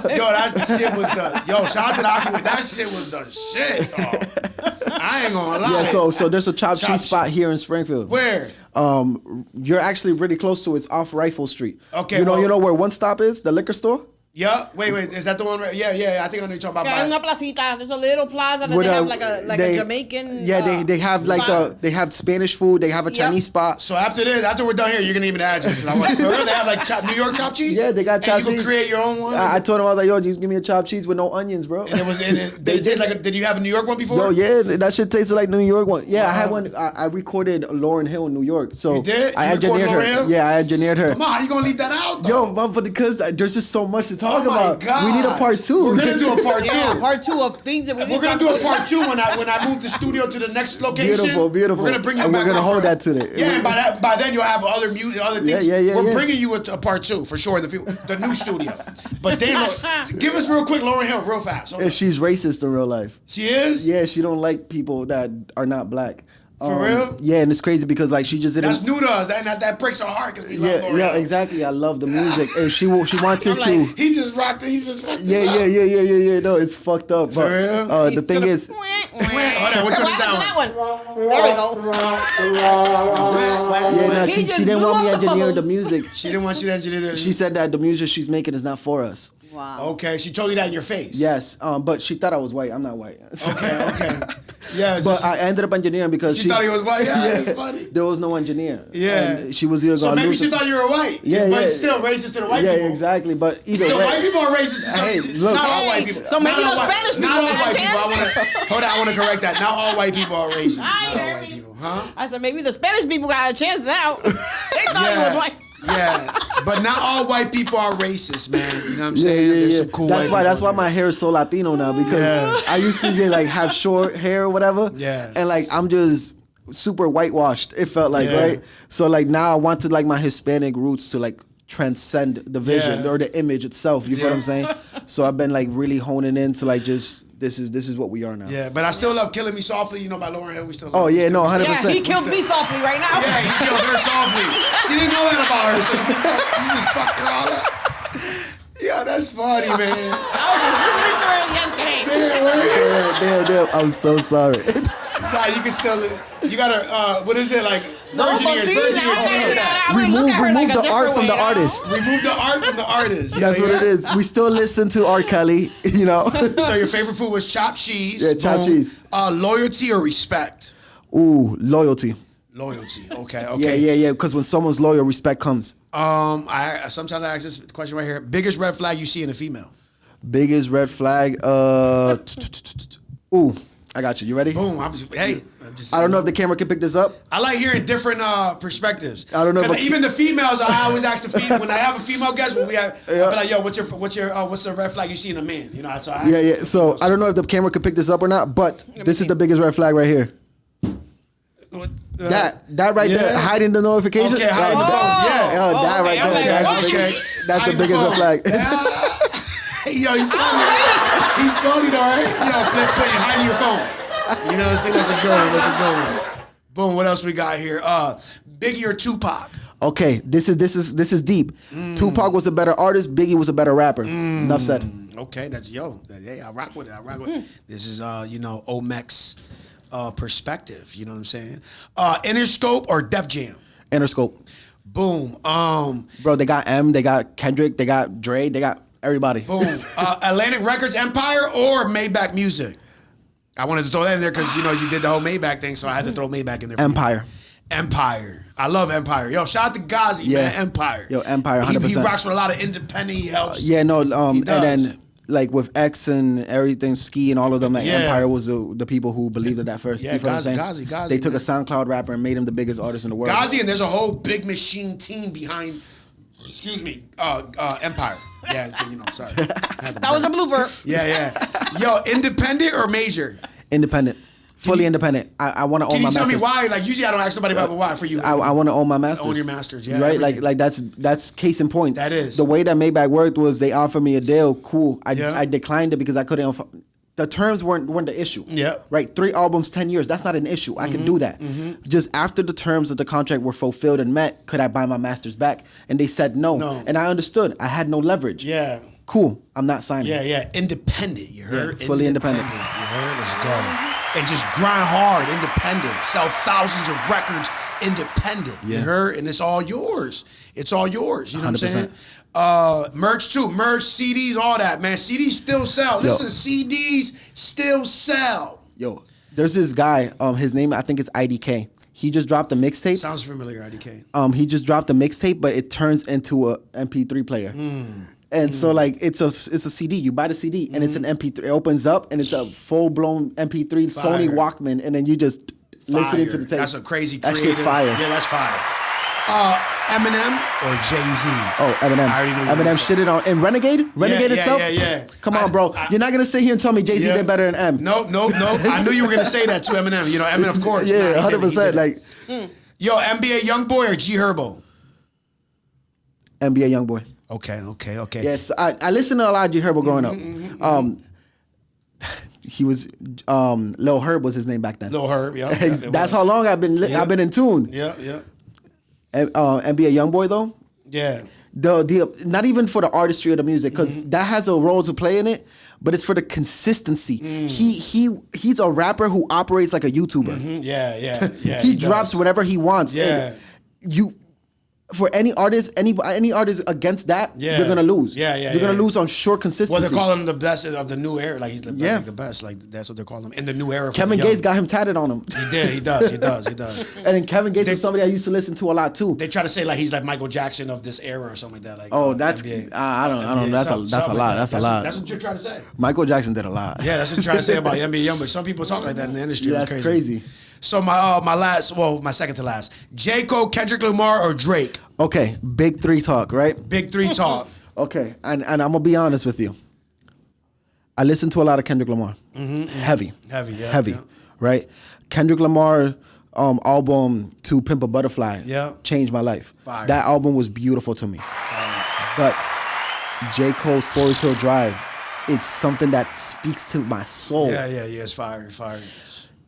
Speaker 1: Yo, that shit was shout out to the Hockey Way. That shit was the shit. I ain't gonna lie.
Speaker 3: Yeah, so there's a chopped cheese spot here in Springfield.
Speaker 1: Where?
Speaker 3: You're actually really close to it. It's off Rifle Street.
Speaker 1: Okay.
Speaker 3: You know where One Stop is? The liquor store?
Speaker 1: Yeah. Wait. Is that the one? Yeah. I think I know you're talking about.
Speaker 2: Yeah, una placita. There's a little plaza that they have like a Jamaican.
Speaker 3: Yeah, they have like they have Spanish food. They have a Chinese spot.
Speaker 1: So after we're done here, you're gonna give me the address. They have like New York chopped cheese.
Speaker 3: Yeah, they got chopped cheese.
Speaker 1: And you can create your own one.
Speaker 3: I told them, I was like, yo, just give me a chopped cheese with no onions, bro.
Speaker 1: And they did like. Did you have a New York one before?
Speaker 3: Yo, yeah, that shit tasted like New York one. Yeah, I had one. I recorded Lauryn Hill in New York. So
Speaker 1: you did?
Speaker 3: I engineered her. Yeah, I engineered her.
Speaker 1: Come on, how you gonna leave that out? Though?
Speaker 3: Yo, but because there's just so much to talk about.
Speaker 1: God.
Speaker 3: We need a part 2.
Speaker 1: We're gonna do a part 2.
Speaker 2: Yeah, part 2 of things that
Speaker 1: we're gonna do a part 2 when I move the studio to the next location.
Speaker 3: Beautiful.
Speaker 1: We're gonna bring you
Speaker 3: and
Speaker 1: back.
Speaker 3: We're gonna hold that to it.
Speaker 1: Yeah, and by then you'll have other music, other things.
Speaker 3: Yeah.
Speaker 1: We're bringing you a part 2 for sure in the new studio. But damn, give us real quick, Lauryn Hill, real fast.
Speaker 3: And she's racist in real life.
Speaker 1: She is.
Speaker 3: Yeah, she don't like people that are not black.
Speaker 1: For real?
Speaker 3: Yeah, and it's crazy because like she just didn't.
Speaker 1: That's new to us. That breaks our heart because we love Lauryn Hill.
Speaker 3: Yeah, exactly. I love the music, and she wanted to.
Speaker 1: He just rocked it. He just fucked it up.
Speaker 3: Yeah. No, it's fucked up. But the thing is,
Speaker 1: hold on. Which one is that one?
Speaker 2: There we go.
Speaker 3: Yeah, no, she didn't want me engineering the music.
Speaker 1: She didn't want you to engineer the.
Speaker 3: She said that the music she's making is not for us.
Speaker 2: Wow.
Speaker 1: Okay, she told you that in your face.
Speaker 3: Yes, but she thought I was white. I'm not white.
Speaker 1: Okay. Yeah,
Speaker 3: but I ended up engineering because
Speaker 1: she thought he was white. Yeah, it's funny.
Speaker 3: There was no engineer.
Speaker 1: Yeah,
Speaker 3: and she was either
Speaker 1: so maybe she thought you were white.
Speaker 3: Yeah,
Speaker 1: but still racist to the white people.
Speaker 3: Yeah, exactly. But either way,
Speaker 1: white people are racist to some.
Speaker 3: Hey, look,
Speaker 1: not all white people.
Speaker 2: So maybe those Spanish people.
Speaker 1: Not all white people. I want to correct that. Not all white people are racist. Not all white people, huh?
Speaker 2: I said maybe the Spanish people got a chance now. They thought you was white.
Speaker 1: Yeah, but not all white people are racist, man. You know what I'm saying? There's some cool
Speaker 3: that's why my hair is so Latino now because I used to have short hair or whatever.
Speaker 1: Yeah.
Speaker 3: And like I'm just super whitewashed. It felt like right. So like now I wanted like my Hispanic roots to like transcend the vision or the image itself. You feel what I'm saying? So I've been like really honing in to like just. This is what we are now.
Speaker 1: Yeah, but I still love "Killing Me Softly." By Lauryn Hill. We still love.
Speaker 3: Oh yeah, no, 100%.
Speaker 2: Yeah, he killed me softly right now.
Speaker 1: Yeah, he killed her softly. She didn't know that about her, so he just fucked her all up. Yeah, that's funny, man.
Speaker 3: Damn. I'm so sorry.
Speaker 1: Nah, you can still. You gotta. What is it like? Virgin ears.
Speaker 3: Remove the art from the artist.
Speaker 1: Remove the art from the artist.
Speaker 3: That's what it is. We still listen to R. Kelly, you know.
Speaker 1: So your favorite food was chopped cheese.
Speaker 3: Yeah, chopped cheese.
Speaker 1: Loyalty or respect?
Speaker 3: Ooh, loyalty.
Speaker 1: Loyalty. Okay.
Speaker 3: Yeah. Because when someone's loyal, respect comes.
Speaker 1: I sometimes I ask this question right here. Biggest red flag you see in a female?
Speaker 3: Biggest red flag. Ooh, I got you. You ready?
Speaker 1: Boom. I
Speaker 3: don't know if the camera can pick this up.
Speaker 1: I like hearing different perspectives.
Speaker 3: I don't know.
Speaker 1: Even the females, I always ask the female when I have a female guest. When we have, I be like, yo, what's the red flag you see in a man? You know, so I ask
Speaker 3: So I don't know if the camera can pick this up or not, but this is the biggest red flag right here. That right there, hiding the notification.
Speaker 1: Okay, hiding the phone. Yeah.
Speaker 3: That right there. That's the biggest red flag.
Speaker 1: Yo, he's funny though, right? Yo, hiding your phone. You know what I'm saying? That's a good one. Boom. What else we got here? Biggie or Tupac?
Speaker 3: Okay, this is deep. Tupac was a better artist. Biggie was a better rapper. Enough said.
Speaker 1: Okay, that's I rock with it. This is OMEHC perspective. You know what I'm saying? Interscope or Def Jam?
Speaker 3: Interscope.
Speaker 1: Boom.
Speaker 3: Bro, they got M, they got Kendrick, they got Dre, they got everybody.
Speaker 1: Boom. Atlantic Records Empire or Maybach Music? I wanted to throw that in there because you did the whole Maybach thing, so I had to throw Maybach in there.
Speaker 3: Empire.
Speaker 1: I love Empire. Yo, shout out to Ghazi, man. Empire.
Speaker 3: Yo, Empire, 100%.
Speaker 1: He rocks with a lot of independent. He helps.
Speaker 3: And then like with X and everything, Ski and all of them, Empire was the people who believed in that first.
Speaker 1: Yeah,
Speaker 3: you feel
Speaker 1: Ghazi,
Speaker 3: what I'm saying?
Speaker 1: Ghazi.
Speaker 3: They took a SoundCloud rapper and made him the biggest artist in the world.
Speaker 1: Ghazi, and there's a whole big machine team behind. Empire. Yeah, sorry.
Speaker 2: That was a blooper.
Speaker 1: Yeah. Yo, independent or major?
Speaker 3: Independent. Fully independent. I want to own my masters.
Speaker 1: Can you tell me why? Like usually I don't ask nobody about why for you.
Speaker 3: I want to own my masters.
Speaker 1: Own your masters, yeah.
Speaker 3: Right? Like that's case in point.
Speaker 1: That is.
Speaker 3: The way that Maybach worked was they offered me a deal. Cool. I declined it because I couldn't. The terms weren't the issue.
Speaker 1: Yeah.
Speaker 3: Right? 3 albums, 10 years. That's not an issue. I can do that. Just after the terms of the contract were fulfilled and met, could I buy my masters back? And they said no. And I understood. I had no leverage.
Speaker 1: Yeah.
Speaker 3: Cool. I'm not signing.
Speaker 1: Yeah. Independent. You heard?
Speaker 3: Yeah, fully independent.
Speaker 1: You heard? Let's go. And just grind hard, independent. Sell thousands of records, independent. You heard? And it's all yours. It's all yours. You know 100%. What I'm saying? Merch too. Merch, CDs, all that, man. CDs still sell. Listen, CDs still sell.
Speaker 3: Yo, there's this guy, his name, I think it's IDK. He just dropped a mixtape.
Speaker 1: Sounds familiar, IDK.
Speaker 3: He just dropped a mixtape, but it turns into a MP3 player. And so like it's a CD. You buy the CD and it's an MP3. It opens up and it's a full blown MP3 Sony Walkman, and then you just listen to the tape.
Speaker 1: That's a crazy creative.
Speaker 3: That shit fire.
Speaker 1: Yeah, that's fire. Eminem or Jay-Z?
Speaker 3: Oh, Eminem.
Speaker 1: I already knew
Speaker 3: Eminem shitted on and Renegade itself.
Speaker 1: Yeah.
Speaker 3: Come on, bro. You're not gonna sit here and tell me Jay-Z did better than M.
Speaker 1: Nope. I knew you were gonna say that to Eminem. Eminem, of course.
Speaker 3: Yeah, 100%. Like,
Speaker 1: yo, NBA YoungBoy or G Herbo?
Speaker 3: NBA YoungBoy.
Speaker 1: Okay.
Speaker 3: Yes, I listened to a lot of G Herbo growing up. He was Lil Herb was his name back then.
Speaker 1: Lil Herb, yeah.
Speaker 3: That's how long I've been in tune.
Speaker 1: Yeah.
Speaker 3: NBA YoungBoy though.
Speaker 1: Yeah.
Speaker 3: The not even for the artistry of the music, because that has a role to play in it, but it's for the consistency. He's a rapper who operates like a YouTuber.
Speaker 1: Yeah.
Speaker 3: He drops whenever he wants.
Speaker 1: Yeah.
Speaker 3: For any artist against that, you're gonna lose. You're gonna lose on short consistency.
Speaker 1: Well, they call him the best of the new era. Like he's the best, like the best. Like that's what they're calling him in the new era.
Speaker 3: Kevin Gates got him tatted on him.
Speaker 1: He does.
Speaker 3: And then Kevin Gates is somebody I used to listen to a lot too.
Speaker 1: They try to say like he's like Michael Jackson of this era or something like that. Like
Speaker 3: that's NBA. I don't know. That's a lot. That's a lot.
Speaker 1: That's what you're trying to say.
Speaker 3: Michael Jackson did a lot.
Speaker 1: Yeah, that's what you're trying to say about NBA Youngboy. Some people talk like that in the industry.
Speaker 3: Yeah, that's crazy.
Speaker 1: So my second to last, J. Cole, Kendrick Lamar, or Drake?
Speaker 3: Okay, big 3 talk, right?
Speaker 1: Big 3 talk.
Speaker 3: Okay, and I'm gonna be honest with you. I listen to a lot of Kendrick Lamar. Heavy, right? Kendrick Lamar album To Pimp a Butterfly changed my life.
Speaker 1: Fire.
Speaker 3: That album was beautiful to me. But J. Cole's Forest Hill Drive, it's something that speaks to my soul.
Speaker 1: Yeah, it's fire.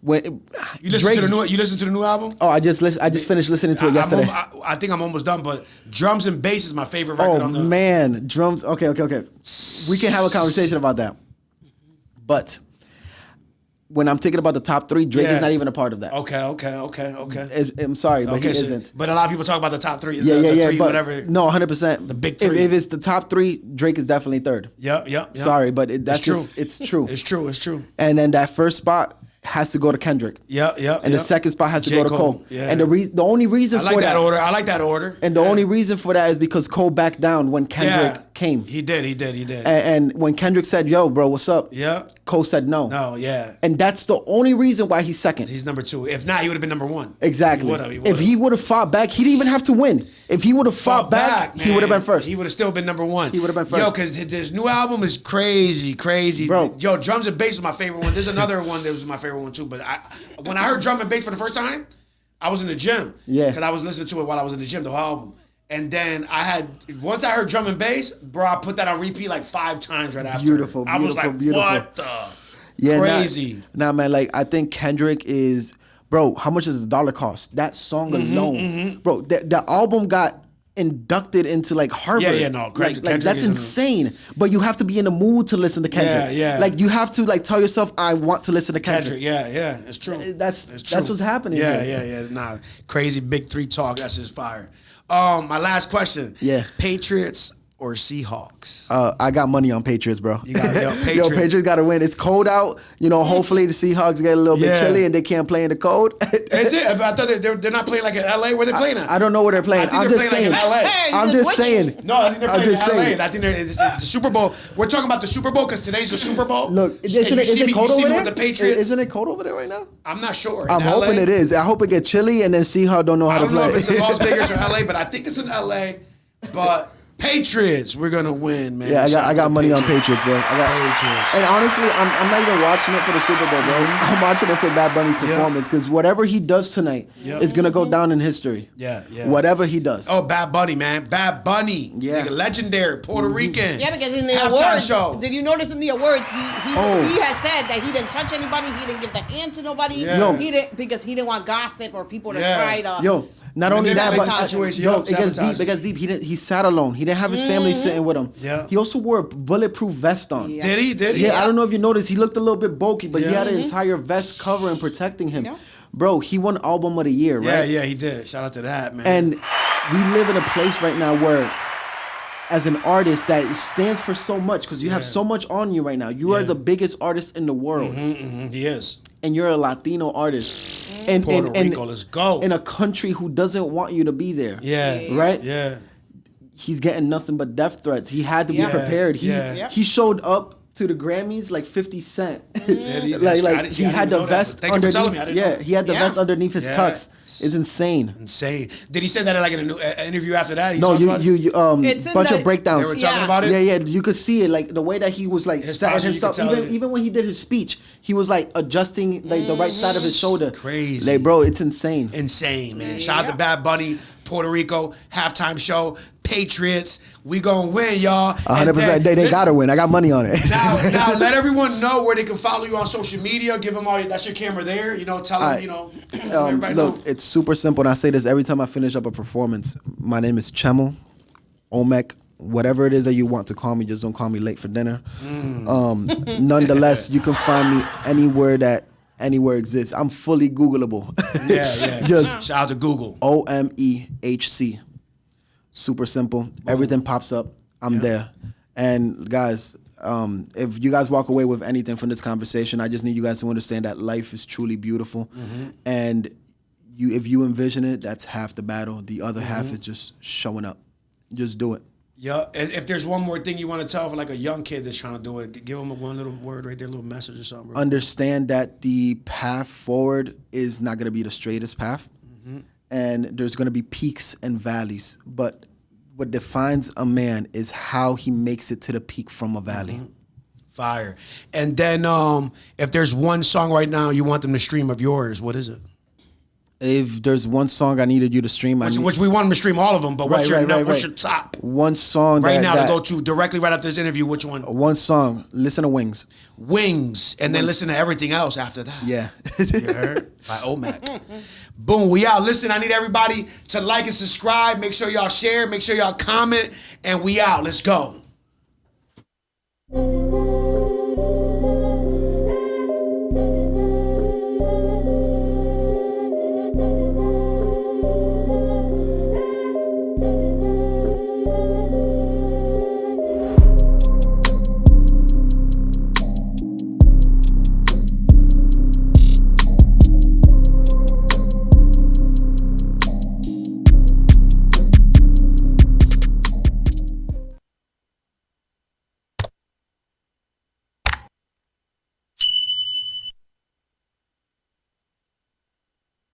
Speaker 3: when
Speaker 1: You listen to the new. You listen to the new album?
Speaker 3: Oh, I just finished listening to it yesterday.
Speaker 1: I think I'm almost done, but drums and bass is my favorite record on the.
Speaker 3: Oh man, drums. Okay. We can have a conversation about that. But when I'm thinking about the top 3, Drake is not even a part of that.
Speaker 1: Okay.
Speaker 3: I'm sorry, but he isn't.
Speaker 1: But a lot of people talk about the top 3.
Speaker 3: Yeah.
Speaker 1: Three,
Speaker 3: But
Speaker 1: whatever.
Speaker 3: no, 100%.
Speaker 1: The big 3.
Speaker 3: If it's the top 3, Drake is definitely 3rd.
Speaker 1: Yep.
Speaker 3: Sorry, but that's
Speaker 1: true.
Speaker 3: It's true.
Speaker 1: It's true.
Speaker 3: And then that first spot has to go to Kendrick.
Speaker 1: Yep.
Speaker 3: And the second spot has to go to Cole.
Speaker 1: Yeah.
Speaker 3: And the only reason
Speaker 1: I like that order. I like that order.
Speaker 3: And the only reason for that is because Cole backed down when Kendrick came.
Speaker 1: He did.
Speaker 3: And when Kendrick said, "Yo, bro, what's up?"
Speaker 1: Yeah.
Speaker 3: Cole said no.
Speaker 1: No, yeah.
Speaker 3: And that's the only reason why he's second.
Speaker 1: He's number 2. If not, he would have been number 1.
Speaker 3: Exactly. If he would have fought back, he didn't even have to win. If he would have fought back, he would have been first.
Speaker 1: He would have still been number 1.
Speaker 3: He would have been first.
Speaker 1: Yo, because this new album is crazy.
Speaker 3: Bro.
Speaker 1: Yo, drums and bass was my favorite one. There's another one that was my favorite one too. But when I heard drum and bass for the first time, I was in the gym.
Speaker 3: Yeah.
Speaker 1: Because I was listening to it while I was in the gym, the whole album. And then once I heard drum and bass, bro, I put that on repeat like 5 times right after.
Speaker 3: Beautiful.
Speaker 1: I was like, what the?
Speaker 3: Yeah,
Speaker 1: crazy.
Speaker 3: Nah, man, like I think Kendrick is, bro, how much does $1 cost? That song alone. Bro, the album got inducted into like Harvard.
Speaker 1: Yeah, no,
Speaker 3: Kendrick that's insane. But you have to be in the mood to listen to Kendrick.
Speaker 1: Yeah.
Speaker 3: Like you have to like tell yourself, I want to listen to Kendrick.
Speaker 1: Yeah, it's true.
Speaker 3: That's what's happening.
Speaker 1: Yeah. Nah, crazy big 3 talk. That's just fire. My last question.
Speaker 3: Yeah.
Speaker 1: Patriots or Seahawks?
Speaker 3: I got money on Patriots, bro.
Speaker 1: You got Patriots.
Speaker 3: Yo, Patriots got to win. It's cold out. You know, hopefully the Seahawks get a little bit chilly and they can't play in the cold.
Speaker 1: Is it? I thought they're not playing like in LA. Where they playing at?
Speaker 3: I don't know where they're playing.
Speaker 1: I think they're playing like in LA.
Speaker 3: I'm just saying.
Speaker 1: No, I think they're playing in LA.
Speaker 3: Saying.
Speaker 1: I think it's the Super Bowl. We're talking about the Super Bowl because today's the Super Bowl.
Speaker 3: Look, is it cold over there?
Speaker 1: With the Patriots?
Speaker 3: Isn't it cold over there right now?
Speaker 1: I'm not sure.
Speaker 3: I'm hoping it is. I hope it gets chilly and then Seahawks don't know how to play.
Speaker 1: I don't know if it's in Las Vegas or LA, but I think it's in LA. But Patriots, we're gonna win, man.
Speaker 3: Yeah, I got money on Patriots, bro. I got
Speaker 1: Patriots.
Speaker 3: And honestly, I'm not even watching it for the Super Bowl, bro. I'm watching it for Bad Bunny's performance because whatever he does tonight is gonna go down in history.
Speaker 1: Yeah.
Speaker 3: Whatever he does.
Speaker 1: Oh, Bad Bunny, man. Bad Bunny.
Speaker 3: Yeah.
Speaker 1: Nigga, legendary Puerto Rican.
Speaker 2: Yeah, because in the
Speaker 1: halftime
Speaker 2: awards,
Speaker 1: show.
Speaker 2: did you notice in the awards he has said that he didn't touch anybody, he didn't give the hand to nobody.
Speaker 1: Yeah.
Speaker 2: He didn't because he didn't want gossip or people to try to.
Speaker 3: Yo, not only that, but
Speaker 1: situation.
Speaker 3: it gets deep. He sat alone. He didn't have his family sitting with him.
Speaker 1: Yeah.
Speaker 3: He also wore a bulletproof vest on.
Speaker 2: Yeah.
Speaker 1: Did he?
Speaker 3: Yeah, I don't know if you noticed. He looked a little bit bulky, but he had an entire vest covering protecting him.
Speaker 2: Yeah.
Speaker 3: Bro, he won Album of the Year, right?
Speaker 1: Yeah, he did. Shout out to that, man.
Speaker 3: And we live in a place right now where, as an artist, that stands for so much because you have so much on you right now. You are the biggest artist in the world.
Speaker 1: He is.
Speaker 3: And you're a Latino artist. And
Speaker 1: Puerto Rico, let's go.
Speaker 3: In a country who doesn't want you to be there.
Speaker 1: Yeah.
Speaker 3: Right?
Speaker 1: Yeah.
Speaker 3: He's getting nothing but death threats. He had to be prepared. He showed up to the Grammys like 50 Cent. He had the vest underneath. Yeah, he had the vest underneath his tux. It's insane.
Speaker 1: Insane. Did he say that like in an interview after that?
Speaker 3: No, bunch of breakdowns.
Speaker 1: They were talking about it.
Speaker 3: Yeah, you could see it like the way that he was like setting himself. Even when he did his speech, he was like adjusting like the right side of his shoulder.
Speaker 1: Crazy.
Speaker 3: Like, bro, it's insane.
Speaker 1: Insane, man. Shout out to Bad Bunny, Puerto Rico, halftime show, Patriots. We gonna win, y'all.
Speaker 3: 100%. They gotta win. I got money on it.
Speaker 1: Now let everyone know where they can follow you on social media. Give them all. That's your camera there. You know, tell them. You know, everybody
Speaker 3: look,
Speaker 1: know.
Speaker 3: It's super simple, and I say this every time I finish up a performance. My name is Chemo, OMEHC, whatever it is that you want to call me. Just don't call me late for dinner. Nonetheless, you can find me anywhere exists. I'm fully Googleable.
Speaker 1: Yeah.
Speaker 3: Just
Speaker 1: shout out to Google.
Speaker 3: OMEHC. Super simple. Everything pops up. I'm there. And guys, if you guys walk away with anything from this conversation, I just need you guys to understand that life is truly beautiful. And if you envision it, that's half the battle. The other half is just showing up. Just do it.
Speaker 1: Yeah. If there's one more thing you want to tell for like a young kid that's trying to do it, give them one little word right there, a little message or something.
Speaker 3: Understand that the path forward is not going to be the straightest path. And there's going to be peaks and valleys. But what defines a man is how he makes it to the peak from a valley.
Speaker 1: Fire. And then if there's one song right now you want them to stream of yours, what is it?
Speaker 3: If there's one song I needed you to stream,
Speaker 1: which we want them to stream all of them, but what's your top?
Speaker 3: One song
Speaker 1: right now to go to directly right after this interview, which one?
Speaker 3: One song, listen to Wings.
Speaker 1: Wings, and then listen to everything else after that.
Speaker 3: Yeah.
Speaker 1: You heard? By OMEHC. Boom, we out. Listen, I need everybody to like and subscribe. Make sure y'all share. Make sure y'all comment. And we out. Let's go.